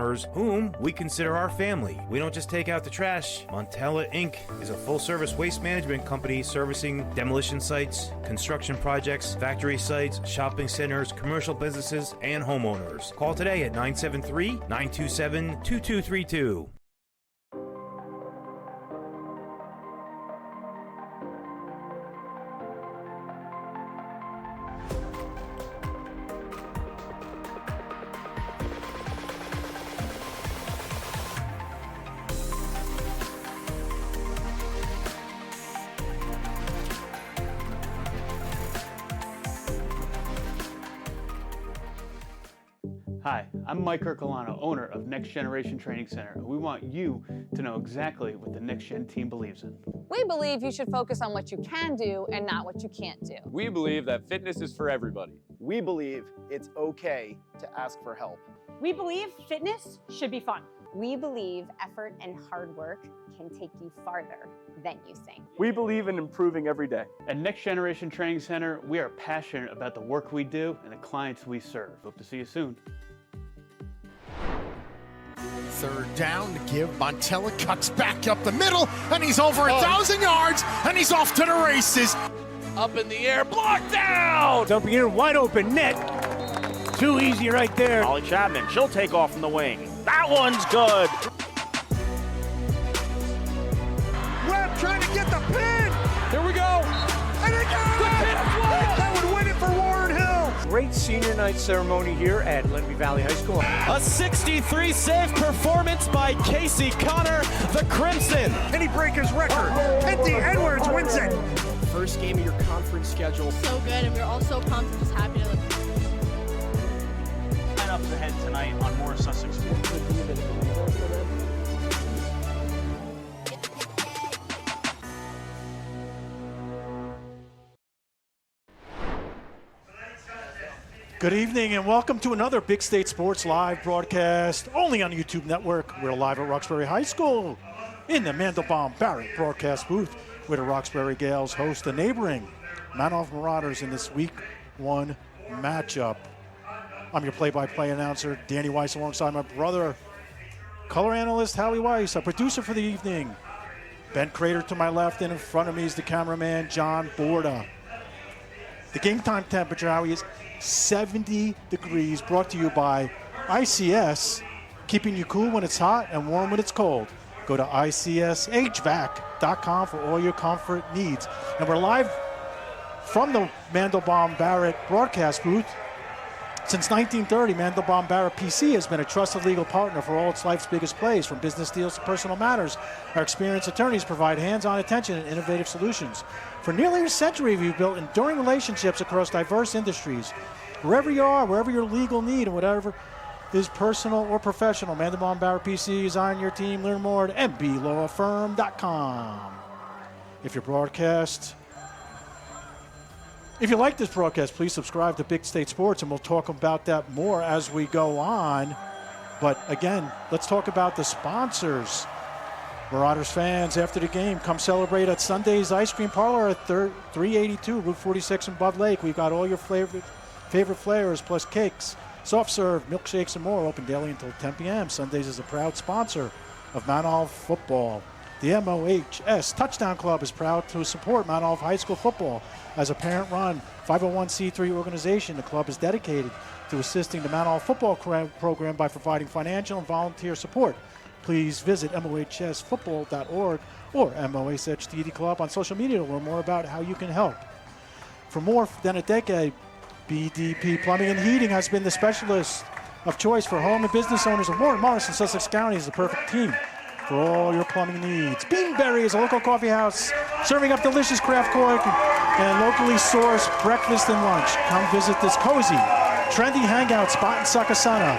customers whom we consider our family. We don't just take out the trash. Montella Inc. is a full-service waste management company servicing demolition sites, construction projects, factory sites, shopping centers, commercial businesses, and homeowners. Call today at 973-927-2232. Hi, I'm Mike Ercolano, owner of Next Generation Training Center, and we want you to know exactly what the Next Gen team believes in. We believe you should focus on what you can do and not what you can't do. We believe that fitness is for everybody. We believe it's okay to ask for help. We believe fitness should be fun. We believe effort and hard work can take you farther than you think. We believe in improving every day. At Next Generation Training Center, we are passionate about the work we do and the clients we serve. Hope to see you soon. Third down to give. Montella cuts back up the middle, and he's over 1,000 yards, and he's off to the races. Up in the air, blocked down! Dumping in, wide open net. Too easy right there. Holly Chapman, she'll take off from the wing. That one's good. Webb trying to get the pin. Here we go! And it got it! That would win it for Warren Hill. Great senior night ceremony here at Lenby Valley High School. A 63 save performance by Casey Connor, the Crimson. And he break his record. Eddie Edwards wins it. First game of your conference schedule. So good, and we're all so pumped, just happy to look. Lineups ahead tonight on more Sussex Sports. Good evening and welcome to another Big State Sports live broadcast only on the YouTube network. We're live at Roxbury High School in the Mandelbaum Barrett broadcast booth where the Roxbury Gales host the neighboring Manoff Marauders in this week one matchup. I'm your play-by-play announcer, Danny Weiss, alongside my brother, color analyst Howie Weiss, our producer for the evening, Ben Crater to my left, and in front of me is the cameraman, John Borda. The game time temperature, Howie, is 70 degrees, brought to you by ICS, keeping you cool when it's hot and warm when it's cold. Go to ICSHVAC.com for all your comfort needs. And we're live from the Mandelbaum Barrett broadcast booth. Since 1930, Mandelbaum Barrett PC has been a trusted legal partner for all its life's biggest plays, from business deals to personal matters. Our experienced attorneys provide hands-on attention and innovative solutions. For nearly a century, we've built enduring relationships across diverse industries. Wherever you are, wherever your legal need, and whatever is personal or professional, Mandelbaum Barrett PC is on your team. Learn more at mblawfirm.com. If you like this broadcast, please subscribe to Big State Sports, and we'll talk about that more as we go on. But again, let's talk about the sponsors. Marauders fans, after the game, come celebrate at Sunday's Ice Cream Parlor at 382 Route 46 in Bud Lake. We've got all your favorite flavors, plus cakes, soft serve, milkshakes, and more. Open daily until 10 p.m. Sundays is a proud sponsor of Manoff football. The MOHS Touchdown Club is proud to support Manoff High School football. As a parent-run 501c3 organization, the club is dedicated to assisting the Manoff football program by providing financial and volunteer support. Please visit mohsfootball.org or MOHSTD Club on social media to learn more about how you can help. For more than a decade, BDP Plumbing and Heating has been the specialist of choice for home and business owners of Morton, Morris, and Sussex counties. The perfect team for all your plumbing needs. Beanberry is a local coffee house serving up delicious craft coffee and locally sourced breakfast and lunch. Come visit this cozy, trendy hangout spot in Sakasana.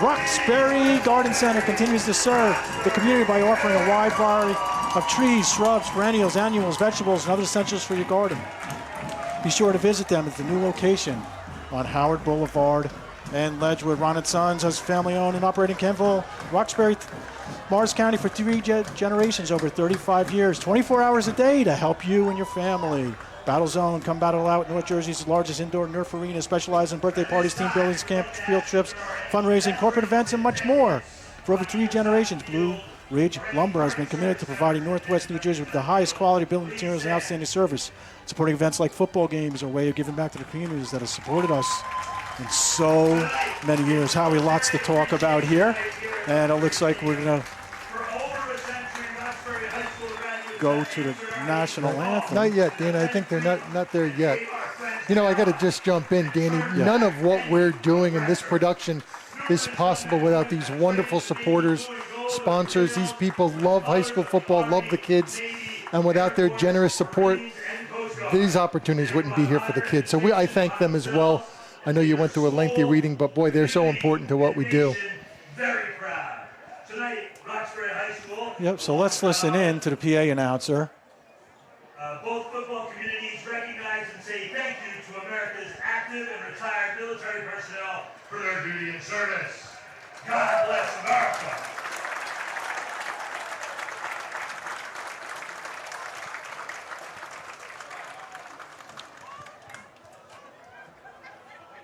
Roxbury Garden Center continues to serve the community by offering a wide variety of trees, shrubs, perennials, annuals, vegetables, and other essentials for your garden. Be sure to visit them at the new location on Howard Boulevard and Ledgewood. Ron & Sons has family-owned and operating Kenville, Roxbury, Morris County for 3 generations, over 35 years, 24 hours a day to help you and your family. Battle Zone, come battle out. North Jersey's largest indoor Nerf arena, specializes in birthday parties, team buildings, camps, field trips, fundraising, corporate events, and much more. For over 3 generations, Blue Ridge Lumber has been committed to providing Northwest New Jersey with the highest quality building materials and outstanding service. Supporting events like football games are a way of giving back to the communities that have supported us in so many years. Howie, lots to talk about here. And it looks like we're going to go to the national anthem. Not yet, Danny. I think they're not there yet. You know, I got to just jump in, Danny. Yeah. None of what we're doing in this production is possible without these wonderful supporters, sponsors. These people love high school football, love the kids, and without their generous support, these opportunities wouldn't be here for the kids. So I thank them as well. I know you went through a lengthy reading, but boy, they're so important to what we do. Very proud. Tonight, Roxbury High School. Yep, so let's listen in to the PA announcer. Both football communities recognize and say thank you to America's active and retired military personnel for their duty and service. God bless America.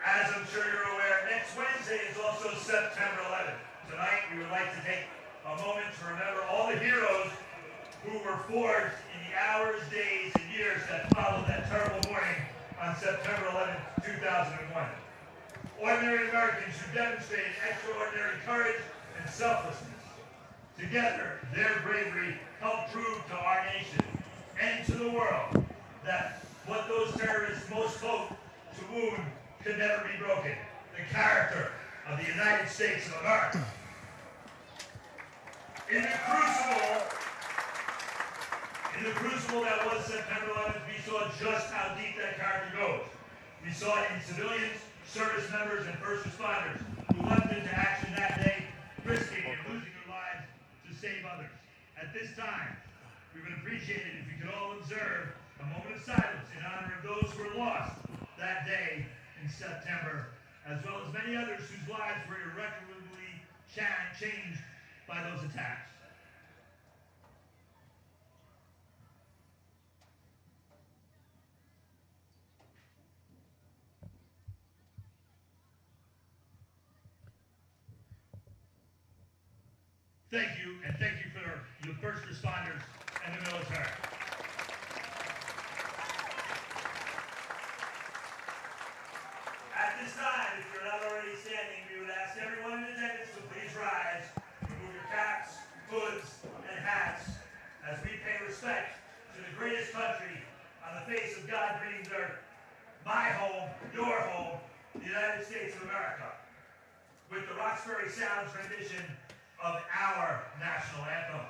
As I'm sure you're aware, next Wednesday is also September 11th. Tonight, we would like to take a moment to remember all the heroes who were forged in the hours, days, and years that followed that terrible morning on September 11th, 2001. Ordinary Americans who demonstrated extraordinary courage and selflessness. Together, their bravery helped prove to our nation and to the world that what those terrorists most hoped to wound could never be broken. The character of the United States of America. In the crucible that was September 11th, we saw just how deep that character goes. We saw it in civilians, service members, and first responders who leapt into action that day, risking and losing their lives to save others. At this time, we would appreciate it if we could all observe a moment of silence in honor of those who were lost that day in September, as well as many others whose lives were irreparably changed by those attacks. Thank you, and thank you for the first responders and the military. At this time, if you're not already standing, we would ask everyone in attendance to please rise, remove your caps, hoods, and hats as we pay respect to the greatest country on the face of God-breathed earth, my home, your home, the United States of America, with the Roxbury Sounds rendition of our national anthem.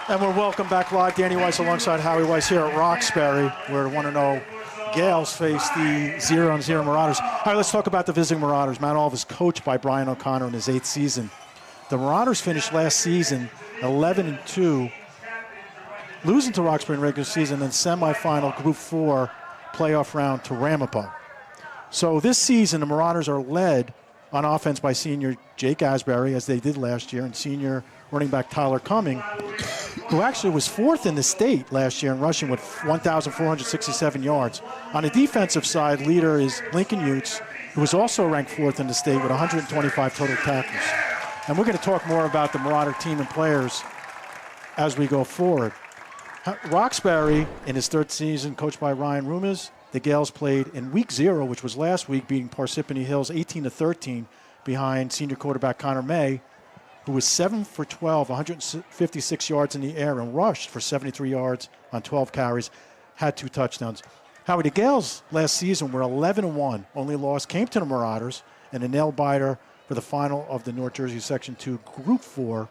And we're welcome back live. Danny Weiss alongside Howie Weiss here at Roxbury, where 1-0 Gales face the 0-0 Marauders. All right, let's talk about the visiting Marauders. Mount Olive is coached by Brian O'Connor in his 8th season. The Marauders finished last season 11-2, losing to Roxbury in regular season, then semifinal Group 4 playoff round to Ramapo. So this season, the Marauders are led on offense by senior Jake Asbury, as they did last year, and senior running back Tyler Cumming. who actually was 4th in the state last year in rushing with 1,467 yards. On the defensive side, leader is Lincoln Utes, who was also ranked 4th in the state with 125 total tackles. And we're going to talk more about the Marauder team and players as we go forward. Roxbury, in his 3rd season, coached by Ryan Rumas, the Gales played in week 0, which was last week, beating Parsippany Hills 18-13 behind senior quarterback Connor May, who was 7 for 12, 156 yards in the air, and rushed for 73 yards on 12 carries, had 2 touchdowns. However, the Gales last season were 11-1. Only loss came to the Marauders in a nail-biter for the final of the North Jersey Section 2 Group 4,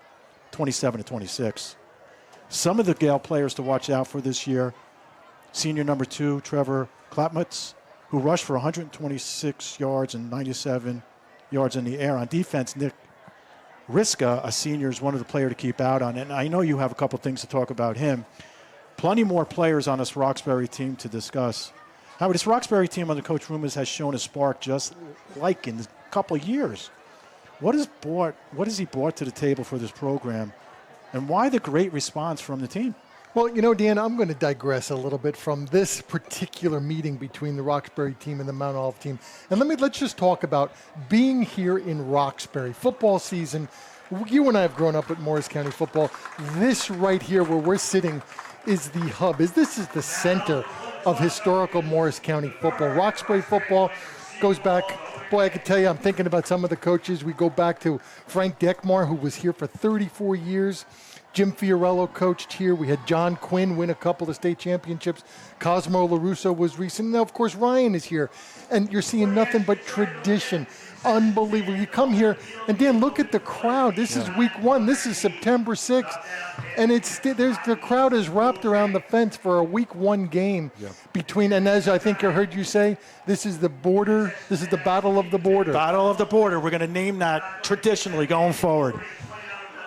27-26. Some of the Gale players to watch out for this year: senior number 2, Trevor Klapmutz, who rushed for 126 yards and 97 yards in the air. On defense, Nick Riska, a senior, is one of the players to keep out on. And I know you have a couple things to talk about him. Plenty more players on this Roxbury team to discuss. However, this Roxbury team under Coach Rumas has shown a spark just like in a couple of years. What has he brought to the table for this program, and why the great response from the team? Well, you know, Dan, I'm going to digress a little bit from this particular meeting between the Roxbury team and the Mount Olive team. And let's just talk about being here in Roxbury. Football season, you and I have grown up at Morris County football. This right here where we're sitting is the hub. This is the center of historical Morris County football. Roxbury football goes back, boy, I can tell you, I'm thinking about some of the coaches. We go back to Frank Deckmar, who was here for 34 years. Jim Fiorello coached here. We had John Quinn win a couple of state championships. Cosmo LaRusso was recent. Now, of course, Ryan is here. And you're seeing nothing but tradition. Unbelievable. You come here, and Dan, look at the crowd. This is week 1. This is September 6th. And the crowd is wrapped around the fence for a week 1 game between, and as I think I heard you say, this is the border. This is the Battle of the Border. Battle of the Border. We're going to name that traditionally going forward.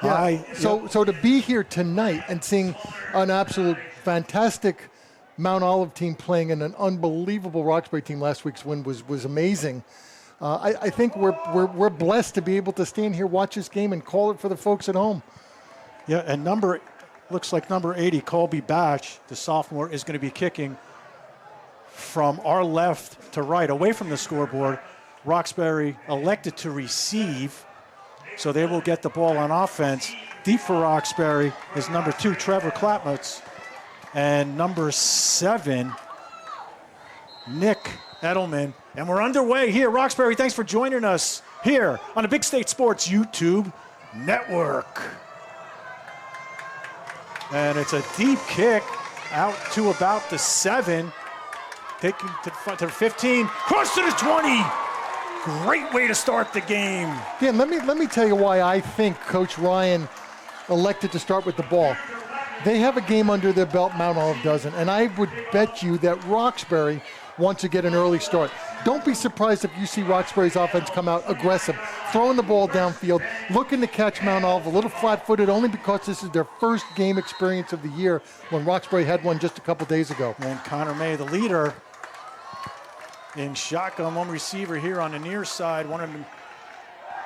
Yeah. So to be here tonight and seeing an absolute fantastic Mount Olive team playing in an unbelievable Roxbury team last week's win was amazing. I think we're blessed to be able to stand here, watch this game, and call it for the folks at home. Yeah, and looks like number 80, Colby Batch, the sophomore, is going to be kicking from our left to right, away from the scoreboard. Roxbury elected to receive, so they will get the ball on offense. Deep for Roxbury is number 2, Trevor Klapmutz, and number 7, Nick Edelman. And we're underway here. Roxbury, thanks for joining us here on the Big State Sports YouTube Network. And it's a deep kick out to about the 7, taking to the 15, cross to the 20. Great way to start the game. Dan, let me tell you why I think Coach Ryan elected to start with the ball. They have a game under their belt, Mount Olive doesn't, and I would bet you that Roxbury wants to get an early start. Don't be surprised if you see Roxbury's offense come out aggressive, throwing the ball downfield, looking to catch Mount Olive a little flat-footed, only because this is their first game experience of the year, when Roxbury had one just a couple days ago. And Connor May, the leader, in shotgun, one receiver here on the near side, one of them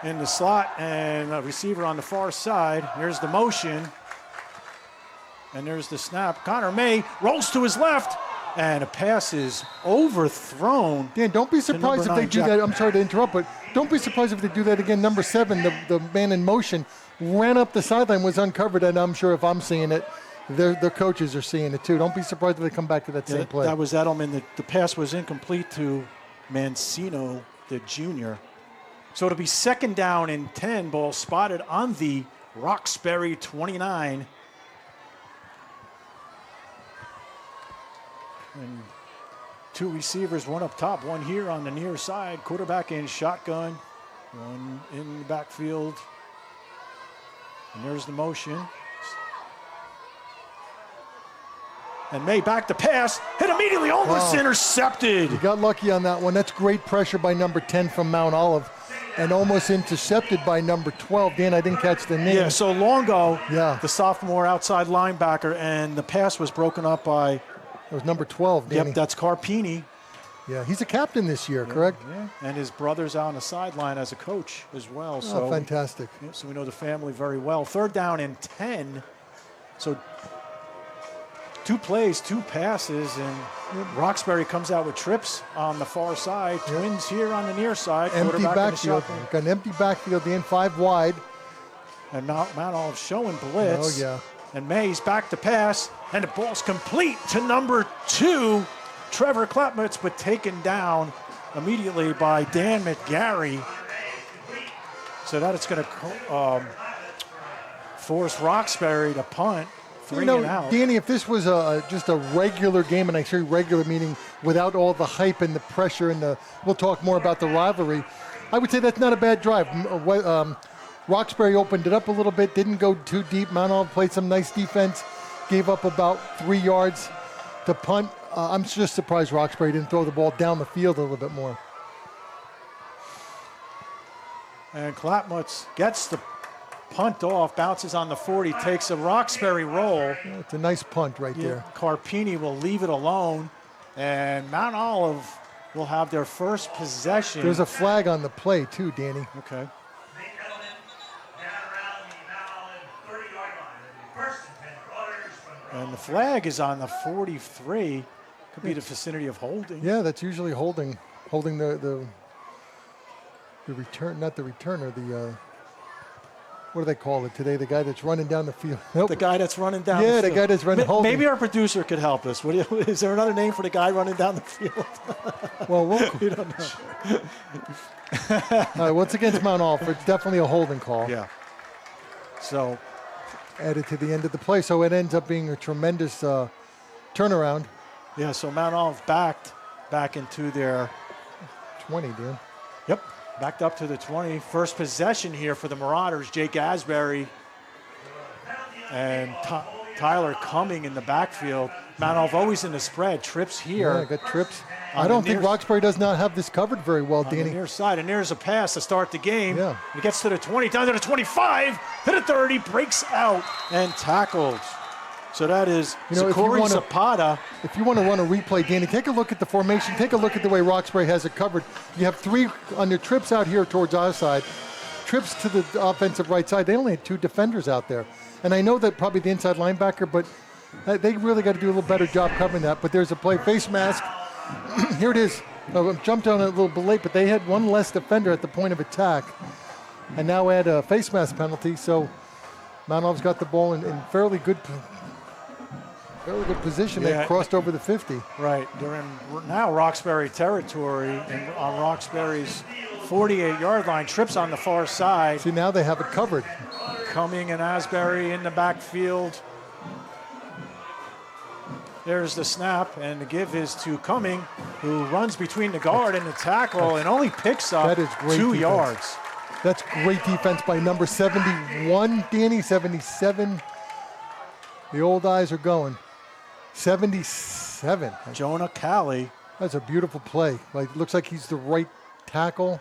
in the slot, and a receiver on the far side. There's the motion, and there's the snap. Connor May rolls to his left, and a pass is overthrown. Dan, don't be surprised if they do that. I'm sorry to interrupt, but don't be surprised if they do that again. Number 7, the man in motion, ran up the sideline, was uncovered, and I'm sure if I'm seeing it, the coaches are seeing it too. Don't be surprised if they come back to that same play. That was Edelman. The pass was incomplete to Mancino, the junior. So it'll be 2nd down and 10. Ball spotted on the Roxbury 29. And 2 receivers, one up top, one here on the near side. Quarterback in shotgun, one in the backfield. And there's the motion. And May back to pass, hit immediately, almost intercepted. You got lucky on that one. That's great pressure by number 10 from Mount Olive, and almost intercepted by number 12. Dan, I didn't catch the name. Yeah, so Longo, the sophomore outside linebacker, and the pass was broken up by... It was number 12, Danny. Yep, that's Carpini. Yeah, he's a captain this year, correct? Yeah, and his brother's out on the sideline as a coach as well. So fantastic. Yeah, so we know the family very well. 3rd down and 10. So 2 plays, 2 passes, and Roxbury comes out with trips on the far side. Twins here on the near side. Empty backfield. Got an empty backfield, the end 5 wide. And now Mount showing blitz. Oh, yeah. And Mays back to pass, and the ball's complete to number 2, Trevor Klapmitz, but taken down immediately by Dan McGarry. So that it's going to force Roxbury to punt. 3 and out. Danny, if this was just a regular game, and I say regular meaning without all the hype and the pressure and we'll talk more about the rivalry, I would say that's not a bad drive. Roxbury opened it up a little bit, didn't go too deep. Mount Olive played some nice defense, gave up about 3 yards to punt. I'm just surprised Roxbury didn't throw the ball down the field a little bit more. And Klapmitz gets the punt off, bounces on the 40, takes a Roxbury roll. Yeah, it's a nice punt right there. Carpini will leave it alone, and Mount Olive will have their first possession. There's a flag on the play too, Danny. Okay. And the flag is on the 43. Could be the vicinity of holding. Yeah, that's usually holding the return, not the returner, what do they call it today? The guy that's running down the field. Nope. The guy that's running down the field. Yeah, the guy that's running. Maybe our producer could help us. Is there another name for the guy running down the field? Well, we don't know. All right, what's against Mount Olive? It's definitely a holding call. Yeah. So added to the end of the play, so it ends up being a tremendous turnaround. Yeah, so Mount Olive back into their 20, Dan. Yep, backed up to the 20. First possession here for the Marauders. Jake Asbury and Tyler Cumming in the backfield. Mount Olive always in the spread. Trips here. Yeah, got trips. I don't think Roxbury does not have this covered very well, Danny. On the near side, and there's a pass to start the game. Yeah. He gets to the 20, down to the 25, to the 30, breaks out and tackles. So that is Corey Zapata. If you want to run a replay, Danny, take a look at the formation. Take a look at the way Roxbury has it covered. You have 3 on their trips out here towards our side. Trips to the offensive right side. They only had 2 defenders out there. And I know that probably the inside linebacker, but they really got to do a little better job covering that. But there's a play, face mask. Here it is. I jumped on it a little bit late, but they had 1 less defender at the point of attack. And now add a face mask penalty. So Mount Olive's got the ball in fairly good position. Yeah. They crossed over the 50. Right. They're in now Roxbury territory, and on Roxbury's 48-yard line. Trips on the far side. See, now they have it covered. Cumming and Asbury in the backfield. There's the snap, and the give is to Cumming, who runs between the guard and the tackle and only picks up 2 yards. That's great defense by number 71, Danny, 77. The old eyes are going. 77. Jonah Cali. That's a beautiful play. Looks like he's the right tackle.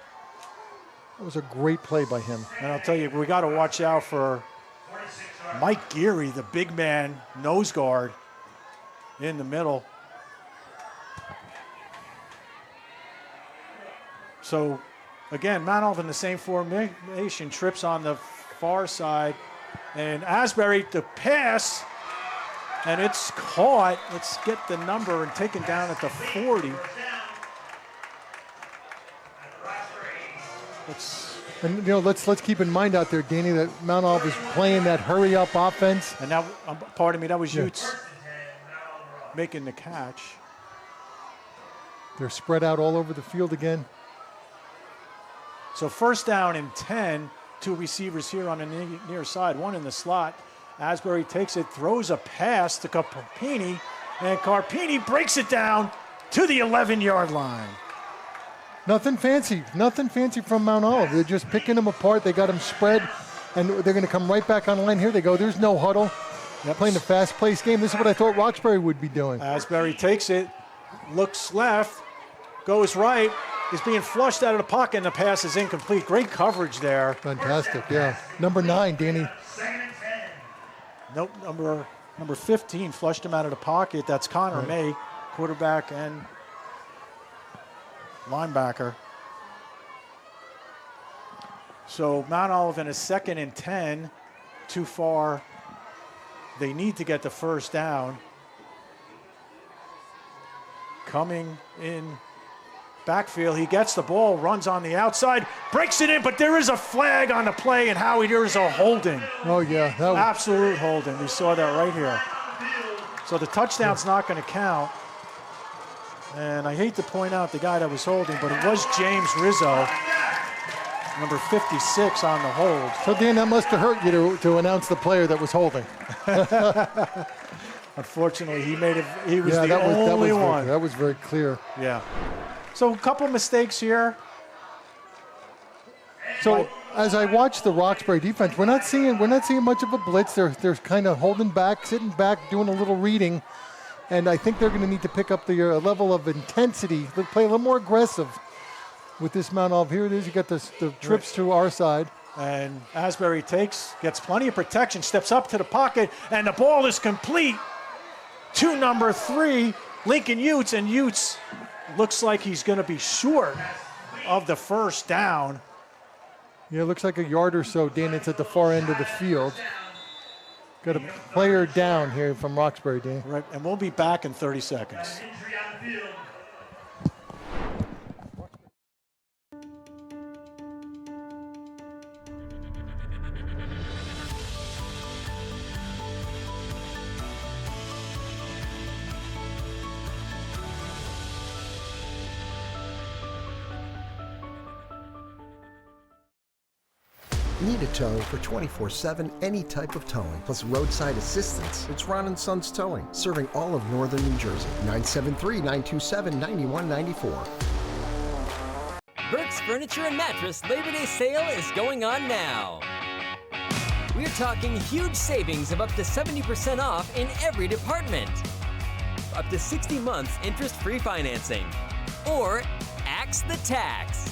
That was a great play by him. And I'll tell you, we got to watch out for Mike Geary, the big man nose guard in the middle. So, again, Mount Olive in the same formation, trips on the far side. And Asbury, the pass, and it's caught. Let's get the number and taken down at the 40. Let's keep in mind out there, Danny, that Mount Olive is playing that hurry-up offense. And now, pardon me, that was Utes making the catch. They're spread out all over the field again. So first down and 10, 2 receivers here on the near side, 1 in the slot. Asbury takes it, throws a pass to Carpini, and Carpini breaks it down to the 11-yard line. Nothing fancy from Mount Olive. They're just picking them apart. They got them spread, and they're going to come right back on line. Here they go. There's no huddle. Playing a fast-paced game. This is what I thought Roxbury would be doing. Asbury takes it, looks left, goes right, is being flushed out of the pocket, and the pass is incomplete. Great coverage there. Fantastic, yeah. Number 9, Danny. Nope, number 15 flushed him out of the pocket. That's Connor May, quarterback and linebacker. So Mount Olive in a 2nd and 10, too far They need to get the first down. Coming in backfield, he gets the ball, runs on the outside, breaks it in, but there is a flag on the play, and Howie, there is a holding. Oh, yeah. Absolute holding. We saw that right here. So the touchdown's not going to count. And I hate to point out the guy that was holding, but it was James Rizzo, number 56 on the hold. So, Dan, that must have hurt you to announce the player that was holding. Unfortunately, he was the only one. That was very clear. Yeah. So a couple mistakes here. So as I watch the Roxbury defense, we're not seeing much of a blitz. They're kind of holding back, sitting back, doing a little reading, and I think they're going to need to pick up the level of intensity. They play a little more aggressive with this Mount Olive. Here it is. You got the trips to our side. And Asbury gets plenty of protection, steps up to the pocket, and the ball is complete to number 3, Lincoln Utes, and Utes looks like he's going to be short of the first down. Yeah, it looks like a yard or so, Dan. It's at the far end of the field. Got a player down here from Roxbury, Dan. Right, and we'll be back in 30 seconds. Need a tow for 24/7, any type of towing, plus roadside assistance? It's Ron & Sons Towing, serving all of northern New Jersey. 973-927-9194. Burke's Furniture and Mattress Labor Day sale is going on now. We're talking huge savings of up to 70% off in every department. Up to 60 months interest-free financing. Or axe the tax.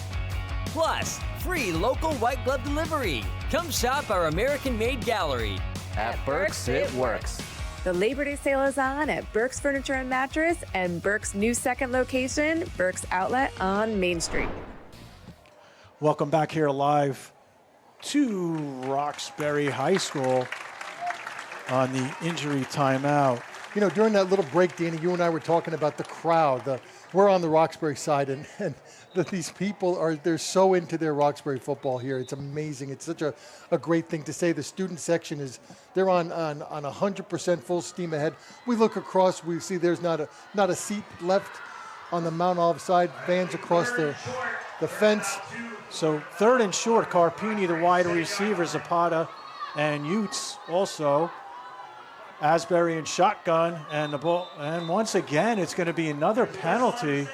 Plus, free local white glove delivery. Come shop our American-made gallery. At Burke's, it works. The Labor Day sale is on at Burke's Furniture and Mattress and Burke's new second location, Burke's Outlet on Main Street. Welcome back here live to Roxbury High School on the injury timeout. You know, during that little break, Danny, you and I were talking about the crowd. We're on the Roxbury side, and these people they're so into their Roxbury football here. It's amazing. It's such a great thing to say. The student section they're on 100% full steam ahead. We look across, we see there's not a seat left on the Mount Olive side. Fans across the fence. So 3rd and short, Carpini, the wide receiver, Zapata, and Utes also. Asbury in shotgun, and the ball, and once again, it's going to be another penalty.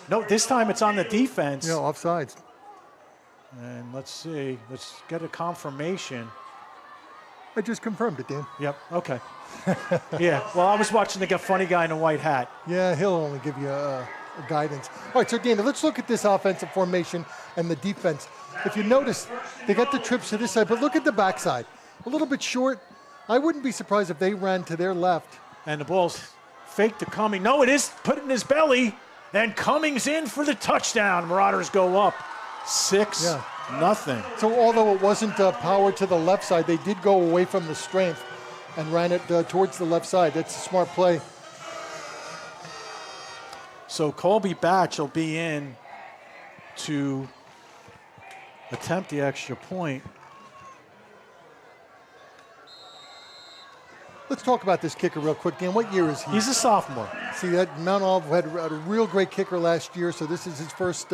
No, this time it's on the defense. No, offsides. And let's see, let's get a confirmation. I just confirmed it, Dan. Yep, okay. Yeah, well, I was watching the funny guy in a white hat. Yeah, he'll only give you a guidance. All right, so Dan, let's look at this offensive formation and the defense. If you notice, they got the trips to this side, but look at the backside. A little bit short. I wouldn't be surprised if they ran to their left. And the ball's fake to Cumming. No, it is put in his belly. And Cummings in for the touchdown. Marauders go up 6-0. So although it wasn't power to the left side, they did go away from the strength and ran it towards the left side. That's a smart play. So Colby Batch will be in to attempt the extra point. Let's talk about this kicker real quick, Dan. What year is he? He's a sophomore. See, that Mount Olive had a real great kicker last year, so this is his first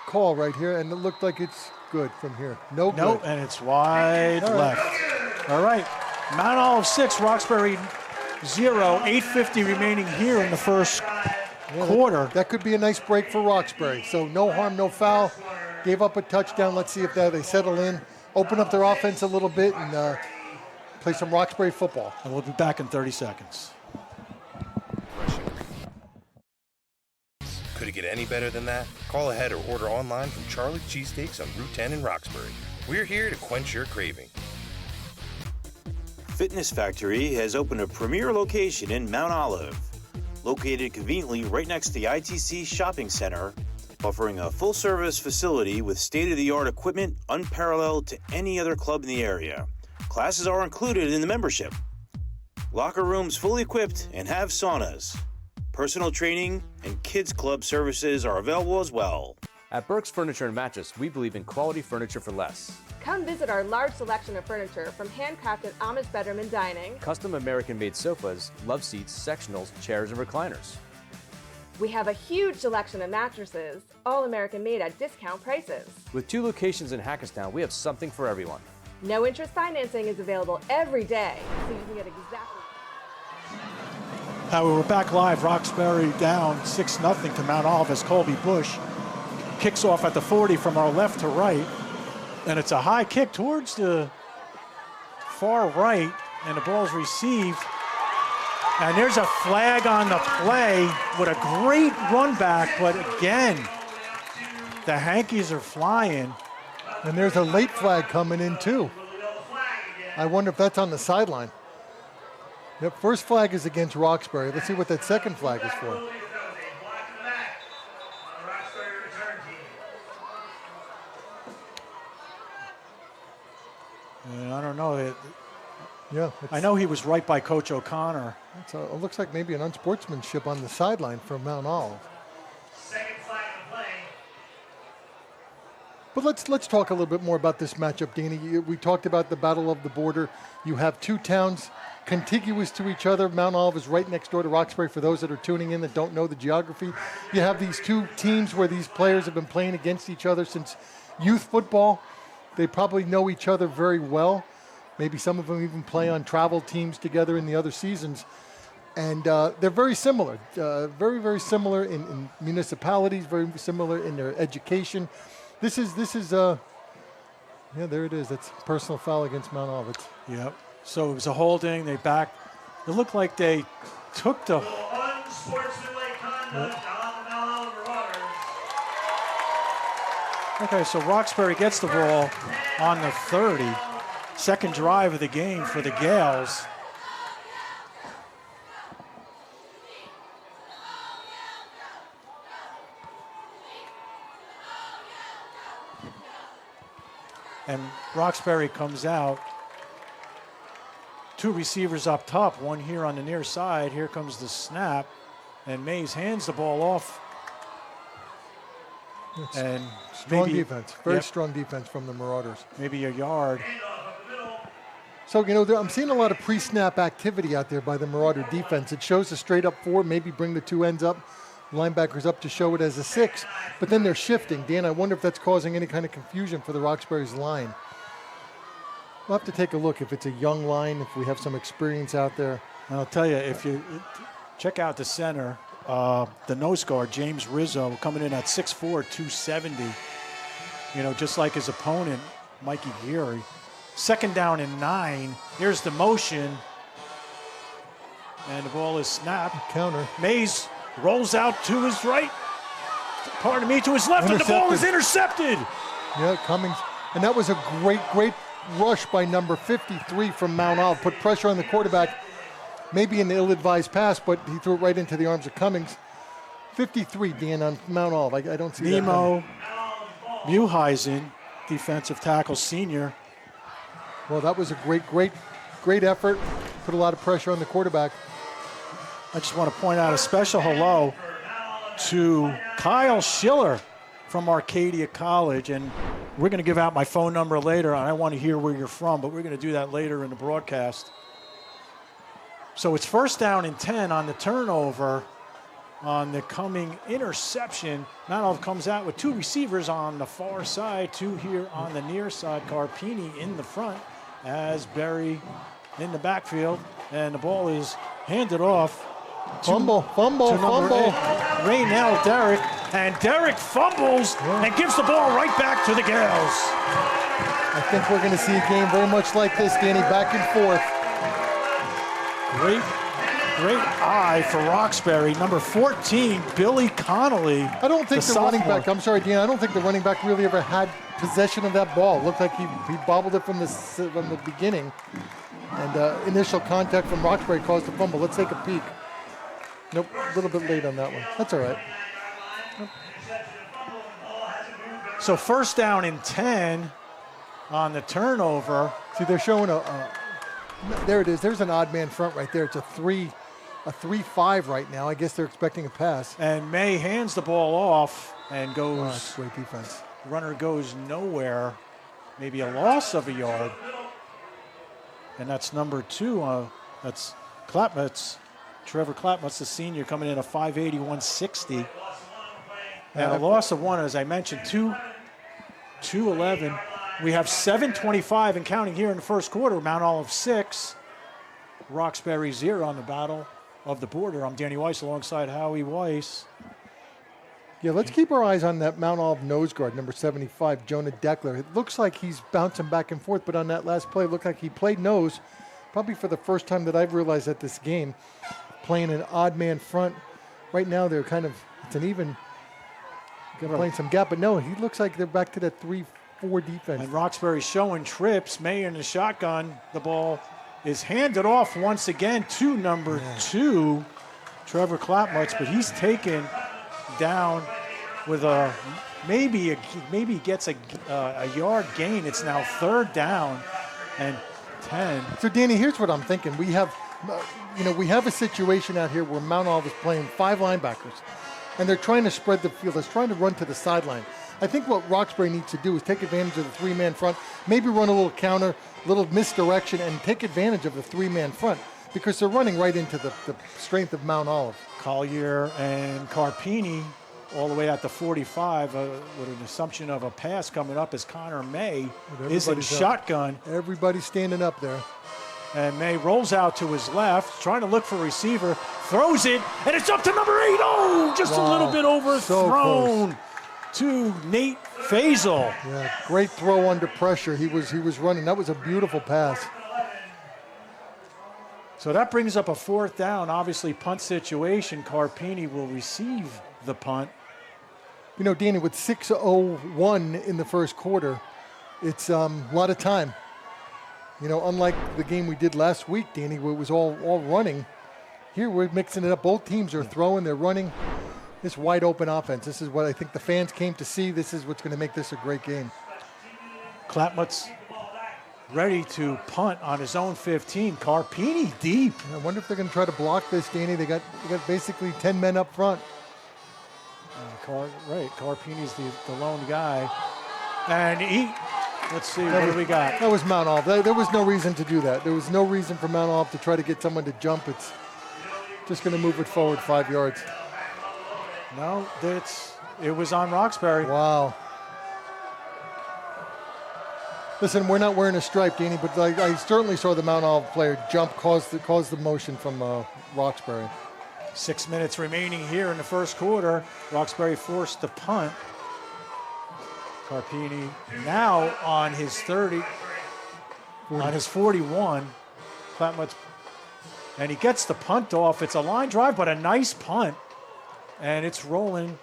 call right here, and it looked like it's good from here. No, and it's wide left. All right, Mount Olive 6, Roxbury 0, 8:50 remaining here in the first quarter. That could be a nice break for Roxbury. So no harm, no foul. Gave up a touchdown. Let's see if they settle in, open up their offense a little bit, and play some Roxbury football. And we'll be back in 30 seconds. Could it get any better than that? Call ahead or order online from Charlie Cheesesteaks on Route 10 in Roxbury. We're here to quench your craving. Fitness Factory has opened a premier location in Mount Olive, located conveniently right next to the ITC Shopping Center, offering a full-service facility with state-of-the-art equipment unparalleled to any other club in the area. Classes are included in the membership. Locker rooms fully equipped and have saunas. Personal training and kids club services are available as well. At Burke's Furniture and Mattress, we believe in quality furniture for less. Come visit our large selection of furniture, from handcrafted Amish bedroom and dining. Custom American-made sofas, love seats, sectionals, chairs, and recliners. We have a huge selection of mattresses, all American made at discount prices. With 2 locations in Hackettstown, we have something for everyone. No interest financing is available every day, so you can get exactly. We're back live. Roxbury down 6-0 to Mount Olive as Colby Bush kicks off at the 40 from our left to right. And it's a high kick towards the far right, and the ball's received. And there's a flag on the play with a great run back, but again, the Hankies are flying. And there's a late flag coming in too. I wonder if that's on the sideline. The first flag is against Roxbury. Let's see what that second flag is for. I don't know. Yeah, I know he was right by Coach O'Connor. It looks like maybe an unsportsmanship on the sideline for Mount Olive. But let's talk a little bit more about this matchup, Danny. We talked about the battle of the border. You have 2 towns contiguous to each other. Mount Olive is right next door to Roxbury, for those that are tuning in that don't know the geography. You have these 2 teams where these players have been playing against each other since youth football. They probably know each other very well. Maybe some of them even play on travel teams together in the other seasons. And they're very similar, very, very similar in municipalities, very similar in their education. This is yeah, there it is. That's a personal foul against Mount Olive. Yep. So it was a holding. They backed. It looked like they took the. Okay, so Roxbury gets the ball on the 30. Second drive of the game for the Gales. And Roxbury comes out. 2 receivers up top, one here on the near side. Here comes the snap, and Mays hands the ball off. And strong defense, very strong defense from the Marauders. Maybe a yard. So, I'm seeing a lot of pre-snap activity out there by the Marauder defense. It shows a straight up 4, maybe bring the 2 ends up, linebackers up to show it as a 6, but then they're shifting. Dan, I wonder if that's causing any kind of confusion for the Roxbury's line. We'll have to take a look if it's a young line, if we have some experience out there. I'll tell you, if you check out the center, the nose guard, James Rizzo, coming in at 6'4", 270. Just like his opponent, Mikey Geary. 2nd down and 9. Here's the motion. And the ball is snapped. Counter. Mays rolls out to his right. Pardon me, to his left, and the ball is intercepted. Yeah, Cummings. And that was a great, great rush by number 53 from Mount Olive. Put pressure on the quarterback. Maybe an ill-advised pass, but he threw it right into the arms of Cummings. 53, Dan, on Mount Olive. I don't see that. Nemo Muheisen, defensive tackle, senior. Well, that was a great effort. Put a lot of pressure on the quarterback. I just want to point out a special hello to Kyle Schiller from Arcadia College. And we're going to give out my phone number later. And I want to hear where you're from, but we're going to do that later in the broadcast. So it's 1st down and 10 on the turnover on the coming interception. Mount Olive comes out with 2 receivers on the far side, 2 here on the near side. Carpini in the front, Asbury in the backfield, and the ball is handed off. Fumble. Raynell Derrick, and Derrick fumbles and gives the ball right back to the Gales. I think we're going to see a game very much like this, Danny, back and forth. Great eye for Roxbury. Number 14, Billy Connolly. I don't think the running back, I'm sorry, Dan, I don't think the running back really ever had possession of that ball. It looked like he bobbled it from the beginning. And initial contact from Roxbury caused a fumble. Let's take a peek. Nope, a little bit late on that one. That's all right. So 1st down and 10 on the turnover. See, they're showing there it is. There's an odd man front right there. It's a 3-5 right now. I guess they're expecting a pass. And May hands the ball off and goes. Oh, that's great defense. Runner goes nowhere. Maybe a loss of a yard. And that's number 2. That's Klapmutz. Trevor Klapmutz, the senior, coming in a 5'80", 160. And a loss of 1, as I mentioned, 2-11. We have 7:25 and counting here in the first quarter. Mount Olive 6, Roxbury 0 on the Battle of the Border. I'm Danny Weiss alongside Howie Weiss. Yeah, let's keep our eyes on that Mount Olive nose guard, number 75, Jonah Deckler. It looks like he's bouncing back and forth, but on that last play, it looked like he played nose, probably for the first time that I've realized at this game, playing an odd man front. Right now, they're kind of, it's an even, they're playing some gap, but no, he looks like they're back to that 3-4 defense. And Roxbury showing trips. May in the shotgun. The ball is handed off once again to number 2, Trevor Klapmutz, but he's taken down with maybe he gets a yard gain. It's now 3rd down and 10. So Danny, here's what I'm thinking. We have a situation out here where Mount Olive is playing 5 linebackers, and they're trying to spread the field. They're trying to run to the sideline. I think what Roxbury needs to do is take advantage of the 3-man front, maybe run a little counter, a little misdirection, and take advantage of the 3-man front because they're running right into the strength of Mount Olive. Collier and Carpini all the way out to 45 with an assumption of a pass coming up as Connor May is in shotgun. Everybody's standing up there. And May rolls out to his left, trying to look for a receiver, throws it, and it's up to number 8. Oh, just a little bit overthrown to Nate Faisal. Yeah, great throw under pressure. He was running. That was a beautiful pass. So that brings up a 4th down, obviously punt situation. Carpini will receive the punt. You know, Danny, with 6:01 in the first quarter, it's a lot of time. You know, unlike the game we did last week, Danny, where it was all running. Here we're mixing it up. Both teams are throwing, they're running. This wide open offense. This is what I think the fans came to see. This is what's going to make this a great game. Klapmutz ready to punt on his own 15. Carpini deep. I wonder if they're going to try to block this, Danny. They got basically 10 men up front. Carpini's the lone guy. And let's see, what do we got? That was Mount Olive. There was no reason to do that. There was no reason for Mount Olive to try to get someone to jump. It's just going to move it forward 5 yards. No, it was on Roxbury. Wow. Listen, we're not wearing a stripe, Danny, but I certainly saw the Mount Olive player jump, cause the motion from Roxbury. 6 minutes remaining here in the first quarter. Roxbury forced the punt. Carpini now on his 30, on his 41. Klapmutz, and he gets the punt off. It's a line drive, but a nice punt. And it's rolling.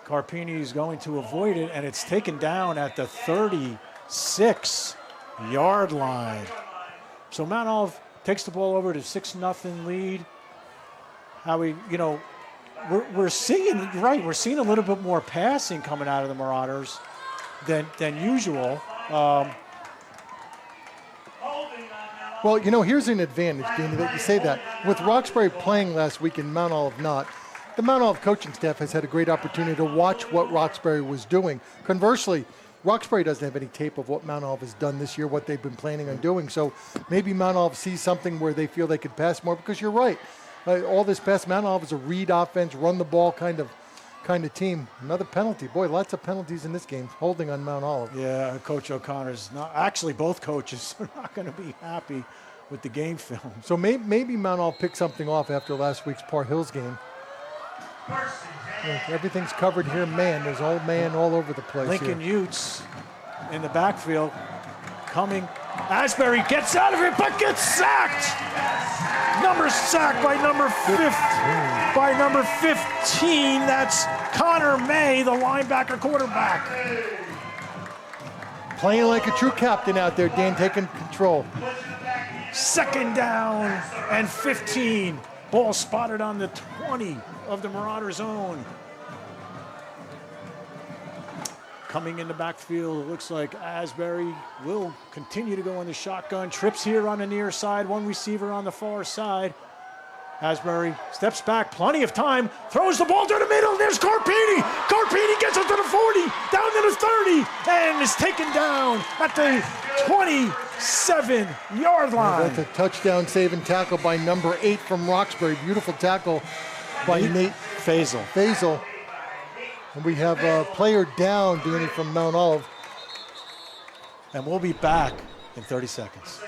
Carpini is going to avoid it, and it's taken down at the 36-yard line. So Mount Olive takes the ball over to 6-0 lead. We're seeing a little bit more passing coming out of the Marauders than usual. Well, here's an advantage, Danny, that you say that. With Roxbury playing last week and Mount Olive not, the Mount Olive coaching staff has had a great opportunity to watch what Roxbury was doing. Conversely, Roxbury doesn't have any tape of what Mount Olive has done this year, what they've been planning on doing. So maybe Mount Olive sees something where they feel they could pass more, because you're right. All this pass, Mount Olive is a read offense, run the ball kind of team. Another penalty. Boy, lots of penalties in this game, holding on Mount Olive. Yeah, Coach O'Connor's not. Actually, both coaches are not going to be happy with the game film. So maybe Mount Olive picked something off after last week's Par Hills game. Yeah, everything's covered here, man. There's old man all over the place. Lincoln Utes in the backfield coming. Asbury gets out of it, but gets sacked. Sacked by number 15. That's Connor May, the linebacker quarterback. Playing like a true captain out there, Dan, taking control. 2nd down and 15. Ball spotted on the 20 of the Marauders' own. Coming in the backfield, it looks like Asbury will continue to go in the shotgun. Trips here on the near side, one receiver on the far side. Asbury steps back, plenty of time, throws the ball to the middle. There's Carpini. Carpini gets it to the 40, down to the 30, and is taken down at the 27-yard line. That's a touchdown saving tackle by number 8 from Roxbury. Beautiful tackle by Nate Faisal. And we have a player down, Danny, from Mount Olive. And we'll be back in 30 seconds.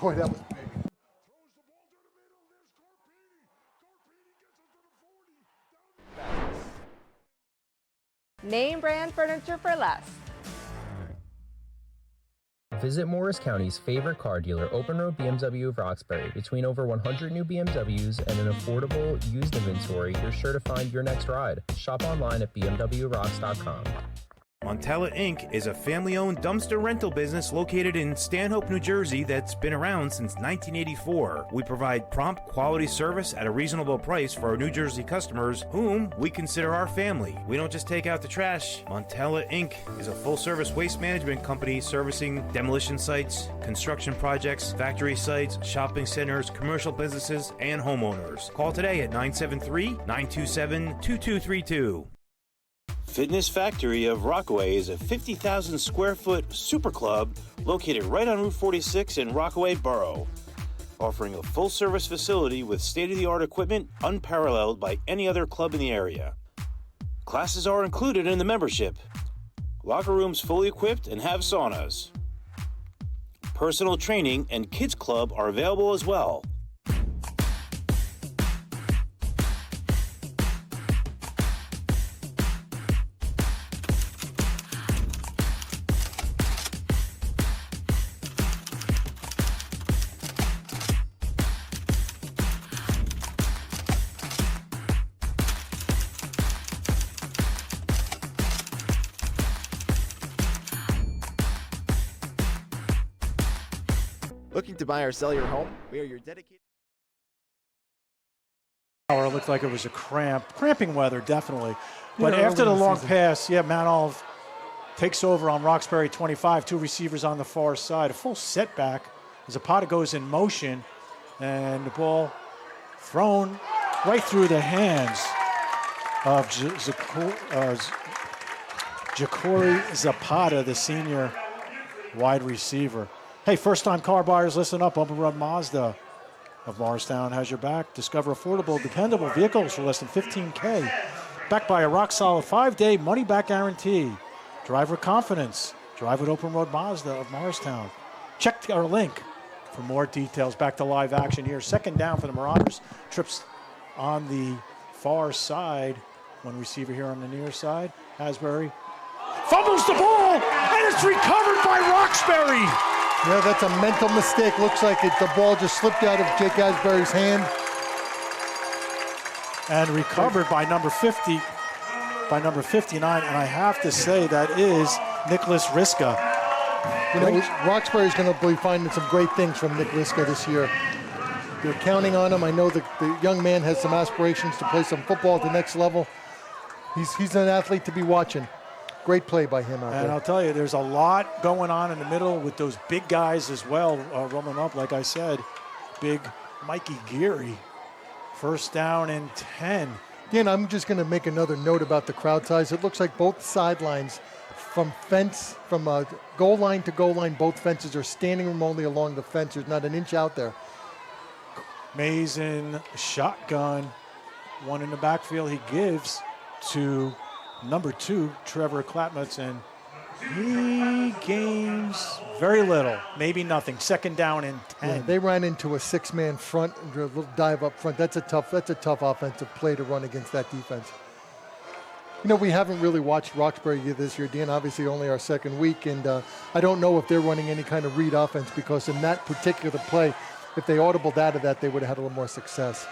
Boy, that was big. Name brand furniture for less. Visit Morris County's favorite car dealer, Open Road BMW of Roxbury. Between over 100 new BMWs and an affordable used inventory, you're sure to find your next ride. Shop online at bmwrocks.com. Montella Inc. is a family-owned dumpster rental business located in Stanhope, New Jersey that's been around since 1984. We provide prompt, quality service at a reasonable price for our New Jersey customers, whom we consider our family. We don't just take out the trash. Montella Inc. is a full-service waste management company servicing demolition sites, construction projects, factory sites, shopping centers, commercial businesses, and homeowners. Call today at 973-927-2232. Fitness Factory of Rockaway is a 50,000 square foot super club located right on Route 46 in Rockaway Borough, offering a full service facility with state-of-the-art equipment unparalleled by any other club in the area. Classes are included in the membership. Locker rooms fully equipped and have saunas. Personal training and kids club are available as well. Looking to buy or sell your home? We are your dedicated. It looked like it was a cramping weather, definitely. But Yeah, after the early in the long season. pass, Mount Olive takes over on Roxbury 25, 2 receivers on the far side. A full setback as Zapata goes in motion, and the ball thrown right through the hands of Ja'Cory Zapata, the senior wide receiver. Hey, first-time car buyers, listen up. Open Road Mazda of Morristown has your back. Discover affordable, dependable vehicles for less than $15K. Backed by a rock-solid 5-day money-back guarantee. Drive with confidence. Drive with Open Road Mazda of Morristown. Check our link for more details. Back to live action here. Second down for the Marauders. Trips on the far side. One receiver here on the near side. Asbury fumbles the ball, and it's recovered by Roxbury. Yeah, that's a mental mistake. Looks like the ball just slipped out of Jake Asbury's hand. And recovered by number 50, by number 59, and I have to say that is Nicholas Riska. You know, Roxbury's going to be finding some great things from Nick Riska this year. They're counting on him. I know the young man has some aspirations to play some football at the next level. He's an athlete to be watching. Great play by him out there. And I'll tell you, there's a lot going on in the middle with those big guys as well, rolling up, like I said. Big Mikey Geary. First down and 10. Dan, I'm just going to make another note about the crowd size. It looks like both sidelines, from goal line to goal line, both fences are standing room only along the fence. There's not an inch out there. Mason shotgun. One in the backfield he gives to number 2, Trevor Klatmatz, and he gains very little, maybe nothing. Second down and 10. Yeah, they ran into a 6-man front, a little dive up front. That's a tough offensive play to run against that defense. You know, we haven't really watched Roxbury this year, Dan. Obviously, only our second week, and I don't know if they're running any kind of read offense, because in that particular play, if they audibled out of that, they would have had a little more success.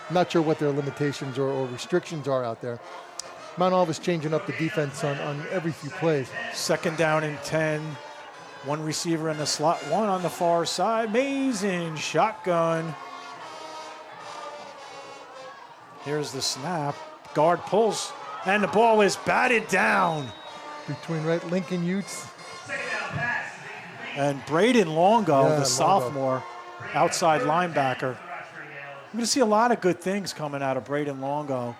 I'm not sure what their limitations or restrictions are out there. Mount Olive is changing up the defense on every few plays. Second down and 10. One receiver in the slot, one on the far side. Mason shotgun. Here's the snap. Guard pulls And the ball is batted down. Between Lincoln Utes and Braden Longo, the sophomore, outside linebacker. I'm going to see a lot of good things coming out of Braden Longo.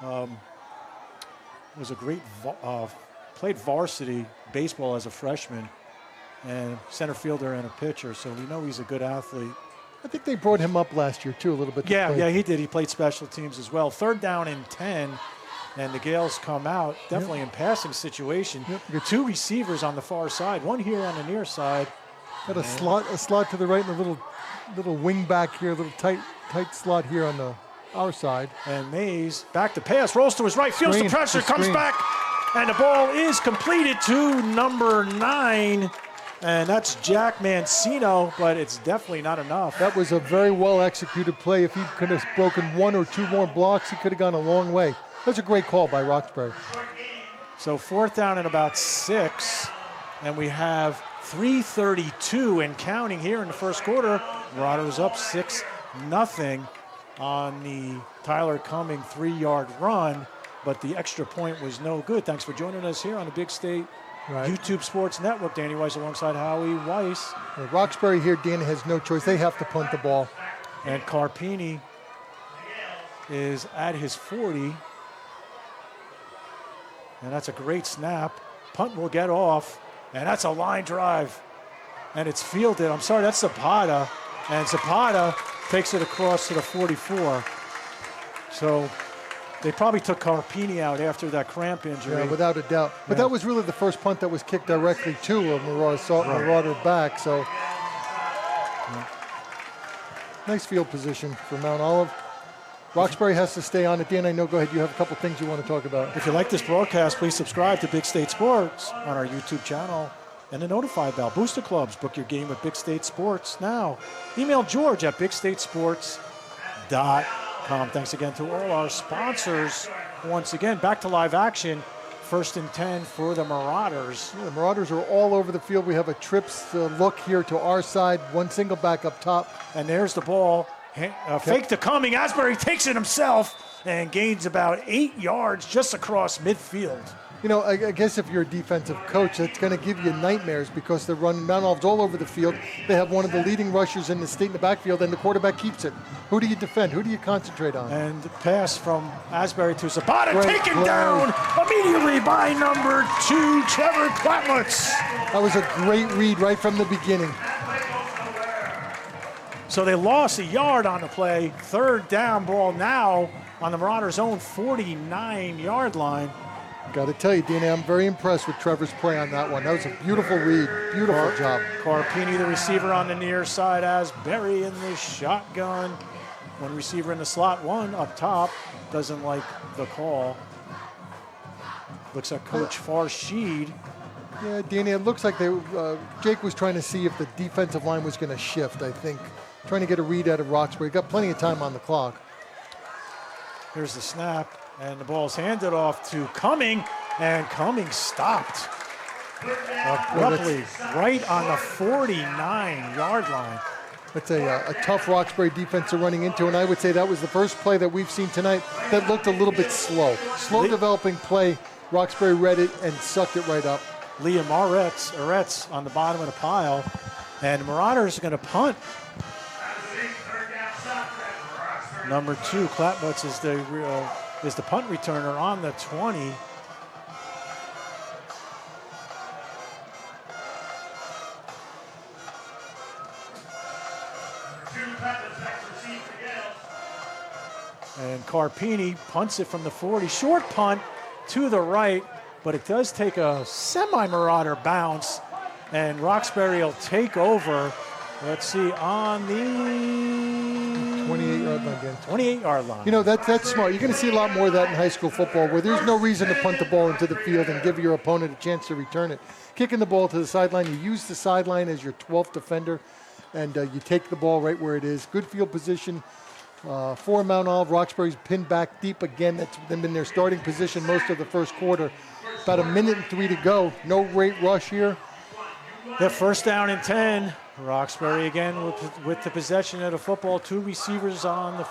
Was a great, played varsity baseball as a freshman, and center fielder and a pitcher, so we know he's a good athlete. I think they brought him up last year too a little bit. Yeah, he did. He played special teams as well. 3rd down and 10, and the Gales come out definitely in passing situation. Two receivers on the far side, one here on the near side. Got a slot to the right, and a little wing back here, a little tight slot here on our side. And Mays back to pass, rolls to his right, feels the pressure, comes back, and the ball is completed to number 9. And that's Jack Mancino, but it's definitely not enough. That was a very well executed play. If he could have broken 1 or 2 more blocks, he could have gone a long way. That's a great call by Roxbury. So 4th down and about 6, and we have 3:32 and counting here in the first quarter. Marauders up 6-0 on the Tyler Cumming 3-yard run, but the extra point was no good. Thanks for joining us here on the Big State YouTube Sports Network. Danny Weiss alongside Howie Weiss. Roxbury here, Danny, has no choice. They have to punt the ball. And Carpini is at his 40. And that's a great snap. Punt will get off. And that's a line drive. And it's fielded. I'm sorry, that's Zapata. And Zapata takes it across to the 44. So they probably took Carpini out after that cramp injury. Yeah, without a doubt. But that was really the first punt that was kicked directly to a Marauder back. So nice field position for Mount Olive. Roxbury has to stay on it. Dan, I know, go ahead. You have a couple things you want to talk about. If you like this broadcast, please subscribe to Big State Sports on our YouTube channel and the notify bell. Booster Clubs, book your game with Big State Sports now. Email George at bigstatesports.com. Thanks again to all our sponsors. Once again, back to live action. 1st and 10 for the Marauders. Yeah, the Marauders are all over the field. We have a trips look here to our side. One single back up top. And there's the ball. Fake to Cumming. Asbury takes it himself and gains about 8 yards just across midfield. You know, I guess if you're a defensive coach, that's going to give you nightmares because they're running Mount Olive's all over the field. They have one of the leading rushers in the state in the backfield, and the quarterback keeps it. Who do you defend? Who do you concentrate on? And the pass from Asbury to Zapata, taken down immediately by number 2, Trevor Klatmutz. That was a great read right from the beginning. So they lost a yard on the play. 3rd down ball now on the Marauders' own 49-yard line. Got to tell you, Dina, I'm very impressed with Trevor's play on that one. That was a beautiful read. Beautiful job. Carpini, the receiver on the near side, Asbury in the shotgun. One receiver in the slot, one up top. Doesn't like the call. Looks like Coach Farshid. Yeah, Danny, it looks like Jake was trying to see if the defensive line was going to shift, I think. Trying to get a read out of Roxbury. Got plenty of time on the clock. Here's the snap, and the ball's handed off to Cumming, and Cumming stopped abruptly right on the 49-yard line. That's a tough Roxbury defense they're running into, and I would say that was the first play that we've seen tonight that looked a little bit slow. Slow developing play. Roxbury read it and sucked it right up. Liam Aretz on the bottom of the pile, and Marauders are going to punt. Number 2, Klatmutz is the punt returner on the 20. And Carpini punts it from the 40. Short punt to the right, but it does take a semi-Marauder bounce, and Roxbury will take over. Let's see, on the 28-yard line again. 28-yard line. You know, that's smart. You're going to see a lot more of that in high school football where there's no reason to punt the ball into the field and give your opponent a chance to return it. Kicking the ball to the sideline, you use the sideline as your 12th defender, and you take the ball right where it is. Good field position for Mount Olive. Roxbury's pinned back deep again. That's been their starting position most of the first quarter. About 1 minute and 3 to go. No great rush here. Yeah, 1st down and 10. Roxbury again with the possession of the football. 2 receivers on the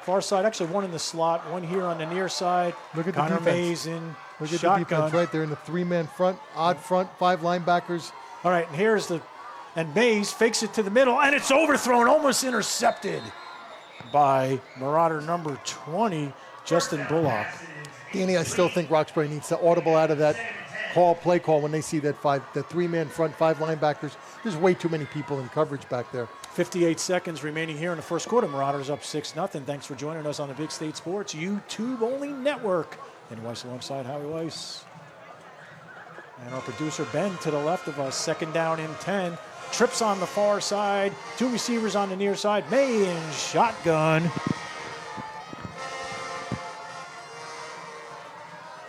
far side. Actually, one in the slot, one here on the near side. Look at the Connor defense. Mays in Look at shotgun. the defense right there in the three-man front, odd front, 5 linebackers. All right, and here's and Mays fakes it to the middle, and it's overthrown, almost intercepted by Marauder number 20, Justin Bullock. Danny, I still think Roxbury needs to audible out of that play call when they see that 3-man front, 5 linebackers. There's way too many people in coverage back there. 58 seconds remaining here in the first quarter. Marauders up 6-0. Thanks for joining us on the Big State Sports YouTube-only network. Danny Weiss alongside Howie Weiss. And our producer, Ben, to the left of us. Second down and 10. Trips on the far side. 2 receivers on the near side. May in shotgun.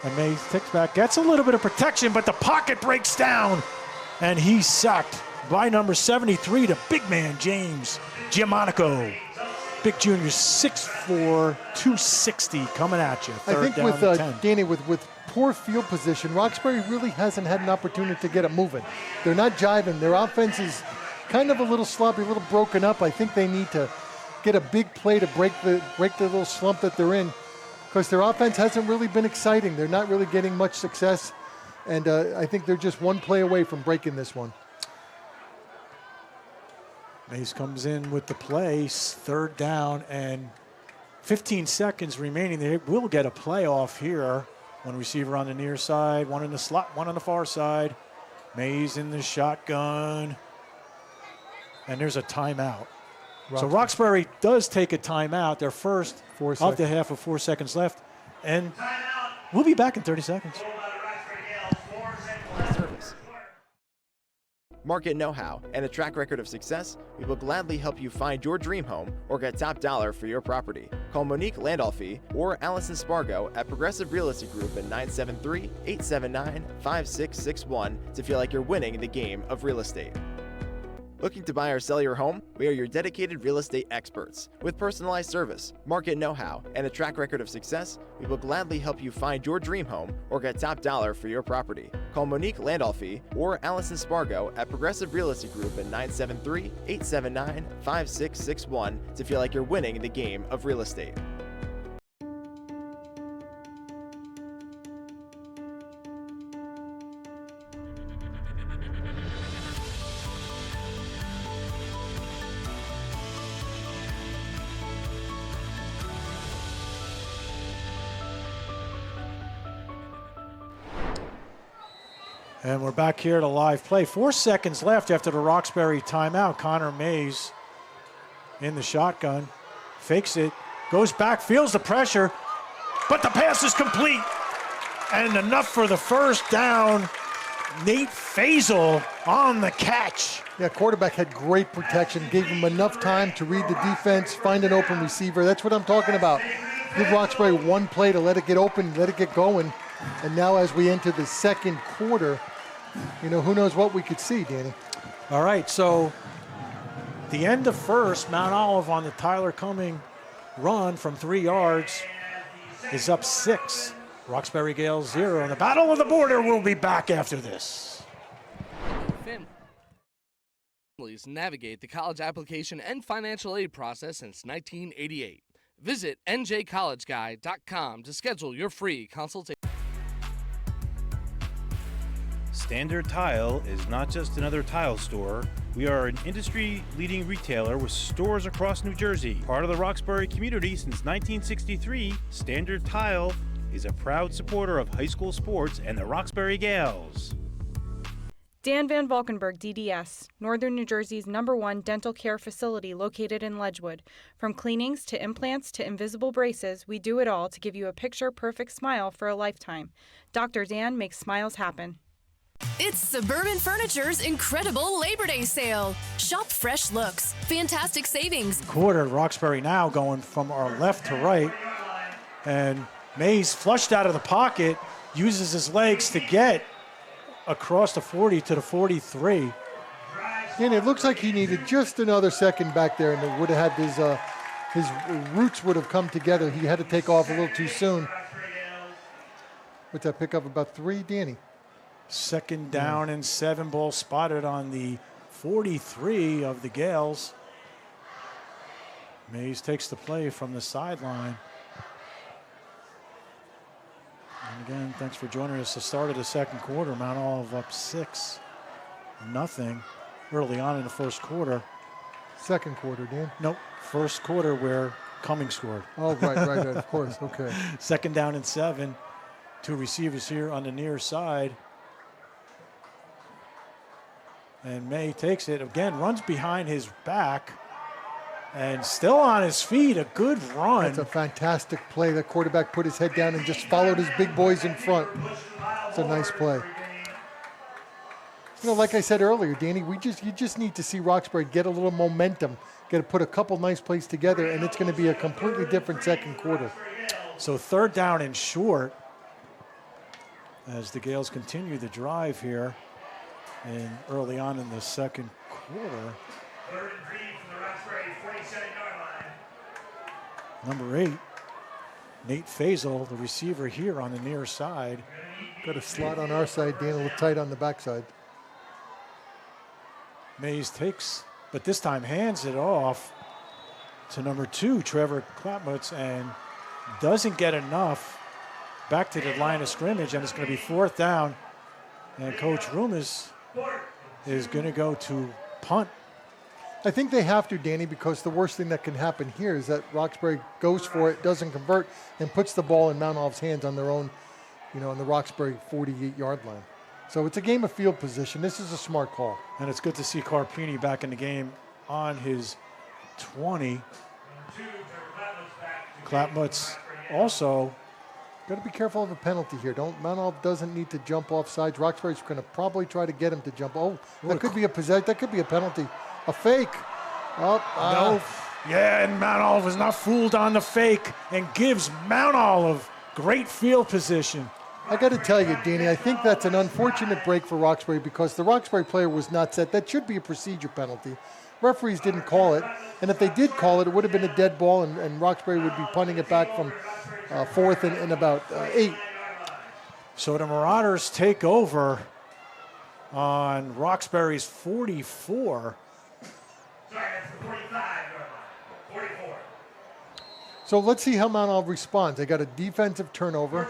And May ticks back. Gets a little bit of protection, but the pocket breaks down. And he's sacked by number 73, the big man, James Giamonico. Big junior, 6'4", 260 coming at you. I think with Danny, with poor field position, Roxbury really hasn't had an opportunity to get it moving. They're not jiving. Their offense is kind of a little sloppy, a little broken up. I think they need to get a big play to break the little slump that they're in, because their offense hasn't really been exciting. They're not really getting much success, and I think they're just one play away from breaking this one. Mays comes in with the play, 3rd down and 15 seconds remaining. They will get a playoff here. One receiver on the near side, one in the slot, one on the far side. Mays in the shotgun. And there's a timeout. So Roxbury does take a timeout. Their first of the half of 4 seconds left. And we'll be back in 30 seconds. Service. Market know-how and a track record of success, we will gladly help you find your dream home or get top dollar for your property. Call Monique Landolfi or Allison Spargo at Progressive Real Estate Group at 973-879-5661 to feel like you're winning the game of real estate. Looking to buy or sell your home? We are your dedicated real estate experts. With personalized service, market know-how, and a track record of success, we will gladly help you find your dream home or get top dollar for your property. Call Monique Landolfi or Allison Spargo at Progressive Real Estate Group at 973-879-5661 to feel like you're winning the game of real estate. And we're back here to live play. 4 seconds left after the Roxbury timeout. Connor Mays in the shotgun. Fakes it. Goes back. Feels the pressure. But the pass is complete. And enough for the first down. Nate Faisal on the catch. Yeah, quarterback had great protection. Gave him enough time to read the defense, find an open receiver. That's what I'm talking about. Give Roxbury one play to let it get open, let it get going. And now as we enter the second quarter, you know, who knows what we could see, Danny. All right, so the end of first, Mount Olive on the Tyler Cumming run from 3 yards is up 6. Roxbury Gales 0. And the Battle of the Border will be back after this. Families navigate the college application and financial aid process since 1988. Visit njcollegeguide.com to schedule your free consultation. Standard Tile is not just another tile store. We are an industry-leading retailer with stores across New Jersey. Part of the Roxbury community since 1963, Standard Tile is a proud supporter of high school sports and the Roxbury Gales. Dan Van Valkenburg, DDS, Northern New Jersey's #1 dental care facility located in Ledgewood. From cleanings to implants to invisible braces, we do it all to give you a picture-perfect smile for a lifetime. Dr. Dan makes smiles happen. It's Suburban Furniture's incredible Labor Day sale. Shop fresh looks, fantastic savings. Quarter, Roxbury now going from our left to right. And Mays flushed out of the pocket, uses his legs to get across the 40 to the 43. And it looks like he needed just another second back there, and it would have had his roots would have come together. He had to take off a little too soon. What's that pick up, about 3, Danny? Second down and 7, ball spotted on the 43 of the Gales. Mays takes the play from the sideline. And again, thanks for joining us. The start of the second quarter, Mount Olive up 6-0 early on in the first quarter. Second quarter, Dan? Nope, first quarter where Cummings scored. Oh, right, of course, okay. Second down and 7. 2 receivers here on the near side. And May takes it, again, runs behind his back. And still on his feet, a good run. That's a fantastic play. The quarterback put his head down and just followed his big boys in front. It's a nice play. You know, like I said earlier, Danny, you just need to see Roxbury get a little momentum, get to put a couple nice plays together, and it's going to be a completely different second quarter. So third down and short as the Gales continue the drive here and early on in the second quarter. 3rd and 3 from the Roxbury 47-yard line. Number 8, Nate Faisal, the receiver here on the near side. Got a slot on our side, Dan, a little tight on the backside. Mays takes, but this time hands it off to number 2, Trevor Klapmutz, and doesn't get enough back to the line of scrimmage, and it's going to be 4th down. And Coach Rumas is going to go to punt. I think they have to, Danny, because the worst thing that can happen here is that Roxbury goes for it, doesn't convert, and puts the ball in Mount Olive's hands on their own, on the Roxbury 48-yard line. So it's a game of field position. This is a smart call. And it's good to see Carpini back in the game on his 20. Klapmutz also. Got to be careful of a penalty here. Mount Olive doesn't need to jump off sides. Roxbury's going to probably try to get him to jump. Oh, that could be a possession. That could be a penalty. A fake. No. Yeah, and Mount Olive is not fooled on the fake and gives Mount Olive great field position. I got to tell you, Danny, I think that's an unfortunate break for Roxbury because the Roxbury player was not set. That should be a procedure penalty. Referees didn't call it, and if they did call it, it would have been a dead ball, and Roxbury would be punting it back from 4th and about 8. So the Marauders take over on Roxbury's 44. Sorry, that's the 45-yard line. 44. So let's see how Mount Olive responds. They got a defensive turnover.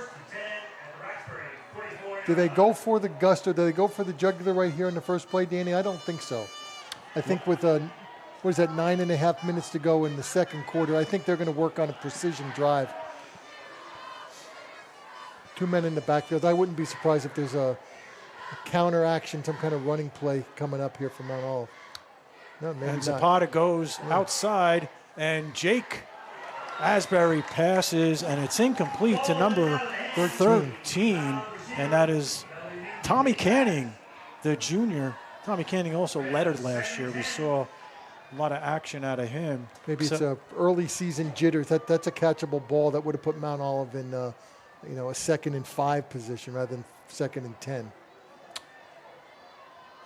Do they go for the gusto? Do they go for the jugular right here in the first play, Danny? I don't think so. I think with 9.5 minutes to go in the second quarter, I think they're going to work on a precision drive. 2 men in the backfield. I wouldn't be surprised if there's a counter action, some kind of running play coming up here from Mount Olive. No, maybe and not. Zapata goes outside, and Jake Asbury passes, and it's incomplete to number 13. And that is Tommy Canning, the junior. Tommy Canning also lettered last year. We saw a lot of action out of him. Maybe it's a early season jitters. That's a catchable ball that would have put Mount Olive in, a 2nd and 5 position rather than 2nd and 10.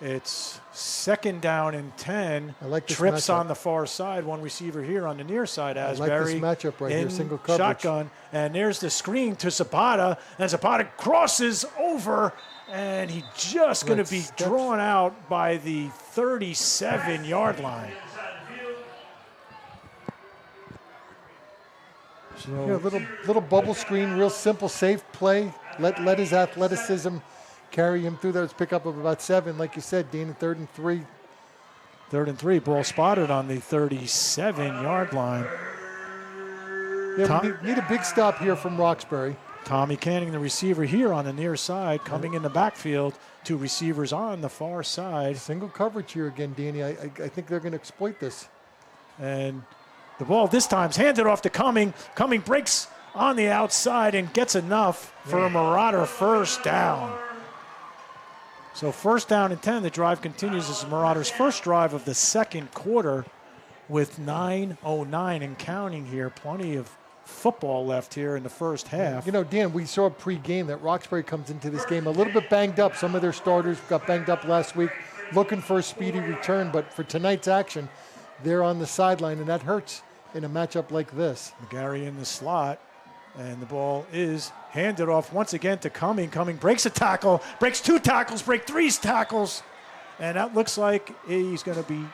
It's 2nd down and 10. I like this Trips matchup. on the far side. One receiver here on the near side. Asbury I like this matchup right here, single coverage. Shotgun. And there's the screen to Zapata. And Zapata crosses over. And he just going to be drawn out by the 37-yard line. So, little bubble screen, real simple, safe play. Let his athleticism carry him through those pickup of about 7. Like you said, Dean, 3rd and 3. 3rd and 3, ball spotted on the 37-yard line. Yeah, we need a big stop here from Roxbury. Tommy Canning, the receiver here on the near side, coming in the backfield. 2 receivers on the far side. Single coverage here again, Danny. I think they're going to exploit this. And the ball this time is handed off to Cumming. Cumming breaks on the outside and gets enough for a Marauder first down. So 1st down and 10. The drive continues as the Marauders' first drive of the second quarter with 9:09 and counting here. Plenty of football left here in the first half. Dan, we saw pre-game that Roxbury comes into this game a little bit banged up. Some of their starters got banged up last week, looking for a speedy return. But for tonight's action, they're on the sideline, and that hurts in a matchup like this. McGarry in the slot. And the ball is handed off once again to Cumming. Cumming breaks a tackle, breaks 2 tackles, breaks 3 tackles. And that looks like he's going to be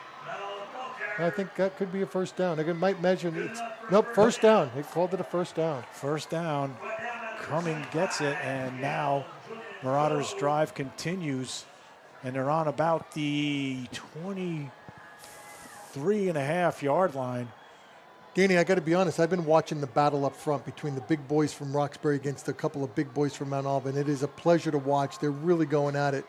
I think that could be a first down. They might measure it. Nope, first down. They called it a first down. First down. Cumming gets it, and now Marauders' drive continues, and they're on about the 23.5-yard line. Danny, I got to be honest, I've been watching the battle up front between the big boys from Roxbury against a couple of big boys from Mount Olive, and it is a pleasure to watch. They're really going at it.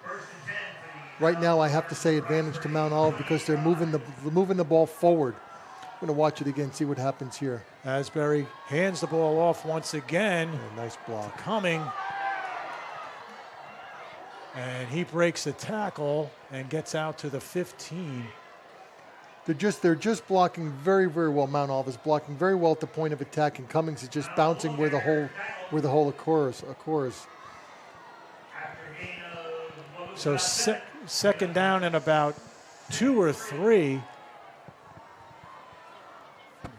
Right now, I have to say advantage to Mount Olive because they're moving the ball forward. I'm going to watch it again, see what happens here. Asbury hands the ball off once again. Oh, nice block. Cumming. And he breaks the tackle and gets out to the 15. They're just blocking very, very well. Mount Olive is blocking very well at the point of attack, and Cummings is just bouncing where the hole occurs. So second down and about 2 or 3.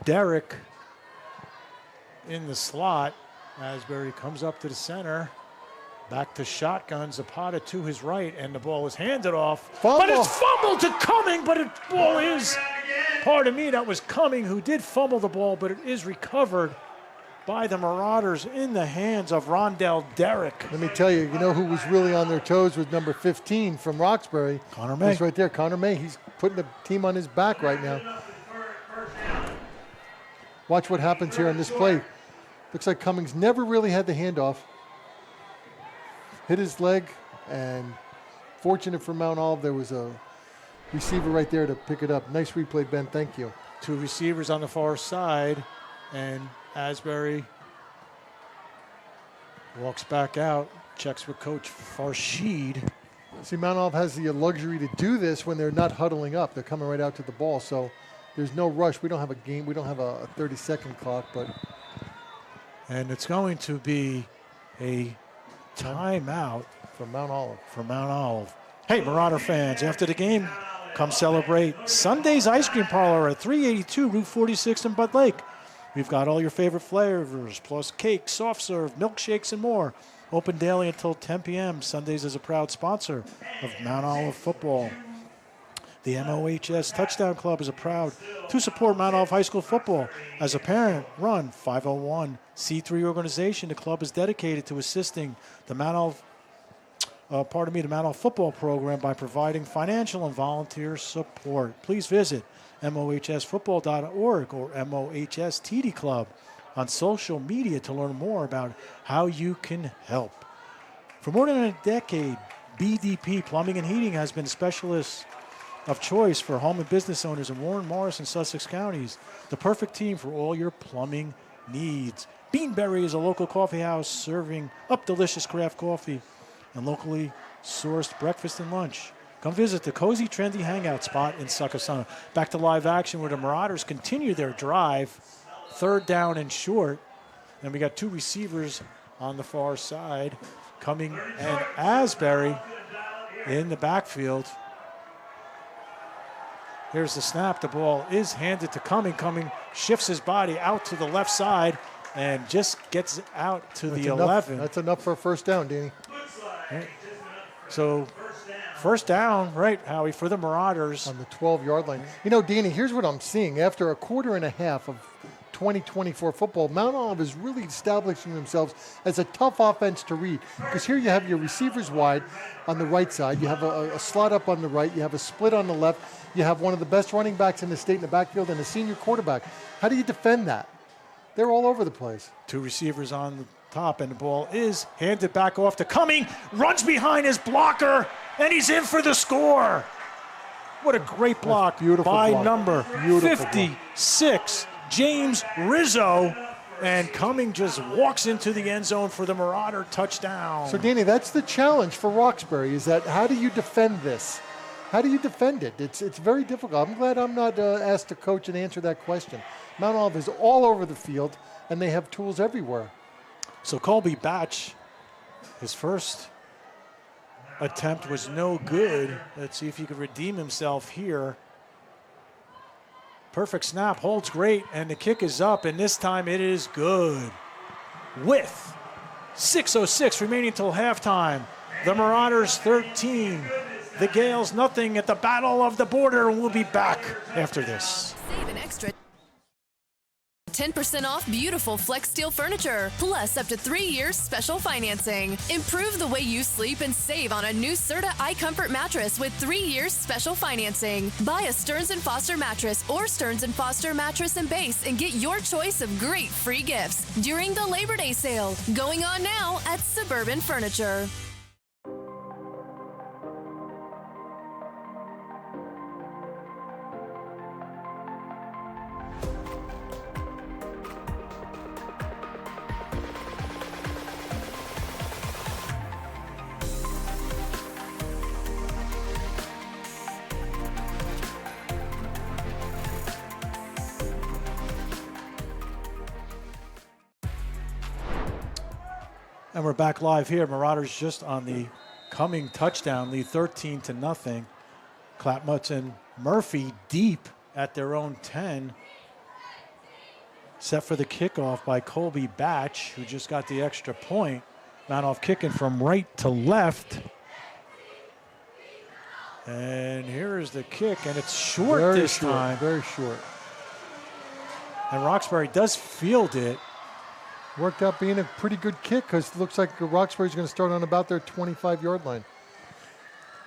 Derek in the slot. Asbury comes up to the center. Back to shotgun. Zapata to his right, and the ball is handed off. But it's fumbled to Cumming, but the ball is, pardon me, that was Cumming who did fumble the ball, but it is recovered by the Marauders in the hands of Rondell Derrick. Let me tell you, you know who was really on their toes with number 15 from Roxbury? Connor May. He's right there, Connor May. He's putting the team on his back right now. Watch what happens here on this play. Looks like Cummings never really had the handoff. Hit his leg, and fortunate for Mount Olive, there was a receiver right there to pick it up. Nice replay, Ben. Thank you. 2 receivers on the far side, and Asbury walks back out, checks with Coach Farshid. See, Mount Olive has the luxury to do this when they're not huddling up. They're coming right out to the ball, so there's no rush. We don't have a game. We don't have a 30-second clock, but. And it's going to be a timeout from Mount Olive. Hey, Marauder fans, after the game, come celebrate Sunday's Ice Cream Parlor at 382 Route 46 in Bud Lake. We've got all your favorite flavors, plus cake, soft serve, milkshakes, and more. Open daily until 10 p.m. Sundays is a proud sponsor of Mount Olive football. The MOHS Touchdown Club is proud to support Mount Olive High School football. As a parent-run 501c3 organization, the club is dedicated to assisting the Mount Olive football program by providing financial and volunteer support. Please visit mohsfootball.org or MOHS TD Club on social media to learn more about how you can help. For more than a decade, BDP Plumbing and Heating has been specialists of choice for home and business owners in Warren, Morris, and Sussex counties. The perfect team for all your plumbing needs. Beanberry is a local coffee house serving up delicious craft coffee and locally sourced breakfast and lunch. Come visit the cozy, trendy hangout spot in Succothon. Back to live action where the Marauders continue their drive. Third down and short. And we got 2 receivers on the far side, Cumming and Asbury in the backfield. Here's the snap. The ball is handed to Cumming. Cumming shifts his body out to the left side and just gets out to the 11. That's enough for a first down, Danny. Right. So first down, right, Howie, for the Marauders. On the 12-yard line. You know, Danny, here's what I'm seeing. After a quarter and a half of 2024 football, Mount Olive is really establishing themselves as a tough offense to read. Because here you have your receivers wide on the right side. You have a slot up on the right. You have a split on the left. You have one of the best running backs in the state in the backfield and a senior quarterback. How do you defend that? They're all over the place. 2 receivers on the top, and the ball is handed back off to Cumming. Runs behind his blocker, and he's in for the score. What a great block by number 56, James Rizzo. And Cumming just walks into the end zone for the Marauder touchdown. So, Danny, that's the challenge for Roxbury, is that how do you defend this? How do you defend it? It's very difficult. I'm glad I'm not asked to coach and answer that question. Mount Olive is all over the field, and they have tools everywhere. So Colby Batch, his first attempt was no good. Let's see if he could redeem himself here. Perfect snap, holds great, and the kick is up, and this time it is good. With 6:06 remaining till halftime, the Marauders 13, The Gales nothing at the Battle of the Border, and we'll be back after this. Save an extra 10% off beautiful Flex Steel furniture, plus up to 3 years special financing. Improve the way you sleep and save on a new Serta iComfort mattress with 3 years special financing. Buy a Stearns & Foster mattress or Stearns & Foster mattress and base and get your choice of great free gifts during the Labor Day sale, going on now at Suburban Furniture. And we're back live here. Marauders just on the coming touchdown, lead 13-0. Clapmutz and Murphy deep at their own 10. Set for the kickoff by Colby Batch, who just got the extra point. Mount kicking from right to left. And here is the kick, and it's short this time. Very short. And Roxbury does field it. Worked out being a pretty good kick because it looks like Roxbury's going to start on about their 25-yard line.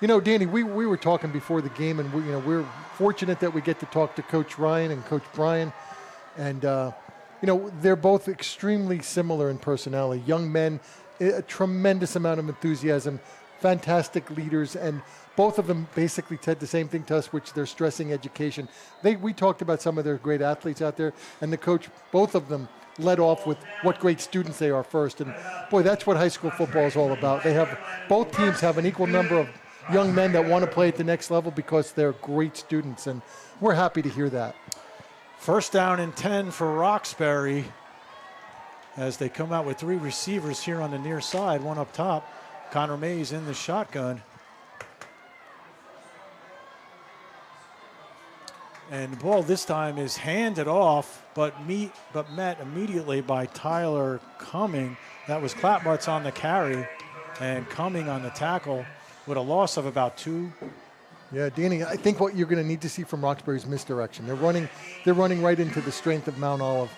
You know, Danny, we were talking before the game, and we're fortunate that we get to talk to Coach Ryan and Coach Brian. And, they're both extremely similar in personality. Young men, a tremendous amount of enthusiasm, fantastic leaders, and both of them basically said the same thing to us, which they're stressing education. We talked about some of their great athletes out there, and the coach, both of them, led off with what great students they are first. And boy, that's what high school football is all about. Both teams have an equal number of young men that want to play at the next level because they're great students, and we're happy to hear that. First down and 10 for Roxbury as they come out with 3 receivers here on the near side, one up top. Connor Mays in the shotgun. And the ball this time is handed off, but met immediately by Tyler Cumming. That was Clapmutz on the carry, and Cumming on the tackle with a loss of about 2. Yeah, Danny, I think what you're going to need to see from Roxbury is misdirection. They're running right into the strength of Mount Olive.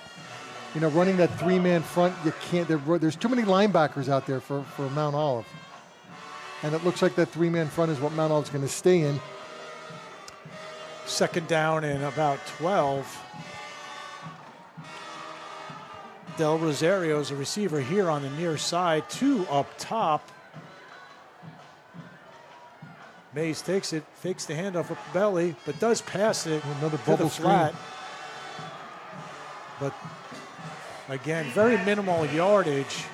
Running that 3-man front, you can't. There's too many linebackers out there for Mount Olive, and it looks like that 3-man front is what Mount Olive's going to stay in. Second down and about 12. Del Rosario's a receiver here on the near side. 2 up top. Mays takes it, fakes the handoff up the belly, but does pass it another to the flat. But again, very minimal yardage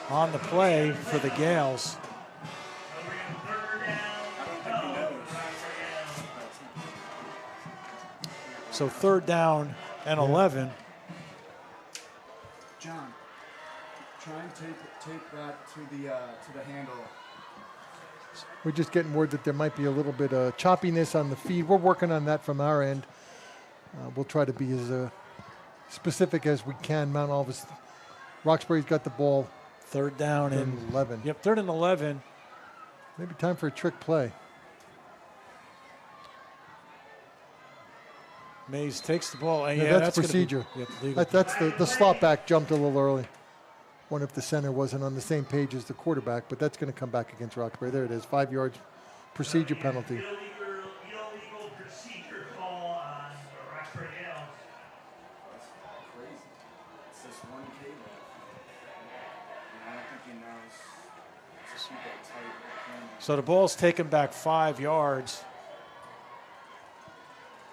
on the play for the Gales. So third down and 11. John, try and tape that to the handle. We're just getting word that there might be a little bit of choppiness on the feed. We're working on that from our end. We'll try to be as specific as we can. Mount Olive, Roxbury's got the ball. Third down and 11. Yep, 3rd and 11. Maybe time for a trick play. Mays takes the ball. And that's procedure. That's the slot back jumped a little early. Wonder if the center wasn't on the same page as the quarterback, but that's going to come back against Roxbury. There it is, 5 yards procedure penalty. Illegal procedure call on the Roxbury Gales. That's crazy. It's just 1 K left. I don't think he knows to keep that tight. So the ball's taken back 5 yards.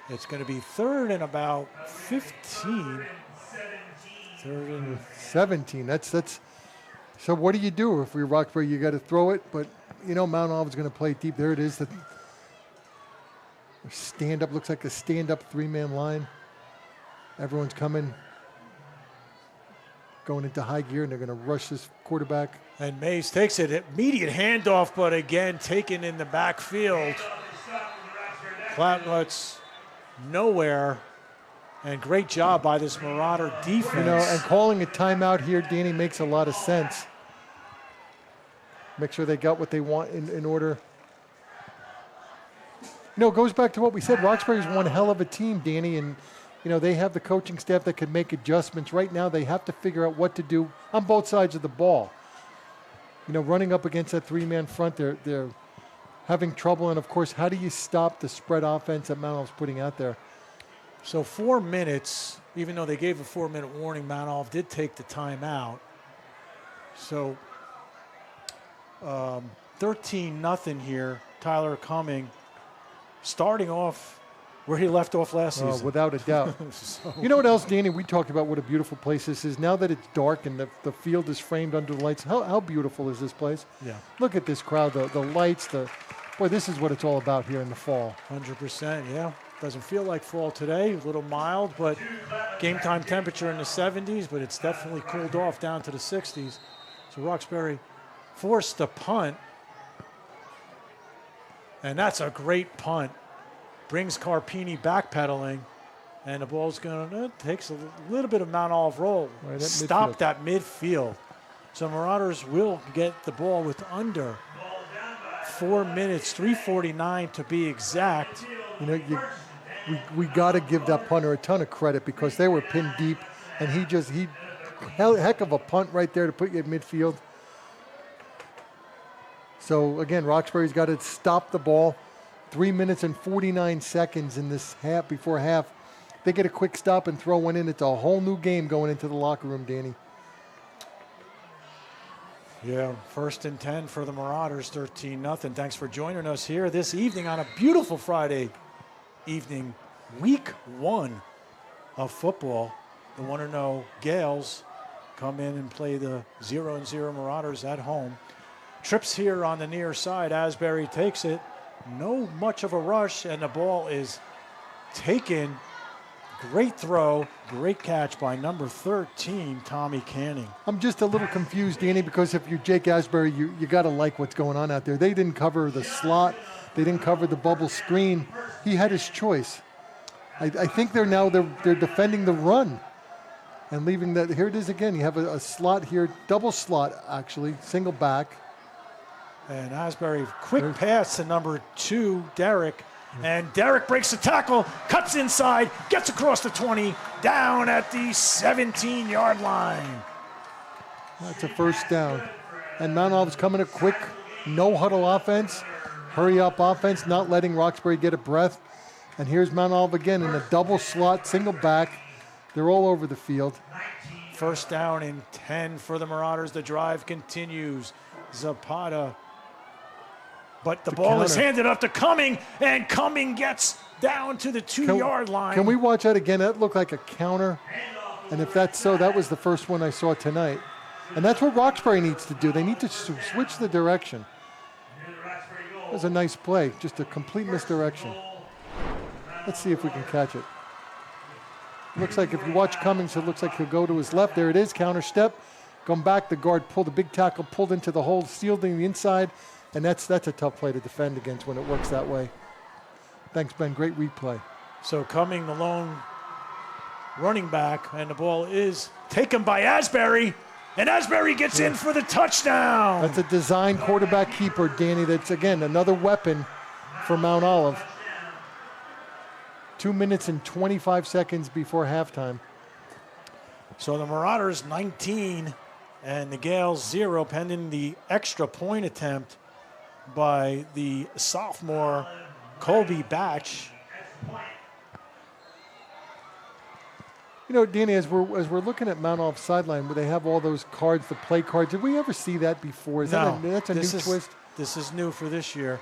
It's going to be 3rd and about 15. 3rd and 17. That's. So what do you do if you're Roxbury? You got to throw it, but Mount Olive's going to play deep. There it is. The stand up looks like a stand-up 3-man line. Everyone's going into high gear, and they're going to rush this quarterback. And Mays takes it. Immediate handoff, but again taken in the backfield. Clapmutz nowhere. And great job by this Marauder defense. And calling a timeout here, Danny, makes a lot of sense. make sure they got what they want in order. It goes back to what we said. Roxbury's one hell of a team, Danny, and they have the coaching staff that can make adjustments. Right now, they have to figure out what to do on both sides of the ball. Running up against that three-man front, they're having trouble. And, of course, how do you stop the spread offense that Mount Olive's putting out there? So 4 minutes, even though they gave a 4-minute warning, Mount Olive did take the timeout. So 13-0 here. Tyler Cumming starting off where he left off last season. Without a doubt. So. You know what else, Danny? We talked about what a beautiful place this is. Now that it's dark and the field is framed under the lights, how beautiful is this place? Yeah. Look at this crowd, the lights, boy, this is what it's all about here in the fall. 100%, yeah. Doesn't feel like fall today, a little mild, but game time temperature in the 70s, but it's definitely cooled off down to the 60s. So Roxbury forced the punt, and that's a great punt. Brings Carpini backpedaling, and the ball's takes a little bit of Mount Olive roll. Right, Stop that midfield. So Marauders will get the ball with under 4 minutes, 3:49 to be exact. We got to give that punter a ton of credit because they were pinned deep, and he heck of a punt right there to put you at midfield. So again, Roxbury's got to stop the ball. 3 minutes and 49 seconds in this half before half. They get a quick stop and throw one in. It's a whole new game going into the locker room, Danny. Yeah, 1st and 10 for the Marauders, 13-0. Thanks for joining us here this evening on a beautiful Friday evening, week 1 of football. The 1-0 Gales come in and play the 0-0 Marauders at home. Trips here on the near side. Asbury takes it. No much of a rush, and the ball is taken. Great throw, great catch by number 13, Tommy Canning. I'm just a little confused, Danny, because if you're Jake Asbury, you got to like what's going on out there. They didn't cover the slot. They didn't cover the bubble screen. He had his choice. I think they're defending the run and leaving that. Here it is again. You have a slot here, double slot actually, single back. And Asbury, quick pass to number 2, Derek. And Derek breaks the tackle, cuts inside, gets across the 20, down at the 17-yard line. That's a first down. And Mount Olive's coming a quick, no-huddle offense, hurry-up offense, not letting Roxbury get a breath. And here's Mount Olive again in a double slot, single back. They're all over the field. First down and 10 for the Marauders. The drive continues. Zapata. But the ball is handed up to Cumming, and Cumming gets down to the 2-yard line. Can we watch that again? That looked like a counter. And if that's so, that was the first one I saw tonight. And that's what Roxbury needs to do. They need to switch the direction. That was a nice play, just a complete misdirection. Let's see if we can catch it. Looks like if you watch Cummings, it looks like he'll go to his left. There it is, counter step. Going back, the guard pulled, the big tackle pulled into the hole, sealed in the inside. And that's a tough play to defend against when it works that way. Thanks, Ben. Great replay. So Cumming, the lone running back, and the ball is taken by Asbury, and Asbury gets in for the touchdown. That's a design quarterback keeper, Danny. That's, again, another weapon for Mount Olive. 2 minutes and 25 seconds before halftime. So the Marauders 19 and the Gales 0, pending the extra point attempt by the sophomore Colby Batch. You know, Danny, as we're looking at Mount Olive's sideline, where they have all those cards, the play cards, did we ever see that before? That's a new twist? This is new for this year.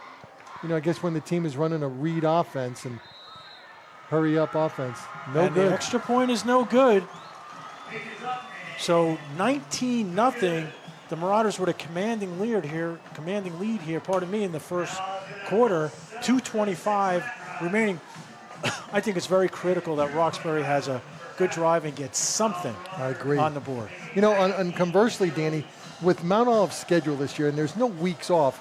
You know, I guess when the team is running a read offense and hurry-up offense. No good. The extra point is no good. So 19-0. The Marauders with a commanding lead here, in the first quarter. 2:25 remaining. I think it's very critical that Roxbury has a good drive and gets something on the board. You know, and conversely, Danny, with Mount Olive's schedule this year, and there's no weeks off,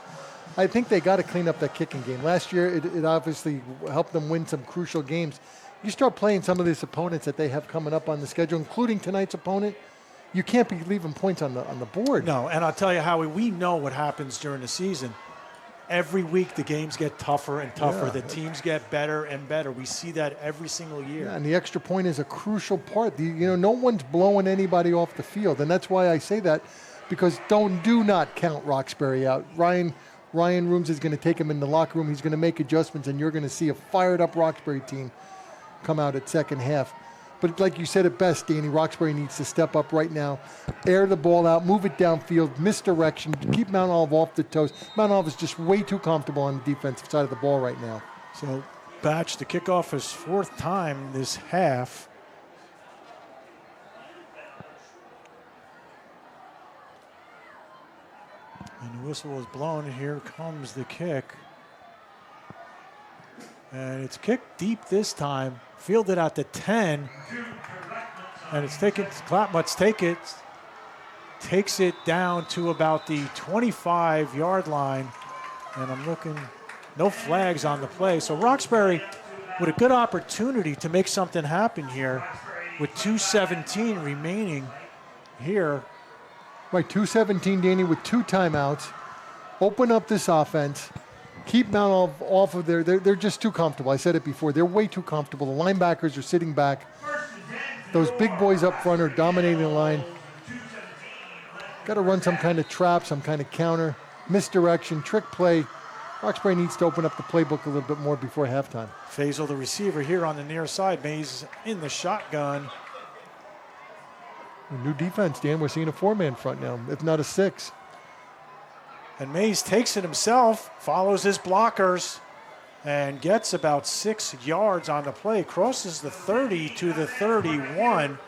I think they got to clean up that kicking game. Last year, it obviously helped them win some crucial games. You start playing some of these opponents that they have coming up on the schedule, including tonight's opponent, you can't be leaving points on the board. No, and I'll tell you, Howie, we know what happens during the season. Every week the games get tougher and tougher. Yeah. The teams get better and better. We see that every single year. Yeah, and the extra point is a crucial part. No one's blowing anybody off the field, and that's why I say that, because do not count Roxbury out. Ryan Rooms is going to take him in the locker room. He's going to make adjustments, and you're going to see a fired-up Roxbury team come out at second half. But like you said it best, Danny, Roxbury needs to step up right now, air the ball out, move it downfield, misdirection, keep Mount Olive off the toes. Mount Olive is just way too comfortable on the defensive side of the ball right now. So Batch, the kickoff is fourth time this half. And the whistle is blown, and here comes the kick. And it's kicked deep this time, fielded at the 10. And it's taken, Clapmutt's takes it down to about the 25-yard line. And I'm looking, no flags on the play. So Roxbury with a good opportunity to make something happen here with 2:17 remaining here. Right, 2:17, Danny, with 2 timeouts. Open up this offense. Keep Mount Olive off of there. They're just too comfortable. I said it before. They're way too comfortable. The linebackers are sitting back. Those big boys up front are dominating the line. Got to run some kind of trap, some kind of counter, misdirection, trick play. Roxbury needs to open up the playbook a little bit more before halftime. Faisal, the receiver, here on the near side. Mays in the shotgun. A new defense, Dan. We're seeing a 4-man front now, if not a 6. And Mays takes it himself, follows his blockers, and gets about 6 yards on the play. Crosses the 30 to the 31.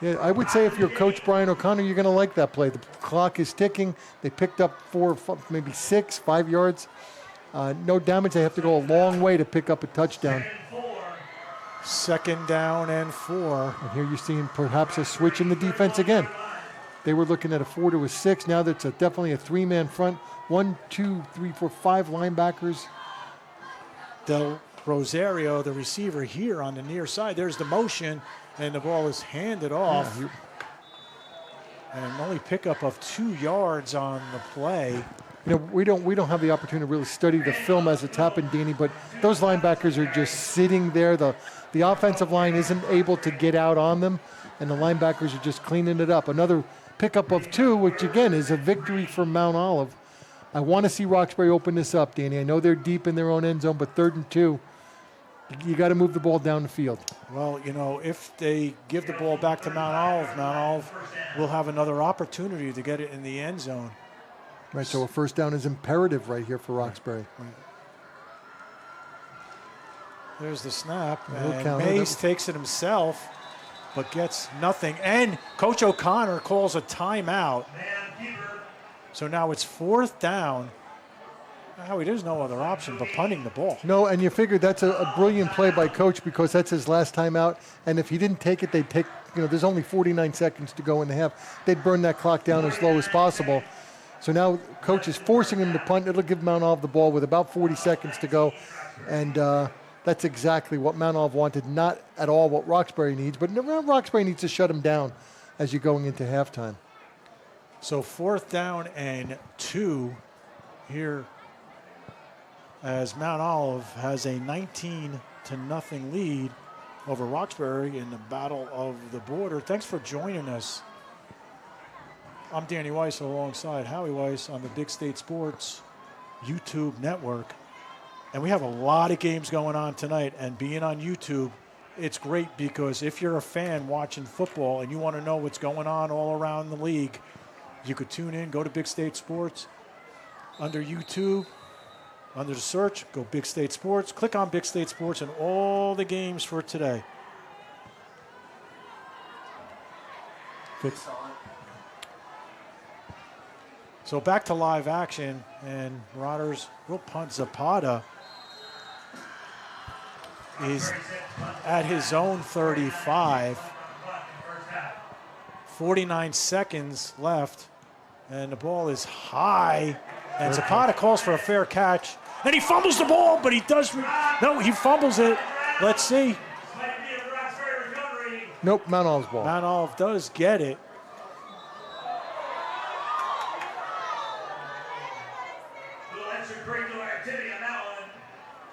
Yeah, I would say if you're Coach Brian O'Connor, you're going to like that play. The clock is ticking. They picked up 4, maybe 6, 5 yards. No damage. They have to go a long way to pick up a touchdown. 2nd down and 4. And here you're seeing perhaps a switch in the defense again. They were looking at a 4 to a 6. Now that's definitely a 3-man front. 1, 2, 3, 4, 5 linebackers. Del Rosario, the receiver, here on the near side. There's the motion, and the ball is handed off. Yeah, and only pickup of 2 yards on the play. We don't have the opportunity to really study the film as it's happened, Danny, but those linebackers are just sitting there. The offensive line isn't able to get out on them, and the linebackers are just cleaning it up. Another pickup of 2, which again is a victory for Mount Olive. I want to see Roxbury open this up, Danny. I know they're deep in their own end zone, but 3rd and 2, you got to move the ball down the field. Well, if they give the ball back to Mount Olive will have another opportunity to get it in the end zone. Right, so a 1st down is imperative right here for Roxbury. Right. There's the snap, No and counter. Mays takes it himself, but gets nothing. And Coach O'Connor calls a timeout. So now it's 4th down. Howie, there's no other option but punting the ball. No, and you figure that's a brilliant play by Coach because that's his last time out. And if he didn't take it, they'd take, there's only 49 seconds to go in the half. They'd burn that clock down as low as possible. So now Coach is forcing him to punt. It'll give Mount Olive the ball with about 40 seconds to go. And that's exactly what Mount Olive wanted, not at all what Roxbury needs. But Roxbury needs to shut him down as you're going into halftime. So 4th down and 2 here as Mount Olive has a 19-0 lead over Roxbury in the Battle of the Border. Thanks for joining us. I'm Danny Weiss alongside Howie Weiss on the Big State Sports YouTube network. And we have a lot of games going on tonight, and being on YouTube, it's great because if you're a fan watching football and you want to know what's going on all around the league, you could tune in, go to Big State Sports. Under YouTube, under the search, go Big State Sports. Click on Big State Sports and all the games for today. So back to live action, and Rodgers will punt. Zapata is at his own 35. 49 seconds left, and the ball is high. And Zapata calls for a fair catch, and he fumbles the ball, but he fumbles it. Let's see. Nope, Mount Olive's ball. Mount Olive does get it. extracurricular activity on that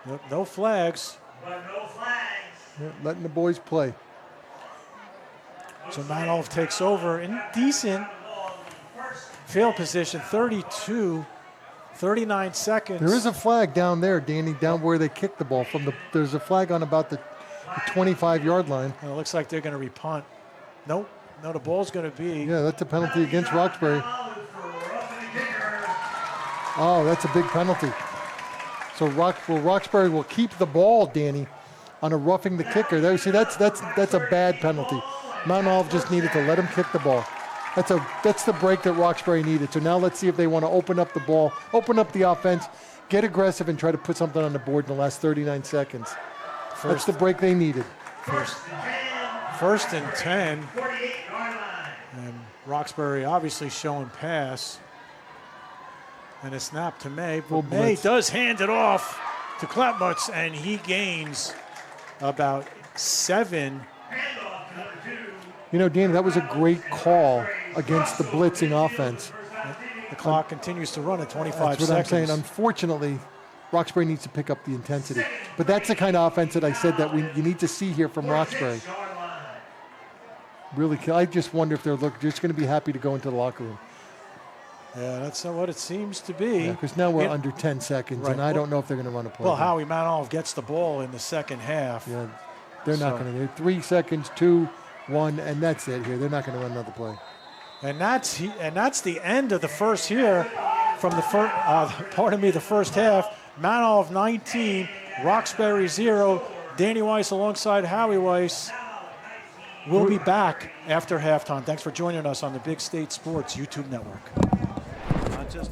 one. No flags. But no flags. Yeah, letting the boys play. So Manolf takes over in decent field position, 39 seconds. There is a flag down there, Danny, down where they kicked the ball from. There's a flag on about the 25-yard line. Well, it looks like they're going to repunt. Nope. No, the ball's going to be. Yeah, that's a penalty against Roxbury. Oh, that's a big penalty. So Roxbury will keep the ball, Danny, on a roughing the kicker. There, see, that's a bad penalty. Mount Olive just needed to let him kick the ball. That's the break that Roxbury needed. So now let's see if they want to open up the ball, open up the offense, get aggressive, and try to put something on the board in the last 39 seconds. That's the break they needed. First and 10. And Roxbury obviously showing pass. And a snap to May. But May does hand it off to Klepmutz, and he gains about 7. You know, Danny, that was a great call against the blitzing offense. The clock continues to run at 25 seconds. That's what I'm saying. seconds. Unfortunately, Roxbury needs to pick up the intensity. But that's the kind of offense that I said that you need to see here from Roxbury. Really, I just wonder if they're just going to be happy to go into the locker room. Yeah, that's not what it seems to be. Because now we're under 10 seconds, right. And I don't know if they're going to run a play. Well, Howie Manolf gets the ball in the second half. Yeah, they're not going to. 3 seconds, 2, 1, and that's it here. They're not going to run another play. And that's the end of the first here from the first half. Manolf 19, Roxbury 0. Danny Weiss alongside Howie Weiss. We'll be back after halftime. Thanks for joining us on the Big State Sports YouTube network. Not just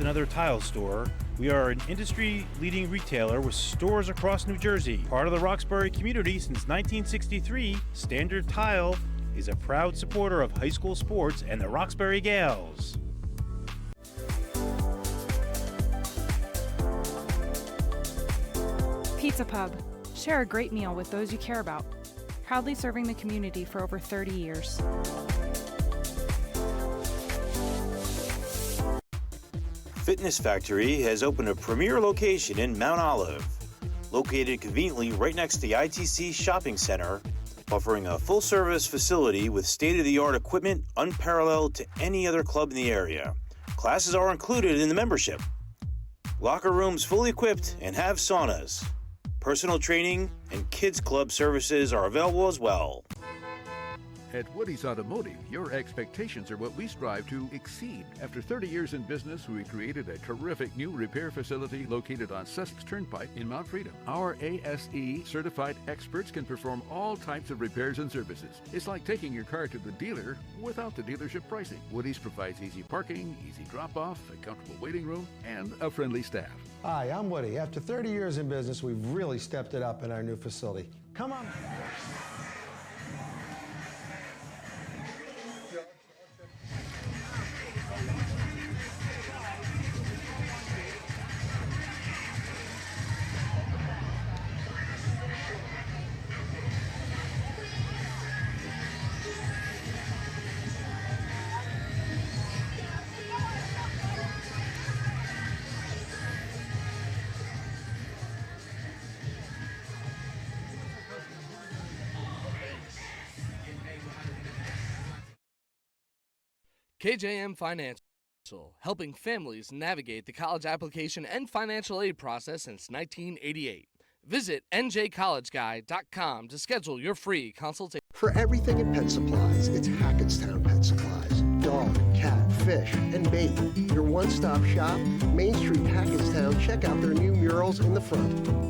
another tile store. We are an industry-leading retailer with stores across New Jersey. Part of the Roxbury community since 1963, Standard Tile is a proud supporter of high school sports and the Roxbury Gales. Pizza Pub. Share a great meal with those you care about. Proudly serving the community for over 30 years. Fitness Factory has opened a premier location in Mount Olive, located conveniently right next to the ITC Shopping Center, offering a full-service facility with state-of-the-art equipment unparalleled to any other club in the area. Classes are included in the membership. Locker rooms fully equipped and have saunas. Personal training and kids club services are available as well. At Woody's Automotive, your expectations are what we strive to exceed. After 30 years in business, we created a terrific new repair facility located on Sussex Turnpike in Mount Freedom. Our ASE certified experts can perform all types of repairs and services. It's like taking your car to the dealer without the dealership pricing. Woody's provides easy parking, easy drop-off, a comfortable waiting room, and a friendly staff. Hi, I'm Woody. After 30 years in business, we've really stepped it up in our new facility. Come on. KJM Financial, helping families navigate the college application and financial aid process since 1988. Visit njcollegeguy.com to schedule your free consultation. For everything in pet supplies, it's Hackettstown Pet Supplies. Dog, cat, fish, and baby. Your one-stop shop, Main Street, Hackettstown. Check out their new murals in the front.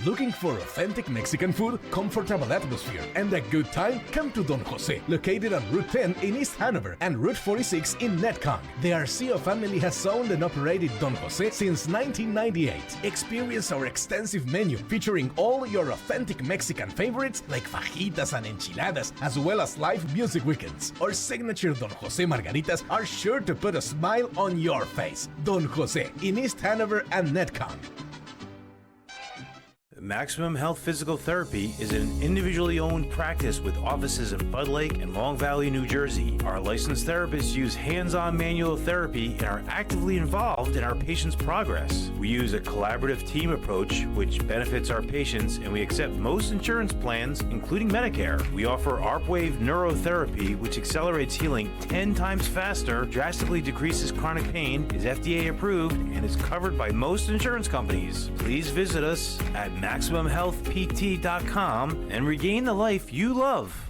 Looking for authentic Mexican food, comfortable atmosphere, and a good time? Come to Don Jose, located on Route 10 in East Hanover and Route 46 in Netcong. The Arceo family has owned and operated Don Jose since 1998. Experience our extensive menu featuring all your authentic Mexican favorites like fajitas and enchiladas, as well as live music weekends. Our signature Don Jose margaritas are sure to put a smile on your face. Don Jose in East Hanover and Netcong. Maximum Health Physical Therapy is an individually owned practice with offices in Bud Lake and Long Valley, New Jersey. Our licensed therapists use hands-on manual therapy and are actively involved in our patients' progress. We use a collaborative team approach, which benefits our patients, and we accept most insurance plans, including Medicare. We offer ARPWave neurotherapy, which accelerates healing 10 times faster, drastically decreases chronic pain, is FDA approved, and is covered by most insurance companies. Please visit us at MaximumHealthPT.com and regain the life you love.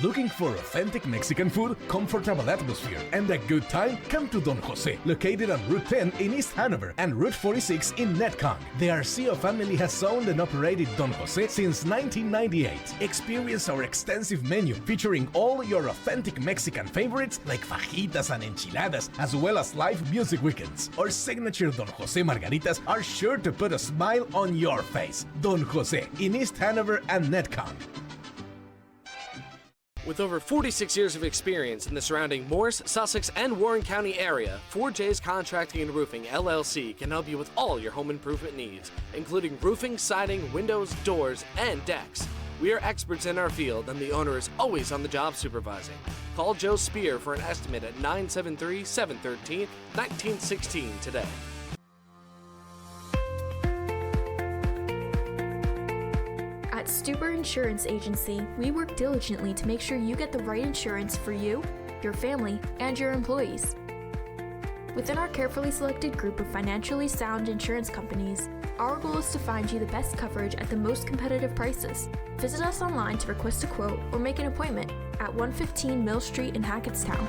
Looking for authentic Mexican food, comfortable atmosphere, and a good time? Come to Don Jose, located on Route 10 in East Hanover and Route 46 in Netcong. The Arceo family has owned and operated Don Jose since 1998. Experience our extensive menu featuring all your authentic Mexican favorites like fajitas and enchiladas, as well as live music weekends. Our signature Don Jose margaritas are sure to put a smile on your face. Don Jose in East Hanover and Netcong. With over 46 years of experience in the surrounding Morris, Sussex, and Warren County area, 4J's Contracting and Roofing, LLC can help you with all your home improvement needs, including roofing, siding, windows, doors, and decks. We are experts in our field, and the owner is always on the job supervising. Call Joe Spear for an estimate at 973-713-1916 today. At Stuber Insurance Agency, we work diligently to make sure you get the right insurance for you, your family, and your employees. Within our carefully selected group of financially sound insurance companies, our goal is to find you the best coverage at the most competitive prices. Visit us online to request a quote or make an appointment at 115 Mill Street in Hackettstown.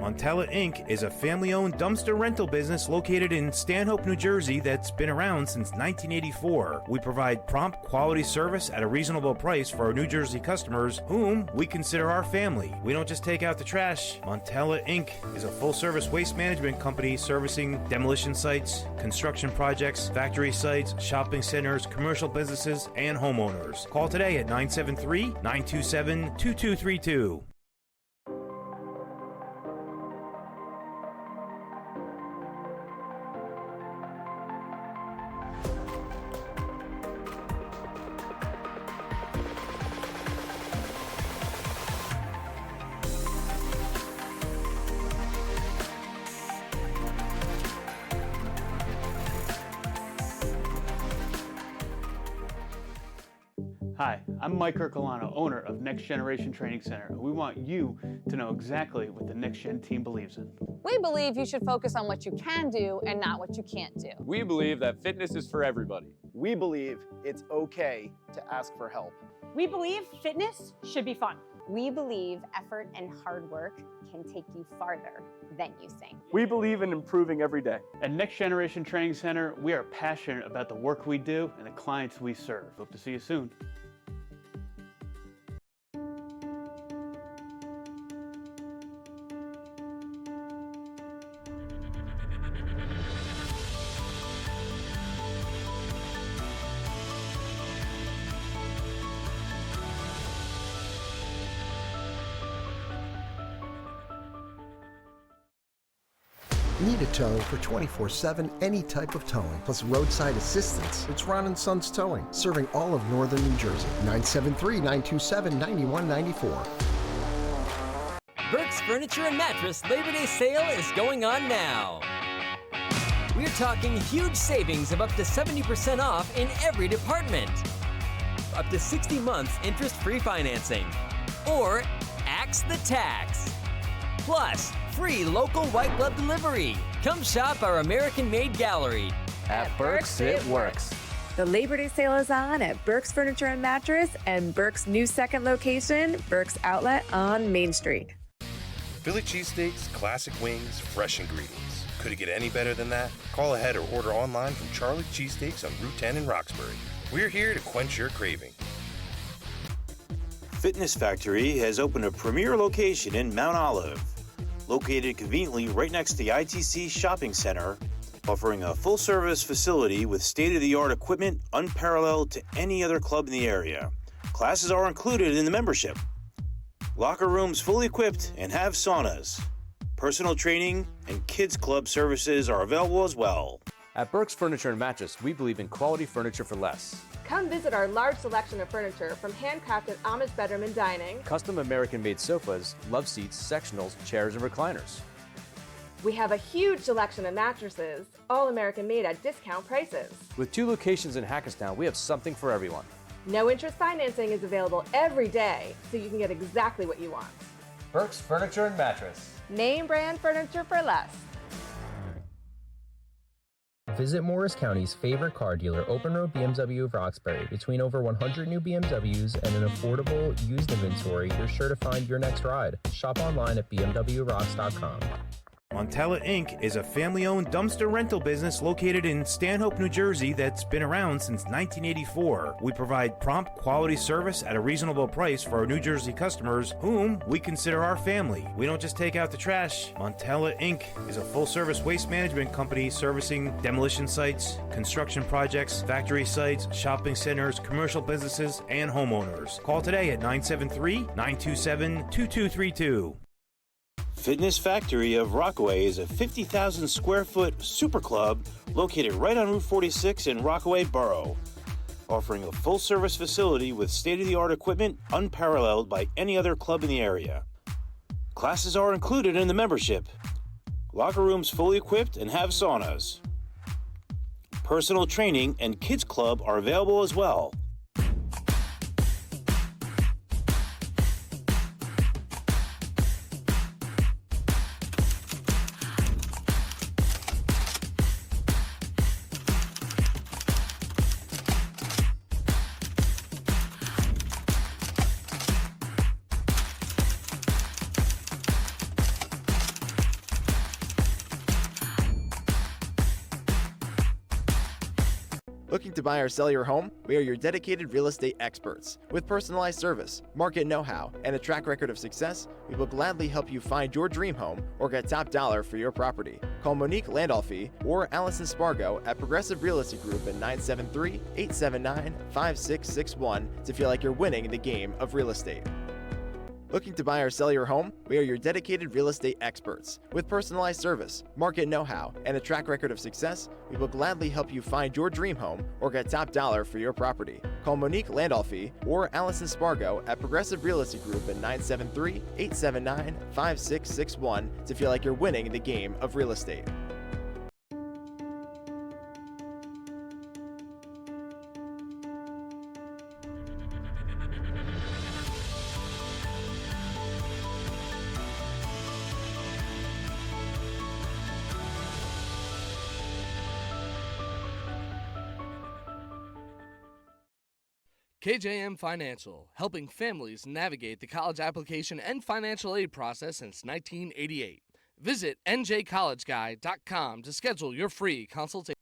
Montella Inc. is a family-owned dumpster rental business located in Stanhope, New Jersey that's been around since 1984. We provide prompt quality service at a reasonable price for our New Jersey customers, whom we consider our family. We don't just take out the trash. Montella Inc. is a full-service waste management company servicing demolition sites, construction projects, factory sites, shopping centers, commercial businesses, and homeowners. Call today at 973-927-2232. Hi, I'm Mike Ercolano, owner of Next Generation Training Center, and we want you to know exactly what the Next Gen team believes in. We believe you should focus on what you can do and not what you can't do. We believe that fitness is for everybody. We believe it's okay to ask for help. We believe fitness should be fun. We believe effort and hard work can take you farther than you think. We believe in improving every day. At Next Generation Training Center, we are passionate about the work we do and the clients we serve. Hope to see you soon. Need a tow for 24/7, any type of towing, plus roadside assistance? It's Ron & Sons Towing, serving all of northern New Jersey. 973-927-9194. Burke's Furniture and Mattress Labor Day sale is going on now. We're talking huge savings of up to 70% off in every department. Up to 60 months interest-free financing. Or axe the tax. Plus, free local white glove delivery. Come shop our American-made gallery. At Burke's, it works. The Labor Day sale is on at Burke's Furniture and Mattress and Burke's new second location, Burke's Outlet on Main Street. Philly cheesesteaks, classic wings, fresh ingredients. Could it get any better than that? Call ahead or order online from Charlie Cheesesteaks on Route 10 in Roxbury. We're here to quench your craving. Fitness Factory has opened a premier location in Mount Olive. Located conveniently right next to the ITC Shopping Center, offering a full-service facility with state-of-the-art equipment unparalleled to any other club in the area. Classes are included in the membership. Locker rooms fully equipped and have saunas. Personal training and kids club services are available as well. At Burke's Furniture and Mattress, we believe in quality furniture for less. Come visit our large selection of furniture, from handcrafted Amish bedroom and dining, Custom American-made sofas, love seats, sectionals, chairs, and recliners. we have a huge selection of mattresses, all American made at discount prices. With 2 locations in Hackettstown, we have something for everyone. No interest financing is available every day, so you can get exactly what you want. Burke's Furniture and Mattress. Name brand furniture for less. Visit Morris County's favorite car dealer, Open Road BMW of Roxbury. Between over 100 new BMWs and an affordable used inventory, you're sure to find your next ride. Shop online at bmwrocks.com. Montella Inc. is a family-owned dumpster rental business located in Stanhope, New Jersey that's been around since 1984. We provide prompt, quality service at a reasonable price for our New Jersey customers, whom we consider our family. We don't just take out the trash. Montella Inc. is a full-service waste management company servicing demolition sites, construction projects, factory sites, shopping centers, commercial businesses, and homeowners. Call today at 973-927-2232. Fitness Factory of Rockaway is a 50,000 square foot super club located right on Route 46 in Rockaway Borough, offering a full service facility with state-of-the-art equipment unparalleled by any other club in the area. Classes are included in the membership. Locker rooms fully equipped and have saunas. Personal training and kids club are available as well. Looking to buy or sell your home? We are your dedicated real estate experts. With personalized service, market know-how, and a track record of success, we will gladly help you find your dream home or get top dollar for your property. Call Monique Landolfi or Allison Spargo at Progressive Realty Group at 973-879-5661 to feel like you're winning the game of real estate. Looking to buy or sell your home? We are your dedicated real estate experts. With personalized service, market know-how, and a track record of success, we will gladly help you find your dream home or get top dollar for your property. Call Monique Landolfi or Allison Spargo at Progressive Realty Group at 973-879-5661 to feel like you're winning the game of real estate. KJM Financial, helping families navigate the college application and financial aid process since 1988. Visit njcollegeguy.com to schedule your free consultation.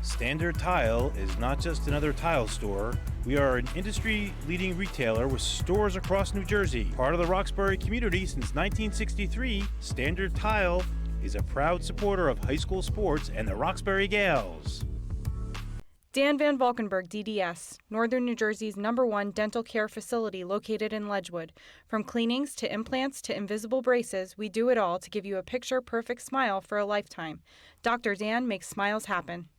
Standard Tile is not just another tile store. We are an industry-leading retailer with stores across New Jersey. Part of the Roxbury community since 1963, Standard Tile is a proud supporter of high school sports and the Roxbury Gales. Dan Van Valkenburg, DDS, Northern New Jersey's #1 dental care facility located in Ledgewood. From cleanings to implants to invisible braces, we do it all to give you a picture-perfect smile for a lifetime. Dr. Dan makes smiles happen.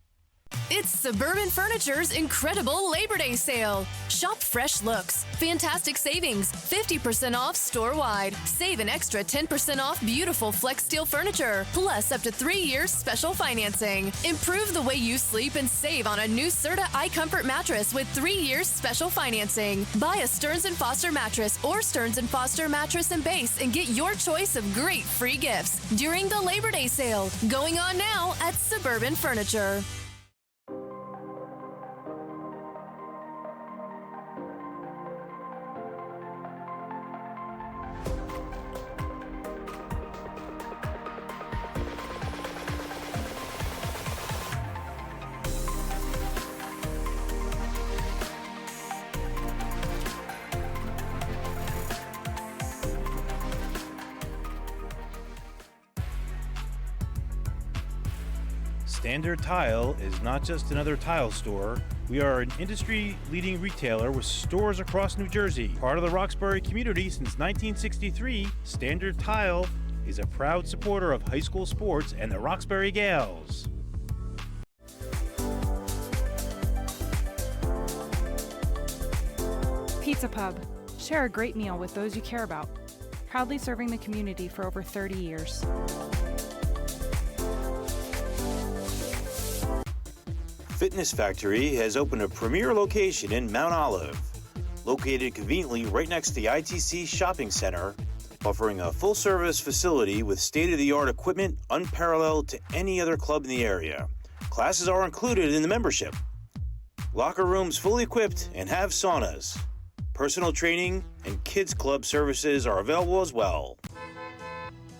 It's Suburban Furniture's incredible Labor Day sale. Shop fresh looks, fantastic savings, 50% off store-wide. Save an extra 10% off beautiful Flex Steel furniture, plus up to 3 years special financing. Improve the way you sleep and save on a new Serta iComfort mattress with 3 years special financing. Buy a Stearns & Foster mattress or Stearns & Foster mattress and base and get your choice of great free gifts during the Labor Day sale, going on now at Suburban Furniture. Standard Tile is not just another tile store. We are an industry-leading retailer with stores across New Jersey. Part of the Roxbury community since 1963, Standard Tile is a proud supporter of high school sports and the Roxbury Gales. Pizza Pub. Share a great meal with those you care about. Proudly serving the community for over 30 years. Fitness Factory has opened a premier location in Mount Olive, located conveniently right next to the ITC Shopping Center, offering a full-service facility with state-of-the-art equipment unparalleled to any other club in the area. Classes are included in the membership. Locker rooms fully equipped and have saunas. Personal training and kids club services are available as well.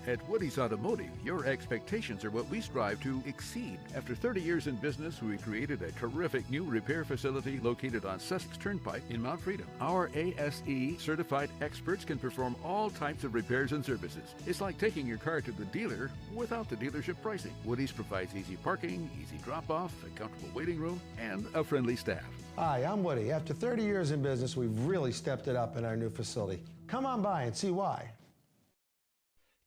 At Woody's Automotive, your expectations are what we strive to exceed. After 30 years in business, we created a terrific new repair facility located on Sussex Turnpike in Mount Freedom. Our ASE certified experts can perform all types of repairs and services. It's like taking your car to the dealer without the dealership pricing. Woody's provides easy parking, easy drop-off, a comfortable waiting room, and a friendly staff. Hi, I'm Woody. After 30 years in business, we've really stepped it up in our new facility. Come on by and see why.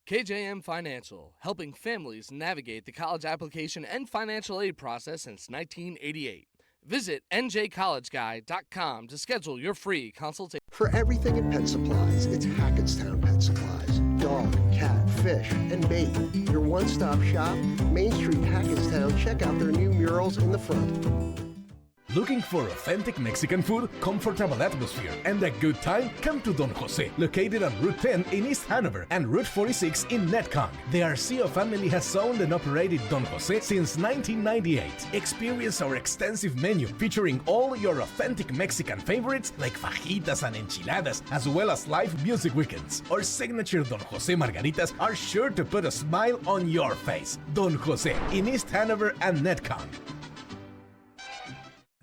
KJM Financial, helping families navigate the college application and financial aid process since 1988. Visit njcollegeguy.com to schedule your free consultation. For everything in pet supplies, it's Hackettstown Pet Supplies. Dog, cat, fish, and bait. Your one-stop shop, Main Street, Hackettstown. Check out their new murals in the front. Looking for authentic Mexican food, comfortable atmosphere, and a good time? Come to Don Jose, located on Route 10 in East Hanover and Route 46 in Netcong. The Arceo family has owned and operated Don Jose since 1998. Experience our extensive menu featuring all your authentic Mexican favorites like fajitas and enchiladas, as well as live music weekends. Our signature Don Jose margaritas are sure to put a smile on your face. Don Jose in East Hanover and Netcong.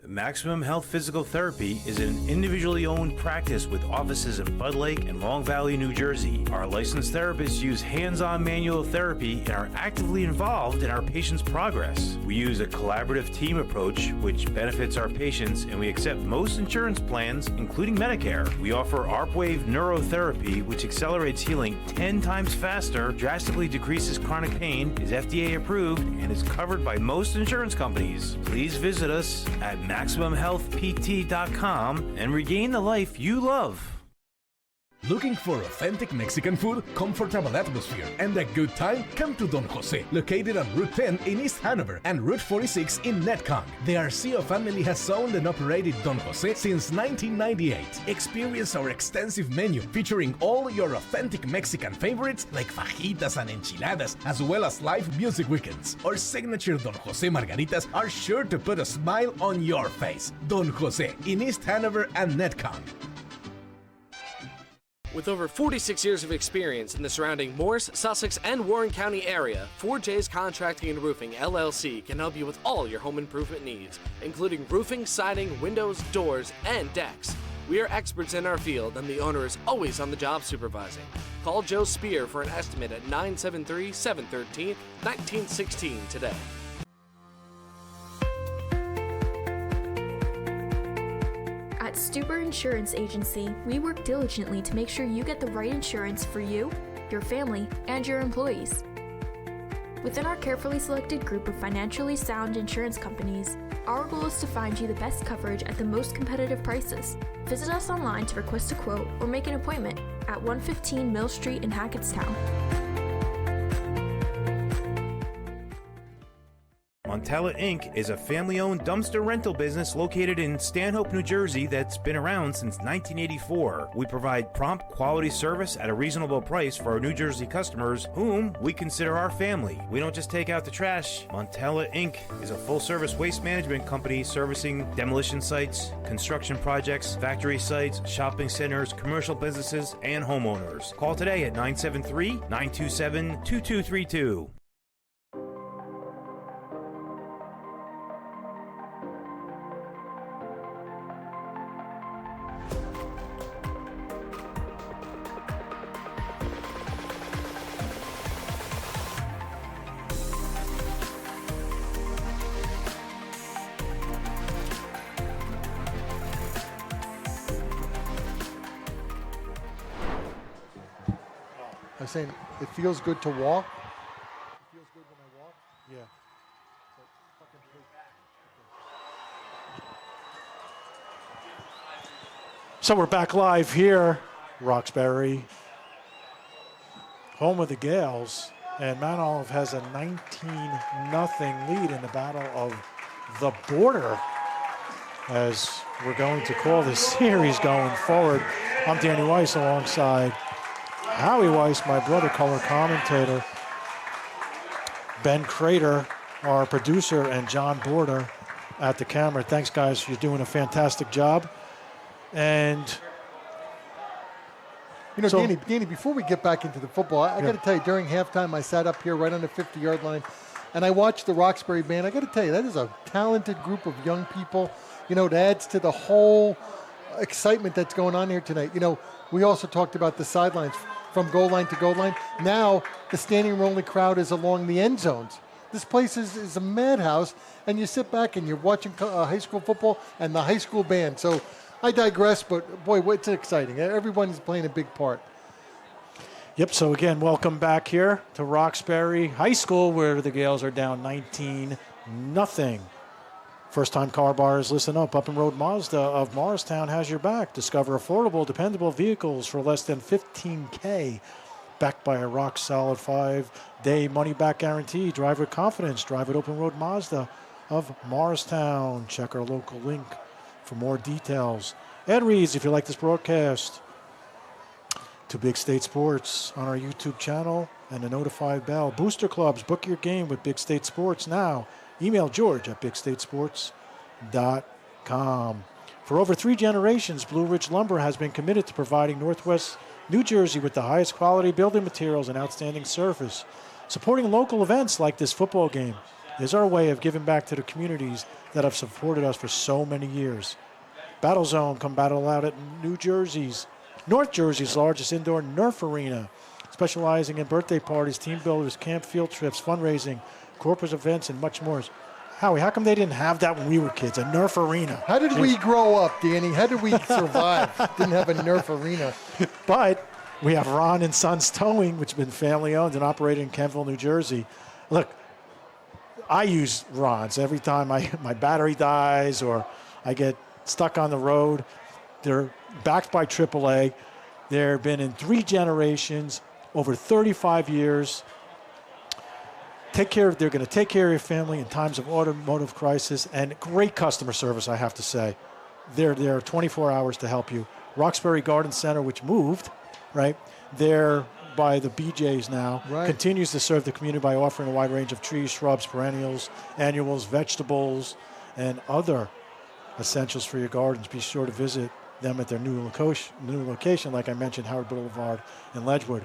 Maximum Health Physical Therapy is an individually owned practice with offices in Bud Lake and Long Valley, New Jersey. Our licensed therapists use hands-on manual therapy and are actively involved in our patients' progress. We use a collaborative team approach which benefits our patients, and we accept most insurance plans, including Medicare. We offer ARPWave neurotherapy, which accelerates healing 10 times faster, drastically decreases chronic pain, is FDA approved, and is covered by most insurance companies. Please visit us at MaximumHealthPT.com and regain the life you love. Looking for authentic Mexican food, comfortable atmosphere, and a good time? Come to Don Jose, located on Route 10 in East Hanover and Route 46 in Netcong. The Arceo family has owned and operated Don Jose since 1998. Experience our extensive menu featuring all your authentic Mexican favorites like fajitas and enchiladas, as well as live music weekends. Our signature Don Jose margaritas are sure to put a smile on your face. Don Jose in East Hanover and Netcong. With over 46 years of experience in the surrounding Morris, Sussex, and Warren County area, 4J's Contracting and Roofing, LLC can help you with all your home improvement needs, including roofing, siding, windows, doors, and decks. We are experts in our field, and the owner is always on the job supervising. Call Joe Spear for an estimate at 973-713-1916 today. At Stuber Insurance Agency, we work diligently to make sure you get the right insurance for you, your family, and your employees. Within our carefully selected group of financially sound insurance companies, our goal is to find you the best coverage at the most competitive prices. Visit us online to request a quote or make an appointment at 115 Mill Street in Hackettstown. Montella Inc. is a family-owned dumpster rental business located in Stanhope, New Jersey that's been around since 1984. We provide prompt quality service at a reasonable price for our New Jersey customers, whom we consider our family. We don't just take out the trash. Montella Inc. is a full-service waste management company servicing demolition sites, construction projects, factory sites, shopping centers, commercial businesses, and homeowners. Call today at 973-927-2232. I was saying it feels good to walk. It feels good when I walk. Yeah. So we're back live here, Roxbury, home of the Gales, and Mount Olive has a 19-0 lead in the Battle of the Border as we're going to call this series going forward. I'm Danny Weiss alongside Howie Weiss, my brother, color commentator, Ben Crater, our producer, and John Border at the camera. Thanks, guys. You're doing a fantastic job. And you know, so, Danny, before we get back into the football, I got to tell you, during halftime, I sat up here right on the 50-yard line, and I watched the Roxbury band. I got to tell you, that is a talented group of young people. You know, it adds to the whole excitement that's going on here tonight. You know, we also talked about the sidelines from goal line to goal line. Now, the standing room only crowd is along the end zones. This place is a madhouse, and you sit back and you're watching high school football and the high school band. So I digress, but boy, it's exciting. Everyone's playing a big part. Yep, so again, welcome back here to Roxbury High School, where the Gales are down 19-0. First-time car buyers, listen up. Up and Road Mazda of Morristown has your back. Discover affordable, dependable vehicles for less than $15K. Backed by a rock-solid 5-day money-back guarantee. Drive with confidence. Drive at Open Road Mazda of Morristown. Check our local link for more details. Ad reads, if you like this broadcast, to Big State Sports on our YouTube channel and the notify bell. Booster clubs, book your game with Big State Sports now. Email George at bigstatesports.com. For over 3 generations, Blue Ridge Lumber has been committed to providing Northwest New Jersey with the highest quality building materials and outstanding service. Supporting local events like this football game is our way of giving back to the communities that have supported us for so many years. Battle Zone, come battle out at North Jersey's largest indoor Nerf arena, specializing in birthday parties, team builders, camp field trips, fundraising, corporate events, and much more. Howie, how come they didn't have that when we were kids, a Nerf arena? How did we grow up, Danny? How did we survive? Didn't have a Nerf arena. But we have Ron and Sons Towing, which has been family-owned and operated in Kenville, New Jersey. Look, I use Ron's every time my battery dies or I get stuck on the road. They're backed by AAA. They've been in 3 generations, over 35 years. They're going to take care of your family in times of automotive crisis, and great customer service, I have to say. They're there 24 hours to help you. Roxbury Garden Center, which moved, right? They're by the BJ's now, continues to serve the community by offering a wide range of trees, shrubs, perennials, annuals, vegetables, and other essentials for your gardens. Be sure to visit them at their new location, like I mentioned, Howard Boulevard in Ledgewood.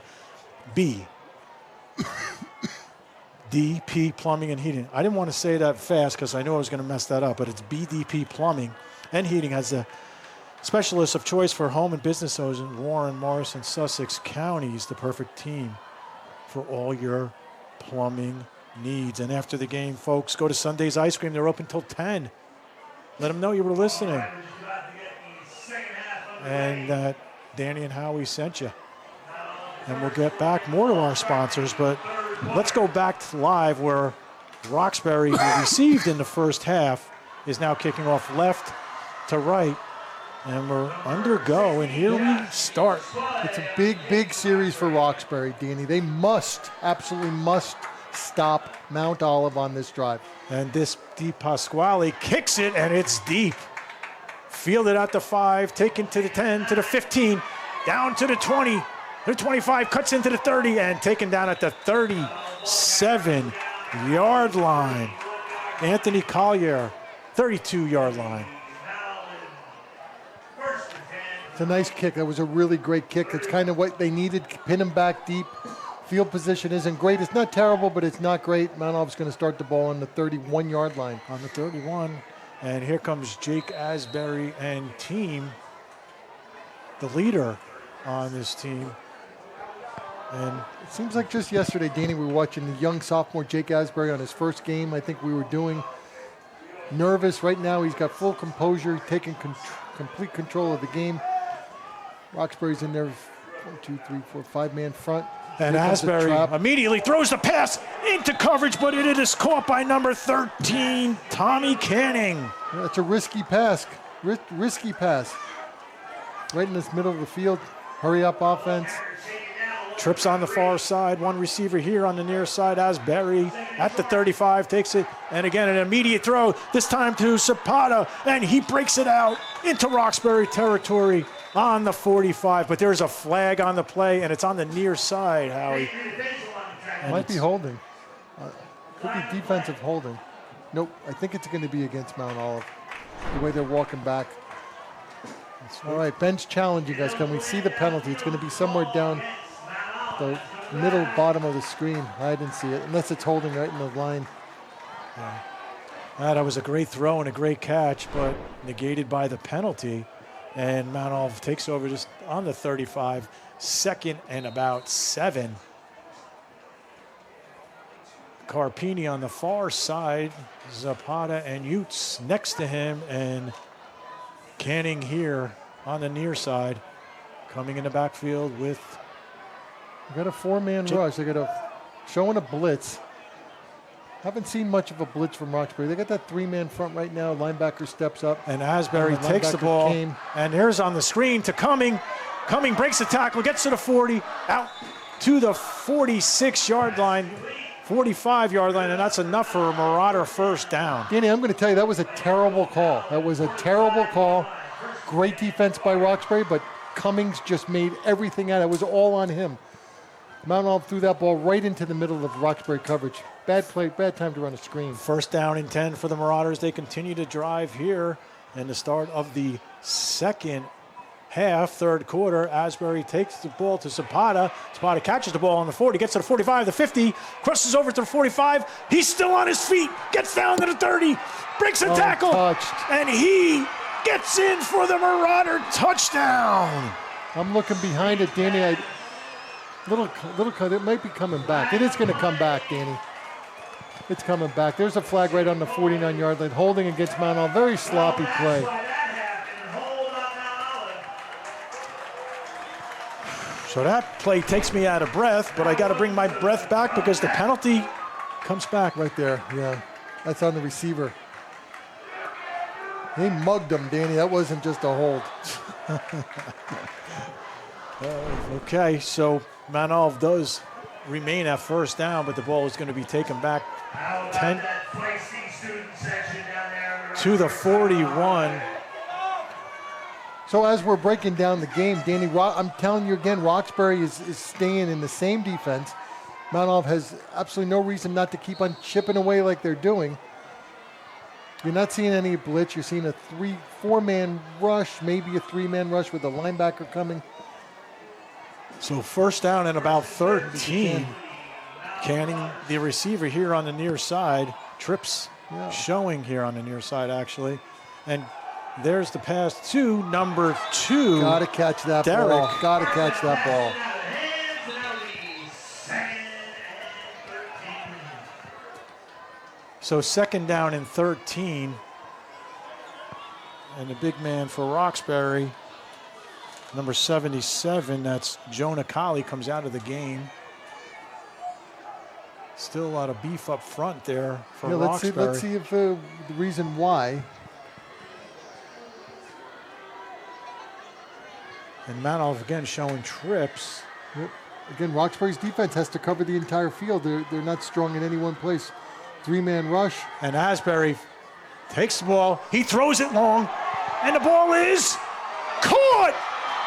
DP Plumbing and Heating. I didn't want to say that fast because I knew I was going to mess that up, but it's BDP Plumbing and Heating has a specialist of choice for home and business owners in Warren, Morris, and Sussex counties, the perfect team for all your plumbing needs. And after the game, folks, go to Sunday's Ice Cream. They're open till 10. Let them know you were listening. And that Danny and Howie sent you. And we'll get back more to our sponsors, but let's go back to live where Roxbury, who received in the first half, is now kicking off left to right. And we're undergo, and here we start. It's a big, big series for Roxbury, Danny. They absolutely must stop Mount Olive on this drive. And this Di Pasquale kicks it, and it's deep. Fielded at the 5, taken to the 10, to the 15, down to the 20, the 25, cuts into the 30, and taken down at the 37-yard line. Anthony Collier, 32-yard line. It's a nice kick. That was a really great kick. That's kind of what they needed. Pin him back deep. Field position isn't great. It's not terrible, but it's not great. Mount Olive's going to start the ball on the 31-yard line. On the 31. And here comes Jake Asbury and team, the leader on this team. And it seems like just yesterday, Danny, we were watching the young sophomore Jake Asbury on his first game. I think we were doing nervous. Right now, he's got full composure, taking complete control of the game. Roxbury's in there, 1, 2, 3, 4, 5-man front. And Asbury immediately throws the pass into coverage, but it is caught by number 13, Tommy Canning. That's a risky pass. Risky pass. Right in this middle of the field. Hurry up offense. Trips on the far side. One receiver here on the near side. Asbury at the 35 takes it. And again, an immediate throw, this time to Zapata. And he breaks it out into Roxbury territory on the 45. But there's a flag on the play, and it's on the near side, Howie. Might be holding. Could be defensive holding. Nope, I think it's going to be against Mount Olive. The way they're walking back. All right, bench challenge, you guys. Can we see the penalty? It's going to be somewhere down the middle bottom of the screen. I didn't see it, unless it's holding right in the line. Yeah. That was a great throw and a great catch, but negated by the penalty. And Mount Olive takes over just on the 35, 2nd and about 7. Carpini on the far side, Zapata and Utes next to him, and Canning here on the near side, coming in the backfield with. They got a 4-man rush. They got showing a blitz. Haven't seen much of a blitz from Roxbury. They got that 3-man front right now. Linebacker steps up. And Asbury takes the ball. And here's on the screen to Cumming. Cumming breaks the tackle, gets to the 40, out to the 46-yard line, 45-yard line, and that's enough for a Marauder first down. Danny, I'm going to tell you, that was a terrible call. That was a terrible call. Great defense by Roxbury, but Cummings just made everything out. It was all on him. Mount Olive threw that ball right into the middle of Roxbury coverage. Bad play, bad time to run a screen. First down and 10 for the Marauders. They continue to drive here in the start of the second half, third quarter. Asbury takes the ball to Zapata. Zapata catches the ball on the 40, gets to the 45, the 50, crosses over to the 45. He's still on his feet, gets down to the 30, breaks a tackle, and he gets in for the Marauder touchdown. I'm looking behind it, Danny. It might be coming back. It is going to come back, Danny. It's coming back. There's a flag right on the 49-yard line. Holding against Mount Olive. Very sloppy play. So that play takes me out of breath, but I got to bring my breath back because the penalty comes back. Right there, yeah. That's on the receiver. He mugged him, Danny. That wasn't just a hold. Okay, so Mount Olive does remain at first down, but the ball is going to be taken back 10 to the 41. So as we're breaking down the game, Danny, I'm telling you again, Roxbury is staying in the same defense. Mount Olive has absolutely no reason not to keep on chipping away like they're doing. You're not seeing any blitz. You're seeing a 4-man rush, maybe a 3-man rush with a linebacker coming. So first down and about 13. Canning, the receiver here on the near side. Trips showing here on the near side, actually. And there's the pass to number 2. Got to catch that ball. Got to catch that ball. So second down and 13. And the big man for Roxbury, number 77, that's Jonah Colley, comes out of the game. Still a lot of beef up front there for Roxbury. Let's see if the reason why. And Mount Olive again showing trips. Yep. Again, Roxbury's defense has to cover the entire field. They're not strong in any one place. 3-man rush. And Asbury takes the ball. He throws it long. And the ball is caught.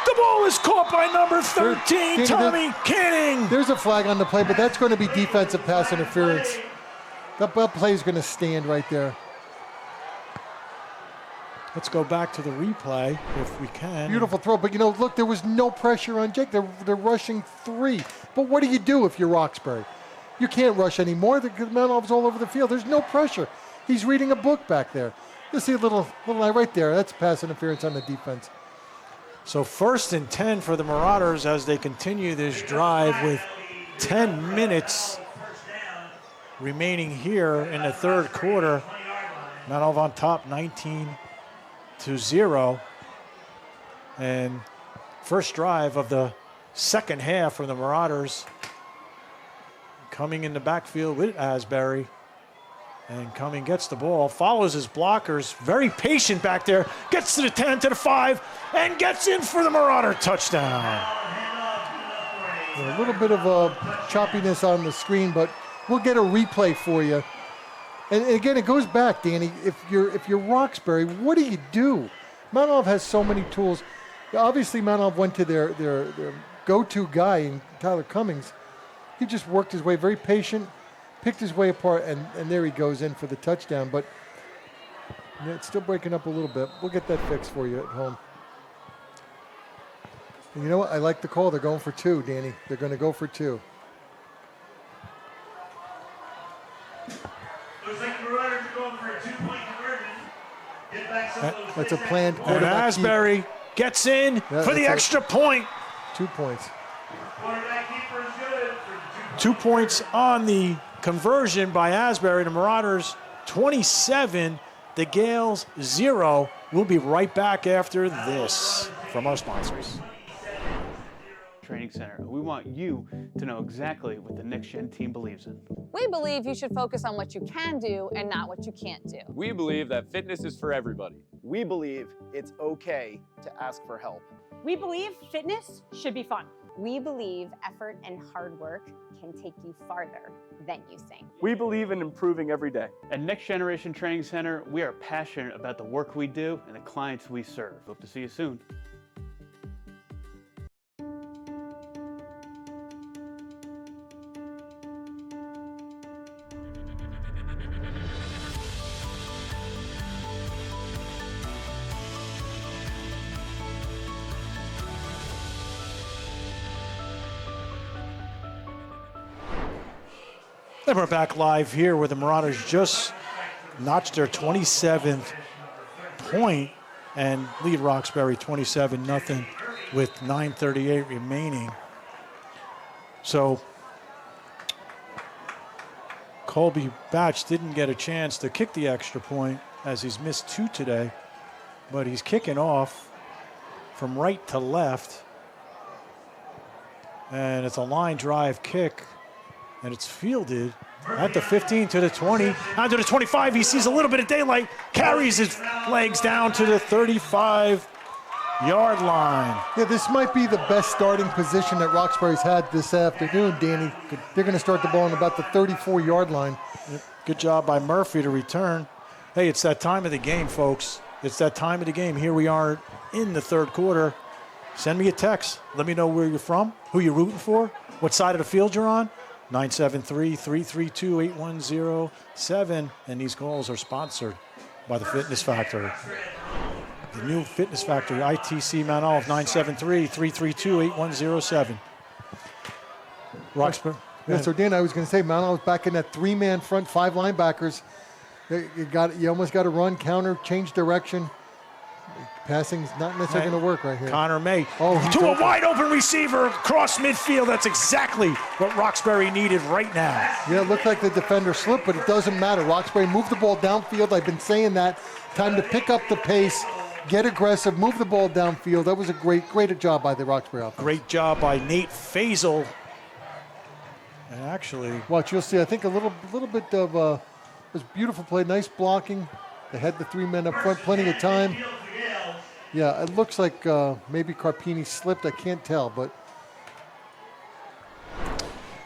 The ball is caught by number 13, Tommy Canning. There's a flag on the play, but that's going to be defensive pass interference. That play is going to stand right there. Let's go back to the replay if we can. Beautiful throw, but look, there was no pressure on Jake. They're rushing 3. But what do you do if you're Roxbury? You can't rush anymore. The Mount Olive's all over the field. There's no pressure. He's reading a book back there. You see a little eye right there. That's pass interference on the defense. So first and 10 for the Marauders as they continue this drive with 10 minutes remaining here in the third quarter. Mount Olive on top, 19-0. And first drive of the second half for the Marauders coming in the backfield with Asbury. And Cumming gets the ball, follows his blockers, very patient back there, gets to the 10, to the 5, and gets in for the Marauder touchdown. A little bit of a choppiness on the screen, but we'll get a replay for you. And again, it goes back, Danny. If you're Roxbury, what do you do? Mount Olive has so many tools. Obviously, Mount Olive went to their go-to guy in Tyler Cummings. He just worked his way, very patient, picked his way apart, and there he goes in for the touchdown. But yeah, it's still breaking up a little bit. We'll get that fixed for you at home. And you know what? I like the call. They're going for 2, Danny. They're going to go for 2. Looks like the Marauders are going for a 2-point conversion. Get back some of those. That's a planned And quarterback. Asbury gets in for the extra point. 2 points. Quarterback keeper is good for 2 points on the conversion by Asbury. The Marauders 27, the Gales 0. We'll be right back after this from our sponsors. Training Center. We want you to know exactly what the Next Gen team believes in. We believe you should focus on what you can do and not what you can't do. We believe that fitness is for everybody. We believe it's okay to ask for help. We believe fitness should be fun. We believe effort and hard work can take you farther than you think. We believe in improving every day. At Next Generation Training Center, we are passionate about the work we do and the clients we serve. Hope to see you soon. And we're back live here where the Marauders just notched their 27th point and lead Roxbury 27-0 with 9:38 remaining. So Colby Batch didn't get a chance to kick the extra point as he's missed 2 today, but he's kicking off from right to left. And it's a line drive kick. And it's fielded at the 15 to the 20, down to the 25. He sees a little bit of daylight, carries his legs down to the 35-yard line. Yeah, this might be the best starting position that Roxbury's had this afternoon, Danny. They're going to start the ball on about the 34-yard line. Good job by Murphy to return. Hey, it's that time of the game, folks. It's that time of the game. Here we are in the third quarter. Send me a text. Let me know where you're from, who you're rooting for, what side of the field you're on. 973-332-8107. And these calls are sponsored by the Fitness Factory. The new Fitness Factory, ITC Mount Olive, 973-332-8107. Roxbury. Yeah, so Dan, I was going to say, Mount Olive's back in that 3-man front, 5 linebackers. You almost got to run, counter, change direction. Passing's not necessarily going to work right here. Connor May to a wide open receiver across midfield. That's exactly what Roxbury needed right now. Yeah, it looked like the defender slipped, but it doesn't matter. Roxbury moved the ball downfield. I've been saying that. Time to pick up the pace, get aggressive, move the ball downfield. That was a great job by the Roxbury offense. Great job by Nate Faisal. And actually, watch, you'll see. I think a little bit of this beautiful play, nice blocking. They had the 3 men up front, plenty of time. Yeah, it looks like maybe Carpini slipped. I can't tell, but.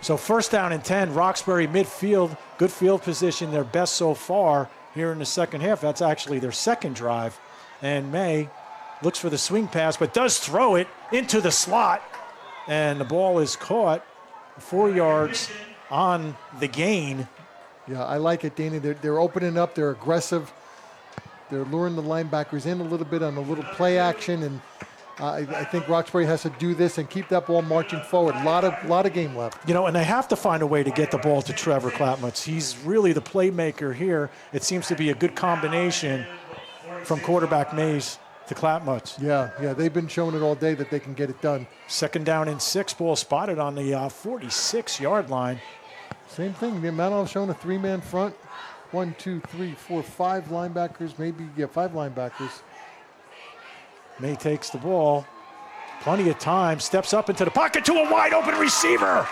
So first down and 10, Roxbury midfield, good field position, their best so far here in the second half. That's actually their second drive. And May looks for the swing pass, but does throw it into the slot. And the ball is caught 4 yards on the gain. Yeah, I like it, Danny. They're opening up. They're aggressive. They're luring the linebackers in a little bit on a little play action, and I think Roxbury has to do this and keep that ball marching forward. A lot of game left. You know, and they have to find a way to get the ball to Trevor Klapmutz. He's really the playmaker here. It seems to be a good combination from quarterback Mays to Klapmutz. Yeah, they've been showing it all day that they can get it done. Second down and 6, ball spotted on the 46-yard line. Same thing. The Mount Olive showing a 3-man front. 1, 2, 3, 4, 5 linebackers, maybe 5 linebackers. May takes the ball, plenty of time, steps up into the pocket to a wide open receiver.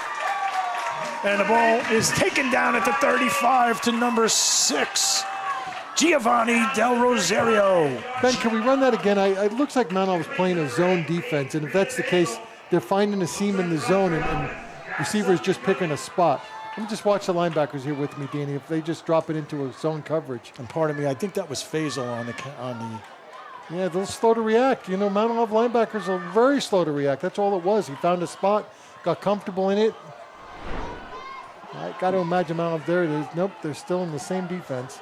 And the ball is taken down at the 35 to number 6, Giovanni Del Rosario. Ben, can we run that again? It looks like Mount Olive's playing a zone defense, and if that's the case, they're finding a seam in the zone, and receivers just picking a spot. Let me just watch the linebackers here with me, Danny. If they just drop it into a zone coverage. And pardon me, I think that was Faisal on the. Yeah, they're slow to react. You know, Mount Olive linebackers are very slow to react. That's all it was. He found a spot, got comfortable in it. I got to imagine Mount Olive there it is. Nope, they're still in the same defense.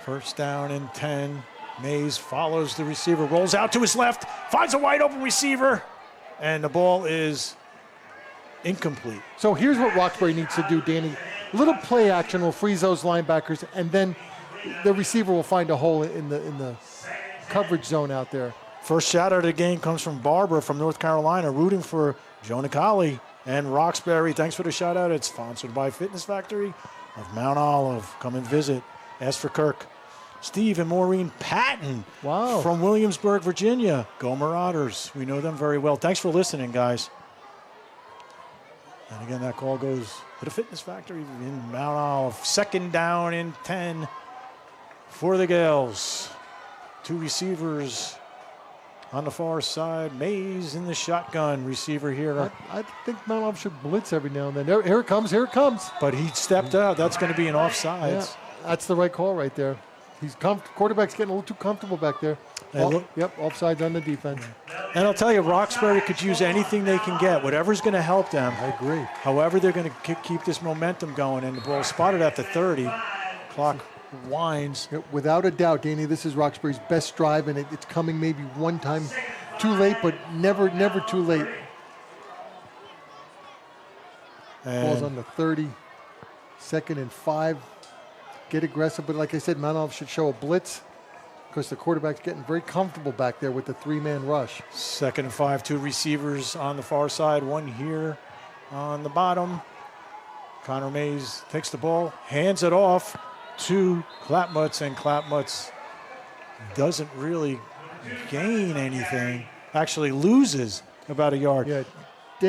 First down and 10. Mays follows the receiver, rolls out to his left, finds a wide open receiver, and the ball is incomplete. So here's what Roxbury needs to do, Danny. Little play action will freeze those linebackers, and then the receiver will find a hole in the coverage zone out there. First shout out of the game comes from Barbara from North Carolina, rooting for Joe Nicali and Roxbury. Thanks for the shout out. It's sponsored by Fitness Factory of Mount Olive. Come and visit. Ask for Kirk. Steve and Maureen Patton from Williamsburg, Virginia. Go Marauders. We know them very well. Thanks for listening, guys. And again, that call goes to the Fitness Factory in Mount Olive. Second down and 10 for the Gales. 2 receivers on the far side. Mays in the shotgun receiver here. I think Mount Olive should blitz every now and then. Here it comes, here it comes. But he stepped out. That's going to be an offsides. Yeah, that's the right call right there. Quarterback's getting a little too comfortable back there. Yep, offsides on the defense. And I'll tell you, Roxbury could use anything they can get, whatever's going to help them. I agree. However, they're going to keep this momentum going, and the ball spotted at the 30. Clock winds. Without a doubt, Danny, this is Roxbury's best drive, and it's coming maybe one time too late, but never too late. Ball's on the 30. 2nd and 5. Get aggressive, but like I said, Mount Olive should show a blitz because the quarterback's getting very comfortable back there with the 3-man rush. 2nd and 5, 2 receivers on the far side, 1 here on the bottom. Connor Mays takes the ball, hands it off to Clapmutz, and Clapmutz doesn't really gain anything, actually loses about a yard. Yeah,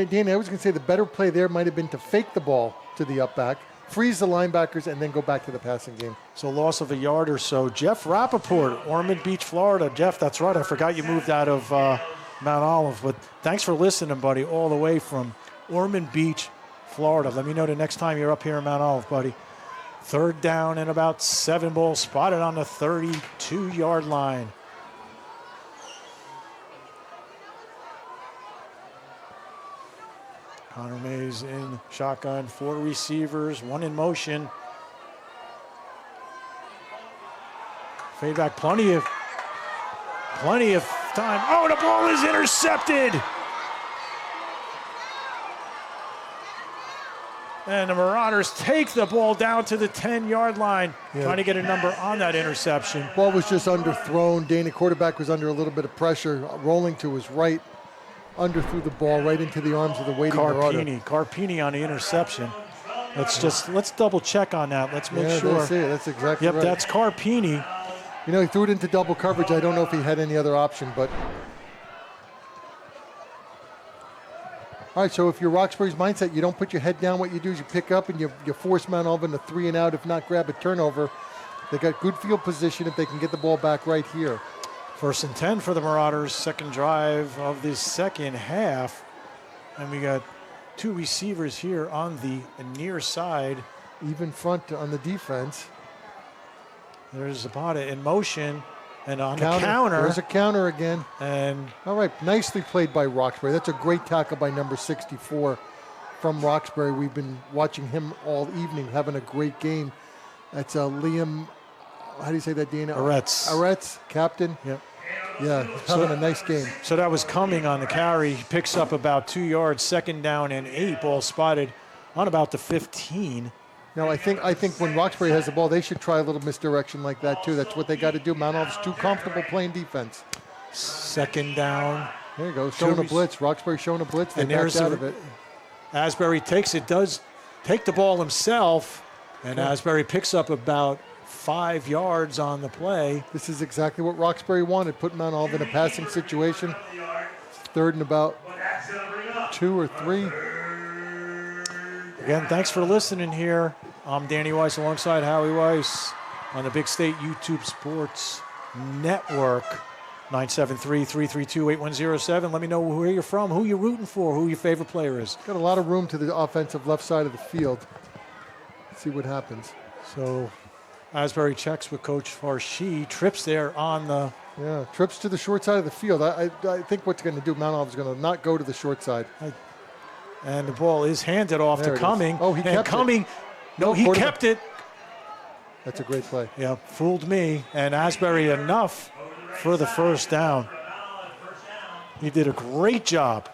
Danny, I was going to say the better play there might have been to fake the ball to the up back, freeze the linebackers, and then go back to the passing game. So loss of a yard or so. Jeff Rappaport, Ormond Beach, Florida. Jeff, that's right. I forgot you moved out of Mount Olive. But thanks for listening, buddy, all the way from Ormond Beach, Florida. Let me know the next time you're up here in Mount Olive, buddy. 3rd down and about 7. Ball spotted on the 32-yard line. Connor Mays in shotgun, 4 receivers, 1 in motion. Fade back, plenty of time. Oh, the ball is intercepted. And the Marauders take the ball down to the 10-yard line, trying to get a number on that interception. Ball was just underthrown. Danny, quarterback, was under a little bit of pressure, rolling to his right. Underthrew the ball right into the arms of the waiting Marauder. Carpini on the interception. Let's double check on that. Let's make sure. That's it. That's exactly right. Yep, that's Carpini. You know, he threw it into double coverage. I don't know if he had any other option, but. All right, so if you're Roxbury's mindset, you don't put your head down. What you do is you pick up and you force Mount Olive into 3 and out, if not grab a turnover. They got good field position if they can get the ball back right here. 1st and 10 for the Marauders, 2nd drive of the second half. And we got 2 receivers here on the near side. Even front on the defense. There's Zapata in motion. And on the counter. There's a counter again. And all right, nicely played by Roxbury. That's a great tackle by number 64 from Roxbury. We've been watching him all evening, having a great game. That's Liam, how do you say that, Dana? Aretz, captain. Yep. Yeah, he's having a nice game. So that was coming on the carry. He picks up about 2 yards, 2nd down and 8. Ball spotted on about the 15. Now, I think when Roxbury has the ball, they should try a little misdirection like that, too. That's what they got to do. Mount Olive's too comfortable playing defense. 2nd down. There you go, showing a blitz. Roxbury showing a blitz. They backed out of it. Asbury takes it, does take the ball himself, and Asbury picks up about 5 yards on the play. This is exactly what Roxbury wanted, put Mount Olive in a passing situation. 3rd and about 2 or 3. Again, thanks for listening here. I'm Danny Weiss alongside Howie Weiss on the Big State YouTube Sports Network. 973-332-8107. Let me know where you're from, who you're rooting for, who your favorite player is. Got a lot of room to the offensive left side of the field. Let's see what happens. So Asbury checks with Coach Farshee. Trips there on the... Yeah, trips to the short side of the field. I think what's going to do, Mount Olive is going to not go to the short side. And the ball is handed off to Cumming. Oh, he kept Cumming, it. No, he kept it. That's a great play. Yeah, fooled me. And Asbury enough for the first down. He did a great job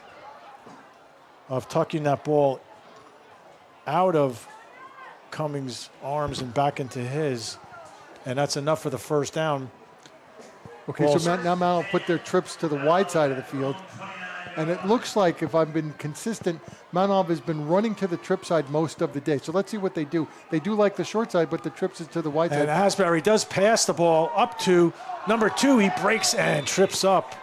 of tucking that ball out of Cummings' arms and back into his. And that's enough for the first down. Okay, so now Mount Olive put their trips to the wide side of the field. And it looks like, if I've been consistent, Mount Olive has been running to the trip side most of the day. So let's see what they do. They do like the short side, but the trips is to the wide side. And Asbury does pass the ball up to number 2. He breaks and trips up.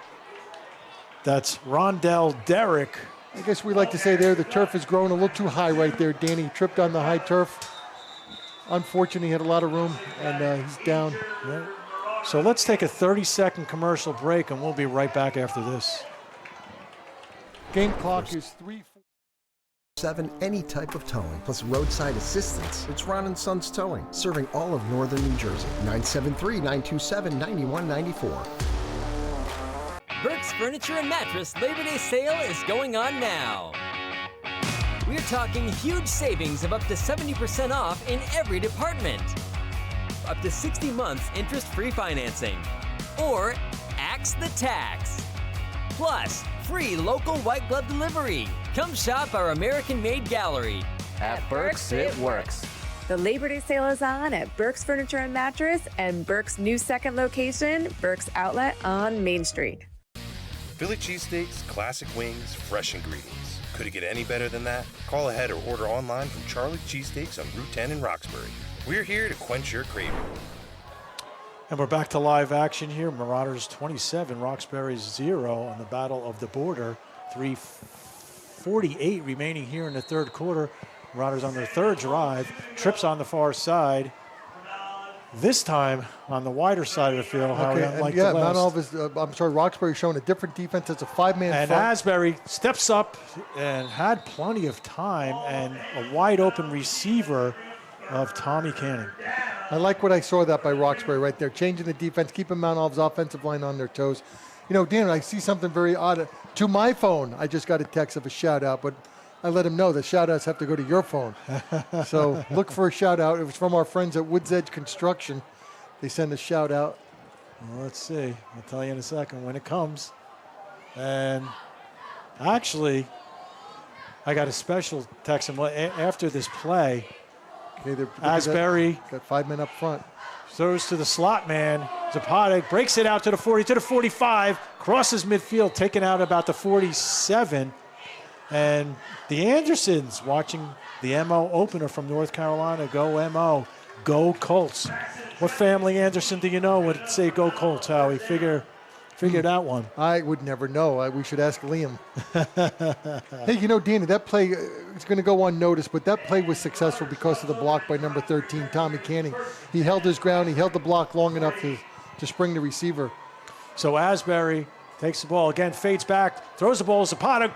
That's Rondell Derrick. I guess we like to say there the turf is growing a little too high right there. Danny tripped on the high turf. Unfortunately, he had a lot of room, and he's down. Yeah. So let's take a 30-second commercial break, and we'll be right back after this. Game clock is 3-7, any type of towing, plus roadside assistance. It's Ron & Sons Towing, serving all of northern New Jersey. 973-927-9194. Burke's Furniture and Mattress Labor Day sale is going on now. We're talking huge savings of up to 70% off in every department. Up to 60 months interest-free financing. Or axe the tax. Plus, free local white glove delivery. Come shop our American-made gallery. At Burke's, it works. The Labor Day sale is on at Burke's Furniture and Mattress and Burke's new second location, Burke's Outlet on Main Street. Philly cheesesteaks, classic wings, fresh ingredients. Could it get any better than that? Call ahead or order online from Charlie Cheesesteaks on Route 10 in Roxbury. We're here to quench your craving. And we're back to live action here. Marauders 27, Roxbury 0 on the Battle of the Border. 3:48 remaining here in the third quarter. Marauders on their third drive. Trips on the far side. This time on the wider side of the field. Mount Olive is, Roxbury showing a different defense. It's a 5-man and front. Asbury steps up and had plenty of time and a wide open receiver of Tommy Canning. I like what I saw that by Roxbury right there, changing the defense, keeping Mount Olive's offensive line on their toes. You know, Dan, I see something very odd. To my phone, I just got a text of a shout-out, but I let him know the shout-outs have to go to your phone. So look for a shout-out. It was from our friends at Woods Edge Construction. They send a shout-out. Well, let's see. I'll tell you in a second when it comes. And actually, I got a special text after this play. Okay, Asbury got 5 men up front. Throws to the slot man. Zapata breaks it out to the 40, to the 45, crosses midfield, taken out about the 47. And the Andersons watching the MO opener from North Carolina. Go MO. Go Colts. What family Anderson do you know would say go Colts, Howie? Figured out one. I would never know. We should ask Liam. Hey, you know, Danny, that play is going to go unnoticed, but that play was successful because of the block by number 13, Tommy Canning. He held his ground. He held the block long enough to spring the receiver. So Asbury takes the ball again, fades back, throws the ball. Zapata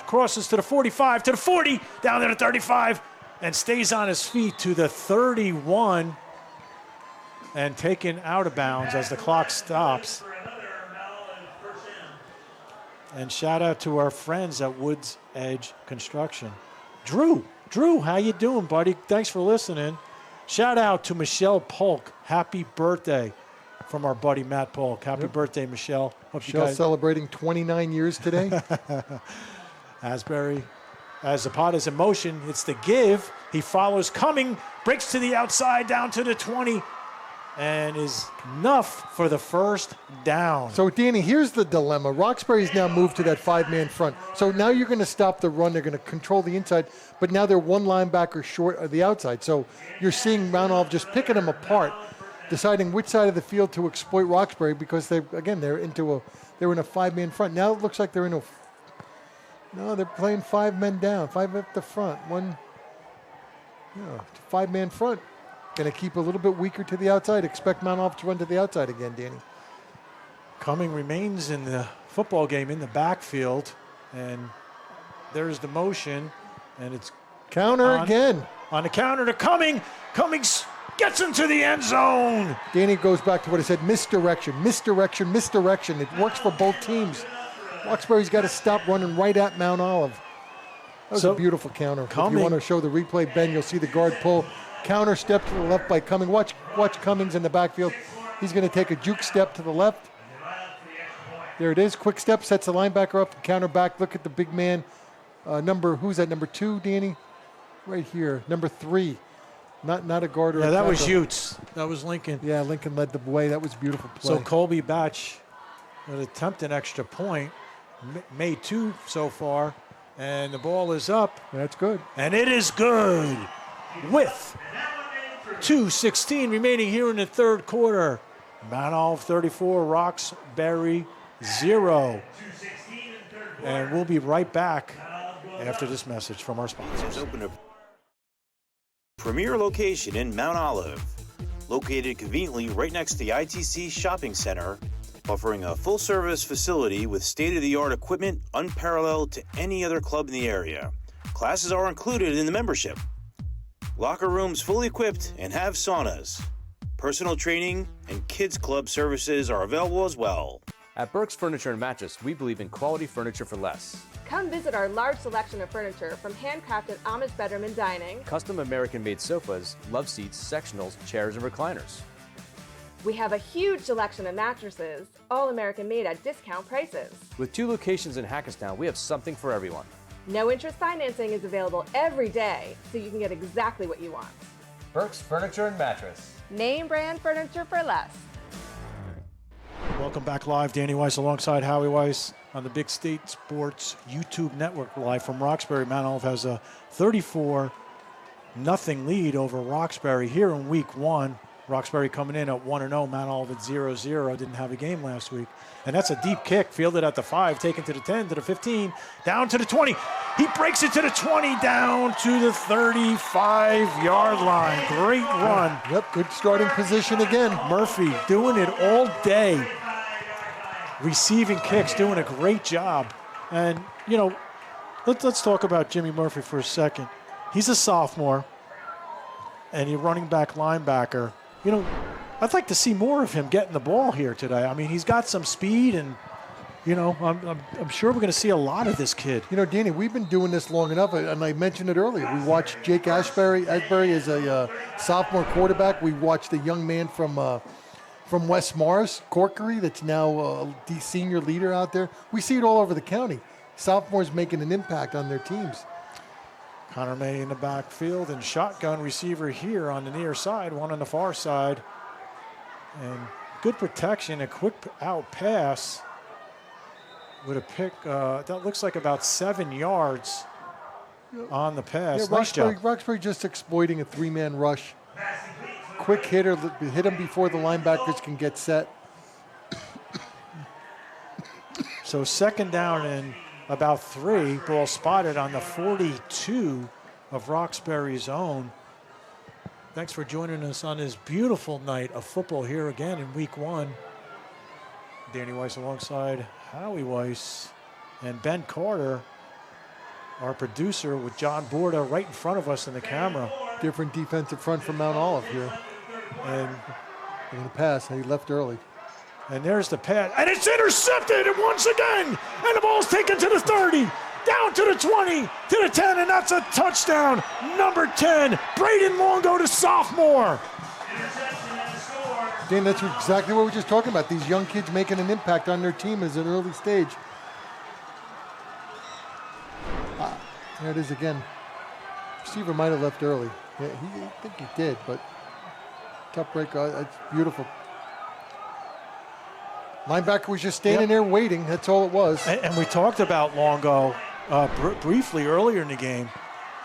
crosses to the 45, to the 40, down to the 35, and stays on his feet to the 31 and taken out of bounds as the clock stops. And shout out to our friends at Woods Edge Construction. Drew, how you doing, buddy? Thanks for listening. Shout out to Michelle Polk. Happy birthday from our buddy Matt Polk. Happy birthday, Michelle. Hope Michelle you guys celebrating 29 years today. Asbury, as Zapata's in motion, it's the give. He follows coming, breaks to the outside, down to the 20, and is enough for the first down. So, Danny, here's the dilemma. Roxbury's now moved to that 5-man front. So now you're going to stop the run. They're going to control the inside, but now they're one linebacker short of the outside. So you're seeing Mount Olive just picking them apart, deciding which side of the field to exploit Roxbury because they're in a 5-man front. Now it looks like they're they're playing 5 men down, 5 up the front. Yeah, 5-man front. Going to keep a little bit weaker to the outside. Expect Mount Olive to run to the outside again, Danny. Cumming remains in the football game in the backfield, and there's the motion, and it's counter again. On the counter to Cumming. Cummings gets into the end zone. Danny goes back to what I said, misdirection, misdirection, misdirection. It works for both teams. Roxbury's got to stop running right at Mount Olive. That was a beautiful counter. If you want to show the replay, Ben, you'll see the guard pull. Counter step to the left by Cumming. Watch Cummings in the backfield. He's going to take a juke step to the left. There it is. Quick step, sets the linebacker up, counter back. Look at the big man. Who's that, number 2, Danny? Right here, number 3. Not a guard or a that was tackle. Utes. That was Lincoln. Yeah, Lincoln led the way. That was a beautiful play. So Colby Batch would attempt an extra point. Made 2 so far. And the ball is up. That's good. And it is good. With 2:16 remaining here in the third quarter. Mount Olive 34, Roxbury 0. And we'll be right back after this message from our sponsors. Open a premier location in Mount Olive, located conveniently right next to the ITC Shopping Center, offering a full-service facility with state-of-the-art equipment unparalleled to any other club in the area. Classes are included in the membership. Locker rooms fully equipped and have saunas. Personal training and kids club services are available as well. At Burke's Furniture and Mattress, we believe in quality furniture for less. Come visit our large selection of furniture, from handcrafted Amish bedroom and dining. Custom American-made sofas, love seats, sectionals, chairs, and recliners. We have a huge selection of mattresses, all American made at discount prices. With 2 locations in Hackettstown, we have something for everyone. No interest financing is available every day, so you can get exactly what you want. Burke's Furniture and Mattress. Name brand furniture for less. Welcome back live. Danny Weiss alongside Howie Weiss on the Big State Sports YouTube Network, live from Roxbury. Mount Olive has a 34-0 lead over Roxbury here in week 1. Roxbury coming in at 1-0, Mount Olive at 0-0. Didn't have a game last week. And that's a deep kick, fielded at the 5, taken to the 10, to the 15, down to the 20. He breaks it to the 20, down to the 35-yard line. Great run. Yep, good starting position again. Murphy doing it all day. Receiving kicks, doing a great job. And, you know, let's talk about Jimmy Murphy for a second. He's a sophomore, and he's running back linebacker. You know, I'd like to see more of him getting the ball here today. I mean, he's got some speed, and, you know, I'm sure we're going to see a lot of this kid. You know, Danny, we've been doing this long enough, and I mentioned it earlier. We watched Jake Ashbury as a sophomore quarterback. We watched a young man from West Morris, Corkery, that's now the senior leader out there. We see it all over the county. Sophomores making an impact on their teams. Connor May in the backfield, and shotgun receiver here on the near side, one on the far side. And good protection, a quick out pass with a pick. That looks like about 7 yards on the pass. Yeah, Nice job. Roxbury just exploiting a 3-man rush. Quick hitter, hit him before the linebackers can get set. So second down and about 3, ball spotted on the 42 of Roxbury's own. Thanks for joining us on this beautiful night of football here again in week 1. Danny Weiss alongside Howie Weiss and Ben Carter, our producer, with John Borda right in front of us in the camera. Different defensive front from Mount Olive here. And in the pass, he left early. And there's the pass, and it's intercepted, and once again, and the ball's taken to the 30, down to the 20, to the 10, and that's a touchdown. Number 10, Braden Longo, the sophomore. Dan, that's exactly what we were just talking about. These young kids making an impact on their team as an early stage. There it is again. Receiver might have left early. Yeah, I think he did, but tough break. It's beautiful. Linebacker was just standing there waiting. That's all it was. And we talked about Longo briefly earlier in the game.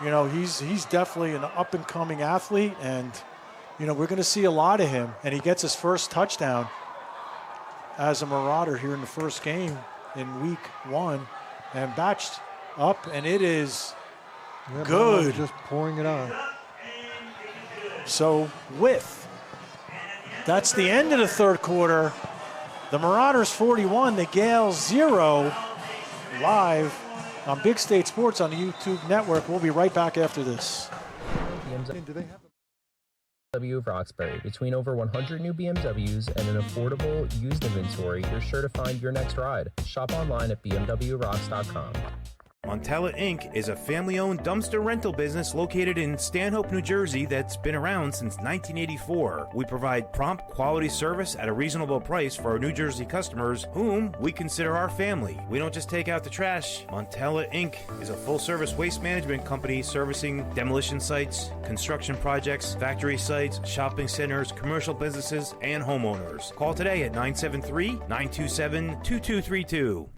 You know, he's definitely an up-and-coming athlete, and, you know, we're going to see a lot of him. And he gets his first touchdown as a Marauder here in the first game in week 1. And batched up, and it is good. Just pouring it on. So that's the end of the third quarter. The Marauders 41, the Gales 0. Live on Big State Sports on the YouTube network. We'll be right back after this. BMW of Roxbury. Between over 100 new BMWs and an affordable used inventory, you're sure to find your next ride. Shop online at bmwrocks.com. Montella Inc. is a family-owned dumpster rental business located in Stanhope, New Jersey that's been around since 1984. We provide prompt, quality service at a reasonable price for our New Jersey customers, whom we consider our family. We don't just take out the trash. Montella Inc. is a full-service waste management company servicing demolition sites, construction projects, factory sites, shopping centers, commercial businesses, and homeowners. Call today at 973-927-2232.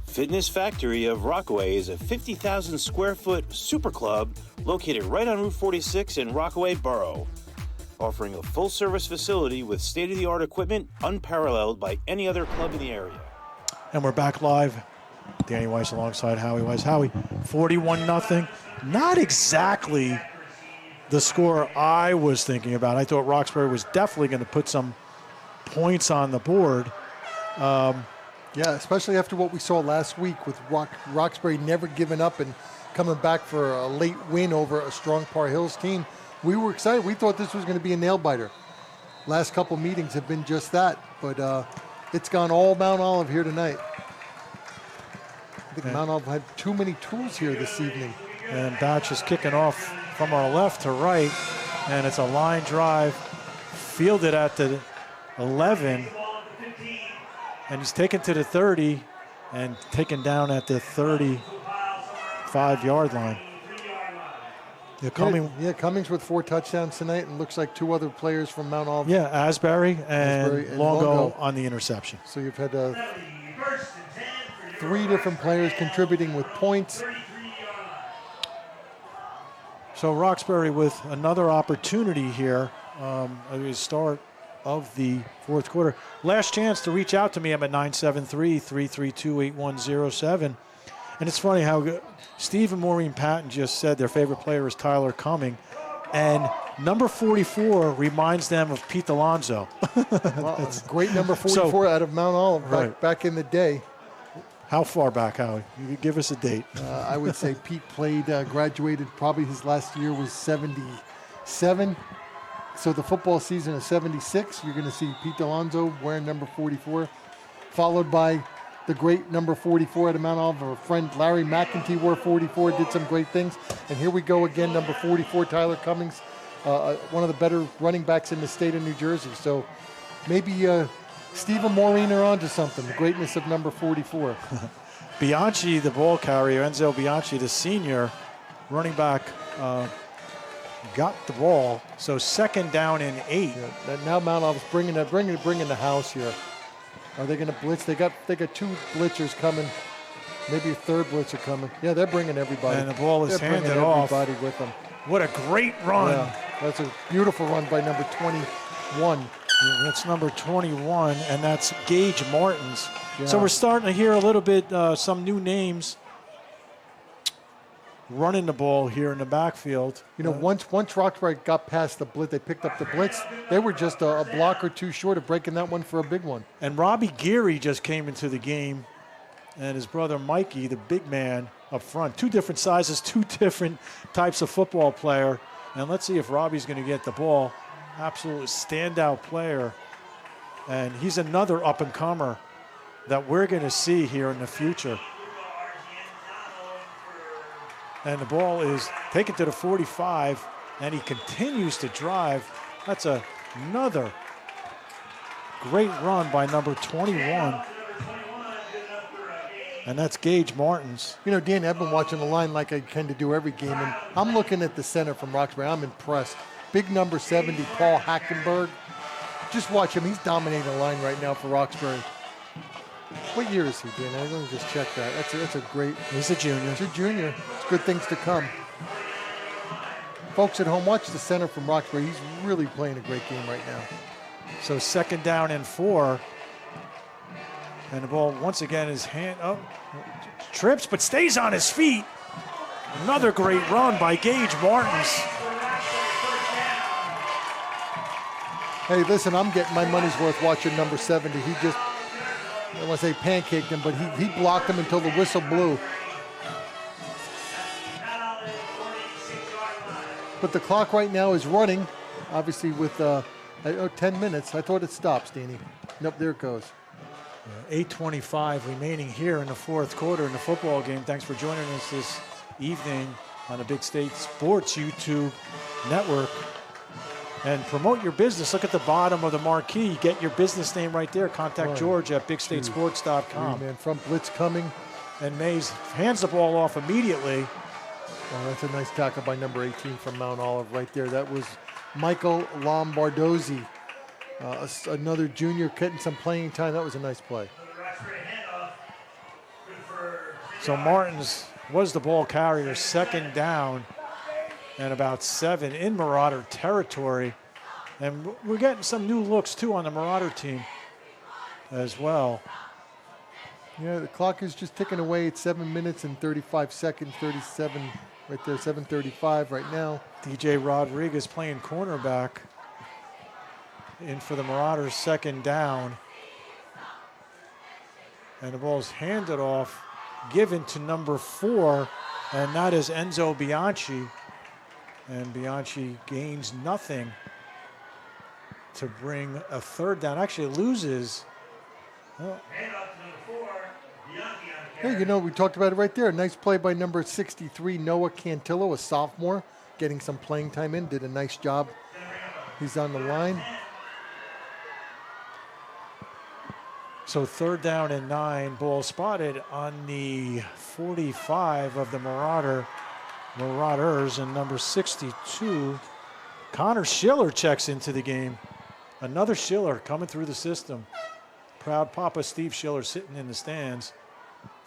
Fitness Factory of Rockaway is a 50,000 square foot super club located right on Route 46 in Rockaway Borough, offering a full service facility with state-of-the-art equipment unparalleled by any other club in the area. And we're back live. Danny Weiss alongside Howie Weiss. Howie, 41-0. Not exactly the score I was thinking about. I thought Roxbury was definitely going to put some points on the board. Yeah, especially after what we saw last week with Roxbury never giving up and coming back for a late win over a strong Par Hills team. We were excited. We thought this was going to be a nail-biter. Last couple meetings have been just that, but it's gone all Mount Olive here tonight. I think Mount Olive had too many tools here this evening. And Batch is kicking off from our left to right, and it's a line drive fielded at the 11. And he's taken to the 30 and taken down at the 35-yard line. Cummings with 4 touchdowns tonight, and looks like 2 other players from Mount Olive. Yeah, Asbury and Longo on the interception. So you've had 3 different players contributing with points. So Roxbury with another opportunity here at the start of the fourth quarter. Last chance to reach out to me. I'm at 973-332-8107. And it's funny how Steve and Maureen Patton just said their favorite player is Tyler Cumming. And number 44 reminds them of Pete Alonso. Well, it's a great number 44 out of Mount Olive back in the day. How far back, Howie? You could give us a date. I would say Pete graduated, probably his last year was 77. So the football season of 76, you're going to see Pete Alonso wearing number 44, followed by the great number 44 out of Mount Olive. Our friend Larry McEntee wore 44, did some great things. And here we go again, number 44, Tyler Cummings, one of the better running backs in the state of New Jersey. So maybe Steve and Maureen are onto something, the greatness of number 44. Bianchi, the ball carrier, Enzo Bianchi, the senior running back, got the ball. So second down and 8. Yeah, now Mount Olive's bringing the house here. Are they going to blitz? They got 2 blitzers coming. Maybe a third blitzer coming. Yeah, they're bringing everybody. And the ball is handed off. Everybody with them. What a great run. Yeah, that's a beautiful run by number 21. Yeah, that's number 21, and that's Gage Martins. Yeah. So we're starting to hear a little bit some new names running the ball here in the backfield. You know, once Roxbury got past the blitz, they picked up the blitz. They were just a block or 2 short of breaking that one for a big one. And Robbie Geary just came into the game, and his brother Mikey, the big man up front. 2 different sizes, 2 different types of football player. And let's see if Robbie's going to get the ball. Absolute standout player. And he's another up-and-comer that we're going to see here in the future. And the ball is taken to the 45, and he continues to drive. That's another great run by number 21. And that's Gage Martins. You know, Danny, I've been watching the line like I tend to do every game, and I'm looking at the center from Roxbury. I'm impressed. Big number 70, Paul Hackenberg. Just watch him. He's dominating the line right now for Roxbury. What year is he, Danny? Let me just check that. That's a great... He's a junior. He's a junior. It's good things to come. Folks at home, watch the center from Roxbury. He's really playing a great game right now. So second down and 4. And the ball once again is trips but stays on his feet. Another great run by Gage Martins. Hey, listen, I'm getting my money's worth watching number 70. He just, I don't want to say pancaked him, but he blocked him until the whistle blew. But the clock right now is running, obviously with 10 minutes. I thought it stops, Danny. Nope, there it goes. 8:25 remaining here in the fourth quarter in the football game. Thanks for joining us this evening on the Big State Sports YouTube network. And promote your business. Look at the bottom of the marquee. Get your business name right there. Contact George at bigstatesports.com. Man, front blitz coming. And Mays hands the ball off immediately. Oh, that's a nice tackle by number 18 from Mount Olive right there. That was Michael Lombardozzi, another junior getting some playing time. That was a nice play. So Martins was the ball carrier, second down and about 7 in Marauder territory. And we're getting some new looks, too, on the Marauder team as well. Yeah, the clock is just ticking away. It's 7 minutes and 35 seconds, 37 right there, 7:35 right now. DJ Rodriguez playing cornerback in for the Marauders, second down. And the ball's handed off, given to number 4, and that is Enzo Bianchi. And Bianchi gains nothing to bring a third down. Actually loses. Oh. Hey, you know, we talked about it right there. Nice play by number 63, Noah Cantillo, a sophomore, getting some playing time in. Did a nice job. He's on the line. So third down and 9, ball spotted on the 45 of the Marauders, and number 62, Connor Schiller checks into the game. Another Schiller coming through the system. Proud Papa Steve Schiller sitting in the stands.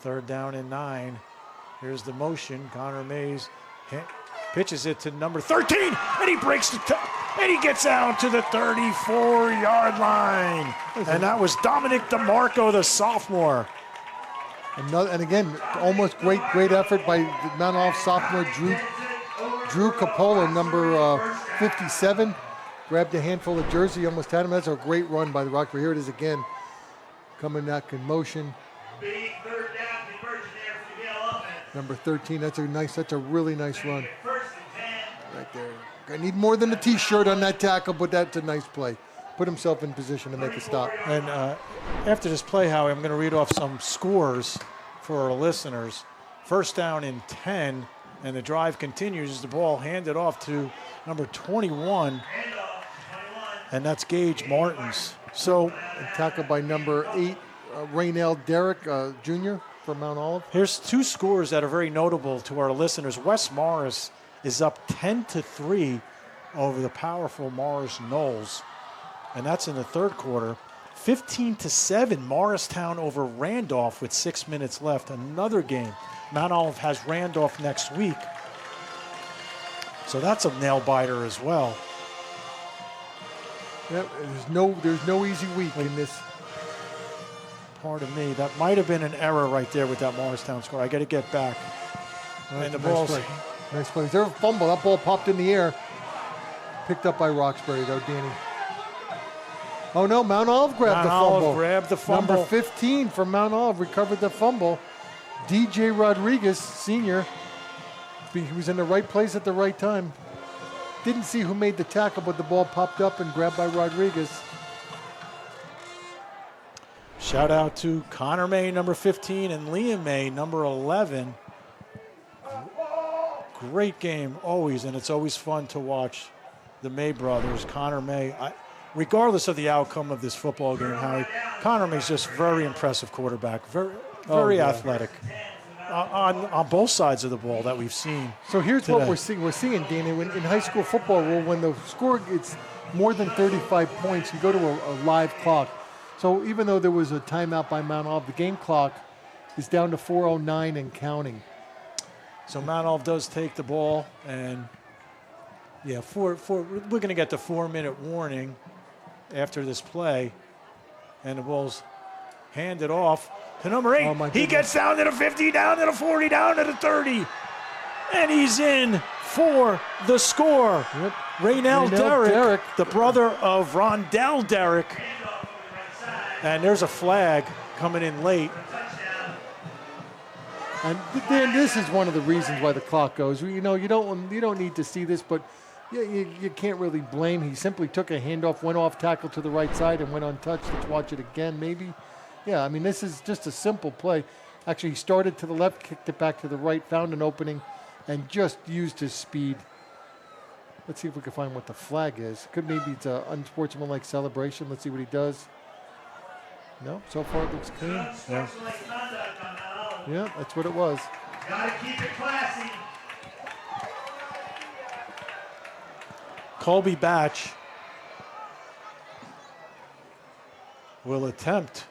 Third down and 9. Here's the motion. Connor Mays pitches it to number 13, and he breaks and he gets out to the 34-yard line. And that was Dominic DeMarco, the sophomore. And again, almost great effort by the Mount Olive sophomore Drew Capola, number 57. Grabbed a handful of jersey, almost had him. That's a great run by the Rockford. Here it is again, coming back in motion. Number 13. That's a really nice run. Right there. I need more than a T-shirt on that tackle, but that's a nice play. Put himself in position to make a stop. And after this play, Howie, I'm going to read off some scores for our listeners. First down and 10, and the drive continues. The ball handed off to number 21, and that's Gage Martins. So, tackled by number 8, Raynell Derrick Jr. from Mount Olive. Here's 2 scores that are very notable to our listeners. West Morris is up 10-3 over the powerful Morris Knolls, and that's in the third quarter. 15-7 Morristown over Randolph with 6 minutes left. Another game. Mount Olive has Randolph next week, so that's a nail biter as well. Yep, there's no easy week in this. Pardon me, that might have been an error right there with that Morristown score. I got to get back. And the ball's nice play. There's a fumble. That ball popped in the air. Picked up by Roxbury though, Danny. Oh no, Mount Olive grabbed the fumble. Number 15 from Mount Olive recovered the fumble. DJ Rodriguez, senior. He was in the right place at the right time. Didn't see who made the tackle, but the ball popped up and grabbed by Rodriguez. Shout out to Connor May, number 15, and Liam May, number 11. Great game always, and it's always fun to watch the May brothers. Connor May, regardless of the outcome of this football game, Howie, Connor May's just very impressive quarterback, very athletic on both sides of the ball that we've seen. So here's today. What we're seeing, Danny, in high school football rule, when the score it's more than 35 points, you go to a live clock. So even though there was a timeout by Mount Olive, the game clock is down to 4:09 and counting. So Mount Olive does take the ball, and yeah, we're going to get the 4-minute warning after this play, and the ball's handed off to number 8. He gets down to the 50, down to the 40, down to the 30, and he's in for the score. Yep. Raynell Derrick, the brother of Rondell Derrick. And there's a flag coming in late. And Dan, this is one of the reasons why the clock goes. You know, you don't need to see this, but you can't really blame. He simply took a handoff, went off tackle to the right side, and went untouched. Let's watch it again, maybe. Yeah, I mean, this is just a simple play. Actually, he started to the left, kicked it back to the right, found an opening, and just used his speed. Let's see if we can find what the flag is. Maybe it's an unsportsmanlike celebration. Let's see what he does. No, so far it looks clean. Yeah. Yeah, that's what it was. Gotta keep it classy. Colby Batch will attempt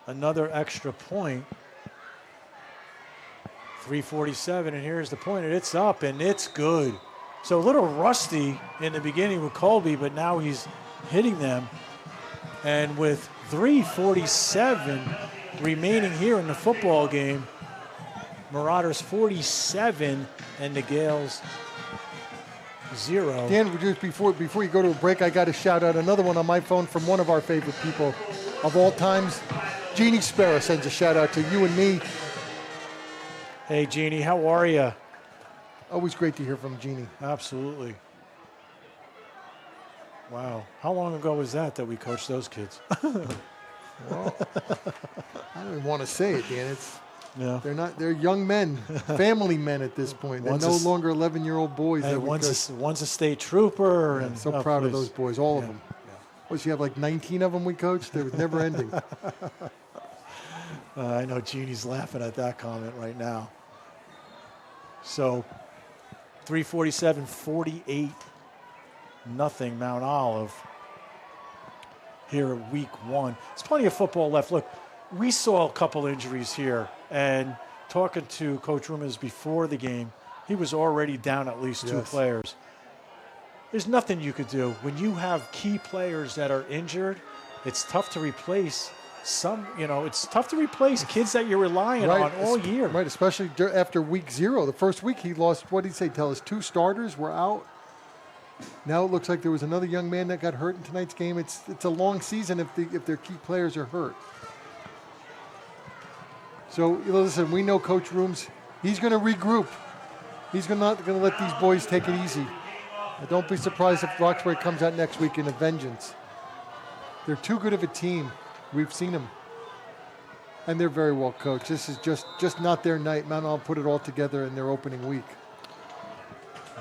another extra point. 3:47, and here's the point, and it's up, and it's good. So a little rusty in the beginning with Colby, but now he's hitting them. And with 3:47 remaining here in the football game, Marauders 47 and the Gales 0. Dan, just before you go to a break, I got to shout out another one on my phone from one of our favorite people of all times. Jeannie Sparrow sends a shout out to you and me. Hey, Jeannie, how are you? Always great to hear from Jeannie. Absolutely. Wow. How long ago was that we coached those kids? Well, I don't even want to say it, Dan. They're young men, family men at this point. They're no longer 11-year-old boys. Hey, one's a state trooper. Yeah, and so proud of those boys, all of them. Was you have like 19 of them we coached? They were never ending. I know Jeannie's laughing at that comment right now. So 3:47, 48, nothing Mount Olive here at week 1. There's plenty of football left. Look, we saw a couple injuries here, and talking to Coach Rumors before the game, he was already down at least 2 players. There's nothing you could do. When you have key players that are injured, it's tough to replace it's tough to replace kids that you're relying on all year. Right, especially after week 0. The first week he lost, what did he say, tell us, 2 starters were out. Now it looks like there was another young man that got hurt in tonight's game. It's a long season if their key players are hurt. So, listen, we know Coach Rooms, he's going to regroup. He's not going to let these boys take it easy. And don't be surprised if Roxbury comes out next week in a vengeance. They're too good of a team. We've seen them. And they're very well coached. This is just not their night. Mount Olive put it all together in their opening week.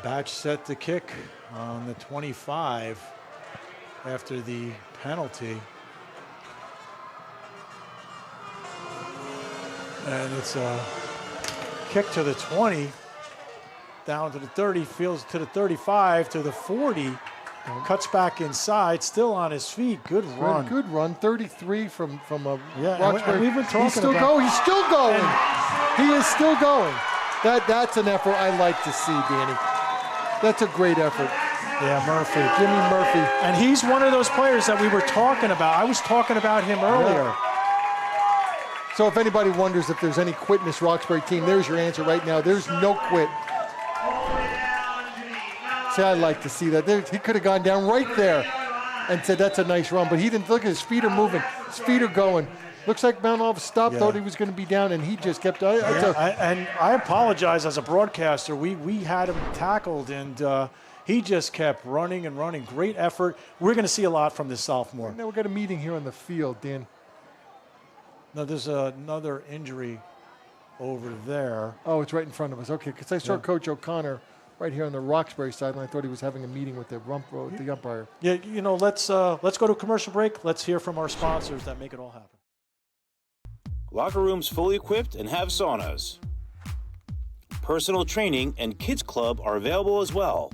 Batch set the kick on the 25 after the penalty. And it's a kick to the 20, down to the 30, fields to the 35, to the 40, cuts back inside, still on his feet. Good run. Good run. 33 from a Roxbury. We've been talking He's still going. He is still going. That's an effort I like to see, Danny. That's a great effort. Yeah, Murphy. Jimmy Murphy. And he's one of those players that we were talking about. I was talking about him earlier. Yeah. So if anybody wonders if there's any quit in this Roxbury team, there's your answer right now. There's no quit. See, I'd like to see that. He could have gone down right there and said, that's a nice run. But he didn't. Look at his feet are moving. His feet are going. Looks like Mount Olive stopped, thought he was going to be down, and he just kept. And I apologize as a broadcaster. We had him tackled, and he just kept running and running. Great effort. We're going to see a lot from this sophomore. Now we've got a meeting here on the field, Dan. No, there's another injury over there. Oh, it's right in front of us. Okay, because I saw Coach O'Connor right here on the Roxbury sideline. I thought he was having a meeting with the umpire. Yeah, let's go to a commercial break. Let's hear from our sponsors that make it all happen. Locker rooms fully equipped and have saunas. Personal training and kids club are available as well.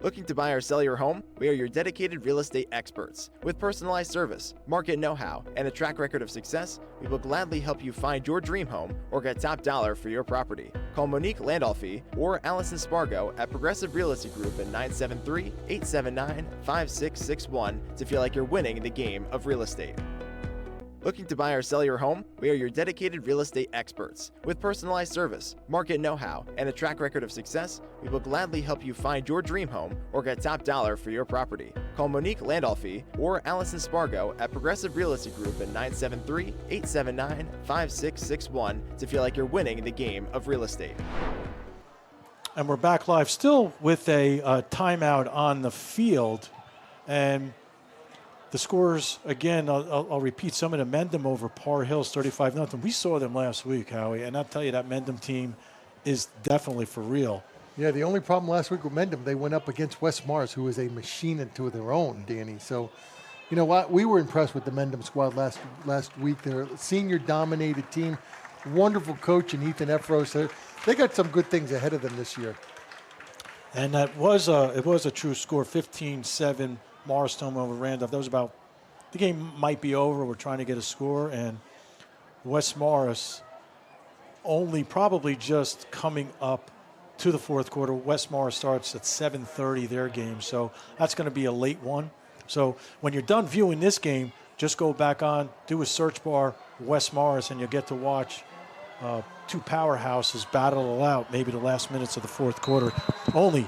Looking to buy or sell your home? We are your dedicated real estate experts. With personalized service, market know-how, and a track record of success, we will gladly help you find your dream home or get top dollar for your property. Call Monique Landolfi or Allison Spargo at Progressive Realty Group at 973-879-5661 to feel like you're winning the game of real estate. Looking to buy or sell your home? We are your dedicated real estate experts. With personalized service, market know-how, and a track record of success, we will gladly help you find your dream home or get top dollar for your property. Call Monique Landolfi or Allison Spargo at Progressive Realty Group at 973-879-5661 to feel like you're winning the game of real estate. And we're back live still with a timeout on the field. And the scores, again, I'll repeat some of them. Mendham over Par Hills, 35-0. We saw them last week, Howie, and I'll tell you that Mendham team is definitely for real. Yeah, the only problem last week with Mendham, they went up against West Mars, who is a machine into their own, Danny. So, you know what? We were impressed with the Mendham squad last week. They're a senior-dominated team, wonderful coach in Ethan Efros. They got some good things ahead of them this year. And it was a true score, 15-7. Morristown over Randolph. That was about, the game might be over. We're trying to get a score, and West Morris only probably just coming up to the fourth quarter. West Morris starts at 7:30 their game, so that's going to be a late one. So when you're done viewing this game, just go back on, do a search bar, West Morris, and you'll get to watch two powerhouses battle it out maybe the last minutes of the fourth quarter. Only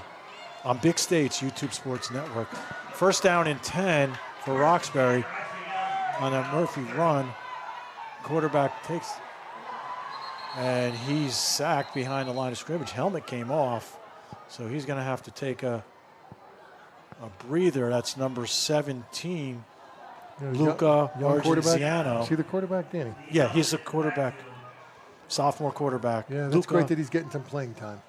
on Big States, YouTube Sports Network. First down and 10 for Roxbury on a Murphy run. Quarterback takes, and he's sacked behind the line of scrimmage. Helmet came off, so he's going to have to take a breather. That's number 17, Luca Argenziano. See the quarterback, Danny? Yeah, he's a quarterback, sophomore quarterback. Yeah, that's great that he's getting some playing time.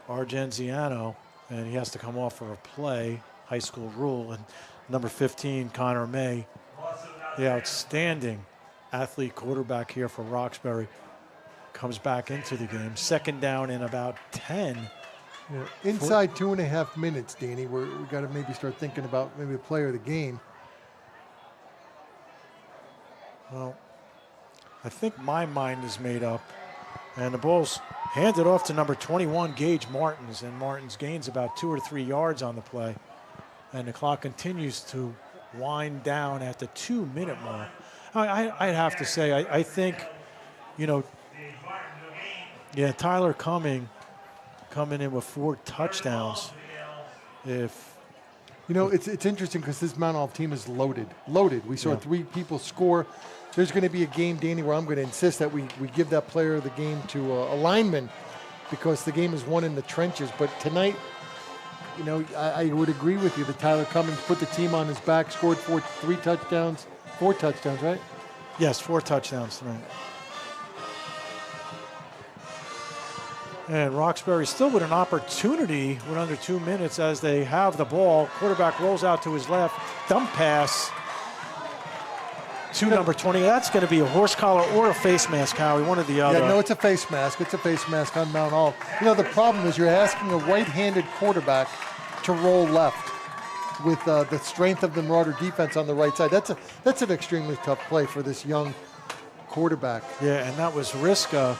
Argenziano, and he has to come off for a play. High school rule. And number 15, Connor May, the outstanding athlete quarterback here for Roxbury, comes back into the game. Second down in about 10. Yeah. Inside 2.5 minutes, Danny, we got to maybe start thinking about maybe a player of the game. Well, I think my mind is made up. And the Bulls hand it off to number 21, Gage Martins. And Martins gains about 2 or 3 yards on the play. And the clock continues to wind down at the 2-minute mark. I'd have to say, I think, Tyler coming in with 4 touchdowns. It's interesting because this Mount Olive team is loaded. We saw 3 people score. There's going to be a game, Danny, where I'm going to insist that we give that player of the game to a lineman because the game is won in the trenches. But tonight, I would agree with you that Tyler Cummings put the team on his back, scored 4 touchdowns, right? Yes, 4 touchdowns tonight. And Roxbury still with an opportunity with under 2 minutes as they have the ball. Quarterback rolls out to his left, dump pass to number 20. That's going to be a horse collar or a face mask, Howie, one or the other. Yeah, no, it's a face mask. It's a face mask on Mount Olive. The problem is you're asking a right-handed quarterback to roll left with the strength of the Marauder defense on the right side. That's an extremely tough play for this young quarterback. Yeah, and that was Riska.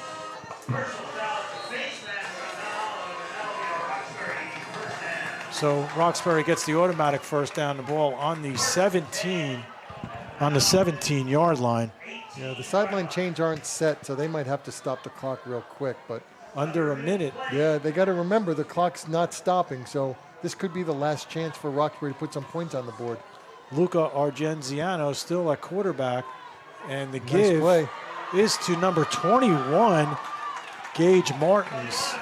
So Roxbury gets the automatic first down, the ball on the 17-yard line. Yeah, the sideline chains aren't set, so they might have to stop the clock real quick, but under a minute. Yeah, they got to remember the clock's not stopping, so this could be the last chance for Roxbury to put some points on the board. Luca Argenziano still at quarterback, and the give is to number 21, Gage Martins.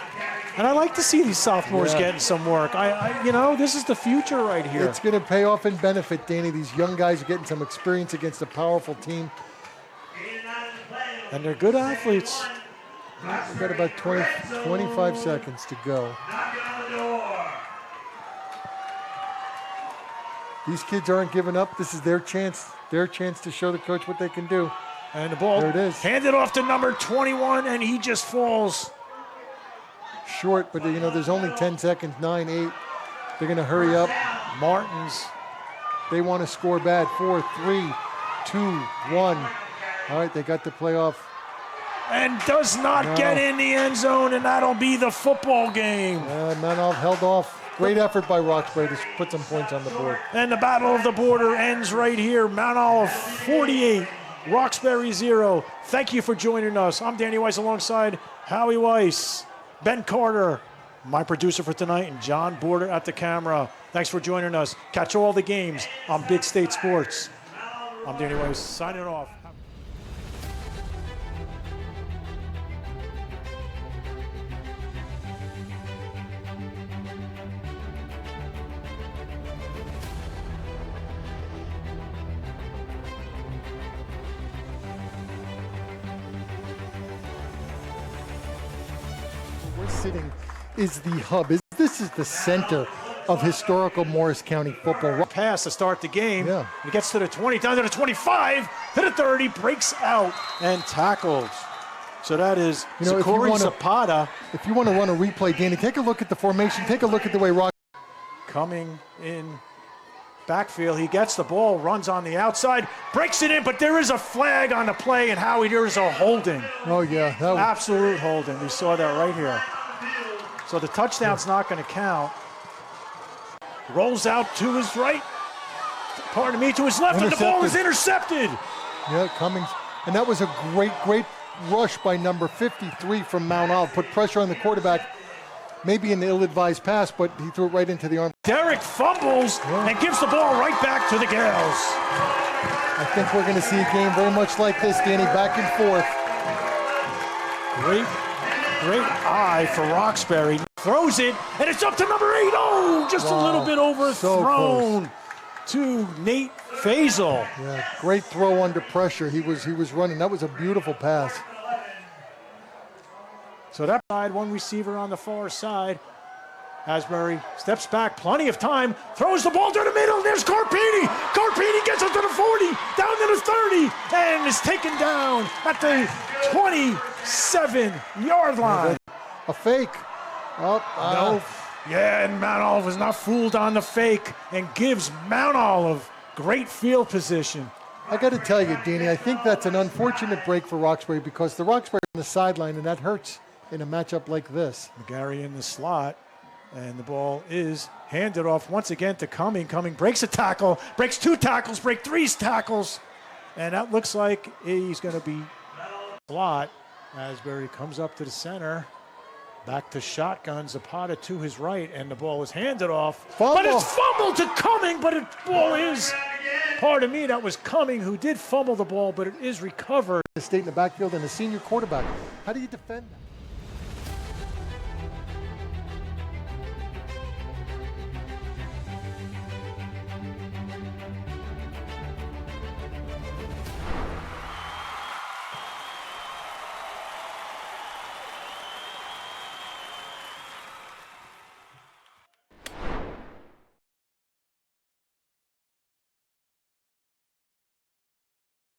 And I like to see these sophomores getting some work. This is the future right here. It's going to pay off and benefit, Danny. These young guys are getting some experience against a powerful team. And they're good athletes. We've got about 25 seconds to go. These kids aren't giving up. This is their chance to show the coach what they can do. And the ball there it is. Handed off to number 21, and he just falls. Short, but there's only 10 seconds, 9, 8. They're going to hurry up. Martins. They want to score bad. 4, 3, 2, 1. All right, they got the playoff. And does not get in the end zone, and that'll be the football game. Manov held off. Great effort by Roxbury to put some points on the board. And the battle of the border ends right here. Mount Olive 48, Roxbury 0. Thank you for joining us. I'm Danny Weiss alongside Howie Weiss, Ben Carter, my producer for tonight, and John Border at the camera. Thanks for joining us. Catch all the games on Big State Sports. I'm Danny Weiss signing off. We're sitting is the hub. This is the center of historical Morris County football. Pass to start the game. Yeah. He gets to the 20, down to the 25, to the 30, breaks out and tackles. So that is Corey Zapata. If you want to run a replay, Danny, take a look at the formation. Take a look at the way Rock coming in backfield. He gets the ball, runs on the outside, breaks it in, but there is a flag on the play, and Howie, there is a holding. Oh, yeah. Absolute holding. We saw that right here. So the touchdown's not going to count. Rolls out to his right. Pardon me, to his left, and the ball is intercepted. Yeah, Cummings. And that was a great rush by number 53 from Mount Olive. Put pressure on the quarterback. Maybe an ill-advised pass, but he threw it right into the arm. Derek fumbles and gives the ball right back to the Gales. I think we're going to see a game very much like this, Danny, back and forth. Great eye for Roxbury. Throws it, and it's up to number 8. Oh, just a little bit overthrown to Nate Faisal. Yeah, great throw under pressure. He was running. That was a beautiful pass. So that side, one receiver on the far side. Asbury steps back, plenty of time, throws the ball to the middle. There's Carpini. Carpini gets up to the 40, down to the 30, and is taken down at the 27-yard line. A fake. No. Yeah, and Mount Olive was not fooled on the fake and gives Mount Olive great field position. I got to tell you, Danny, I think that's an unfortunate break for Roxbury because the Roxbury on the sideline, and that hurts in a matchup like this. McGarry in the slot, and the ball is handed off once again to Cumming. Cumming breaks a tackle, breaks 2 tackles, breaks 3 tackles, and that looks like he's going to be slot. Asbury comes up to the center, back to shotgun, Zapata to his right, and the ball is handed off. But it's fumbled to Cumming, but the ball is, pardon me, that was Cumming who did fumble the ball, but it is recovered. The state in the backfield and a senior quarterback. How do you defend that?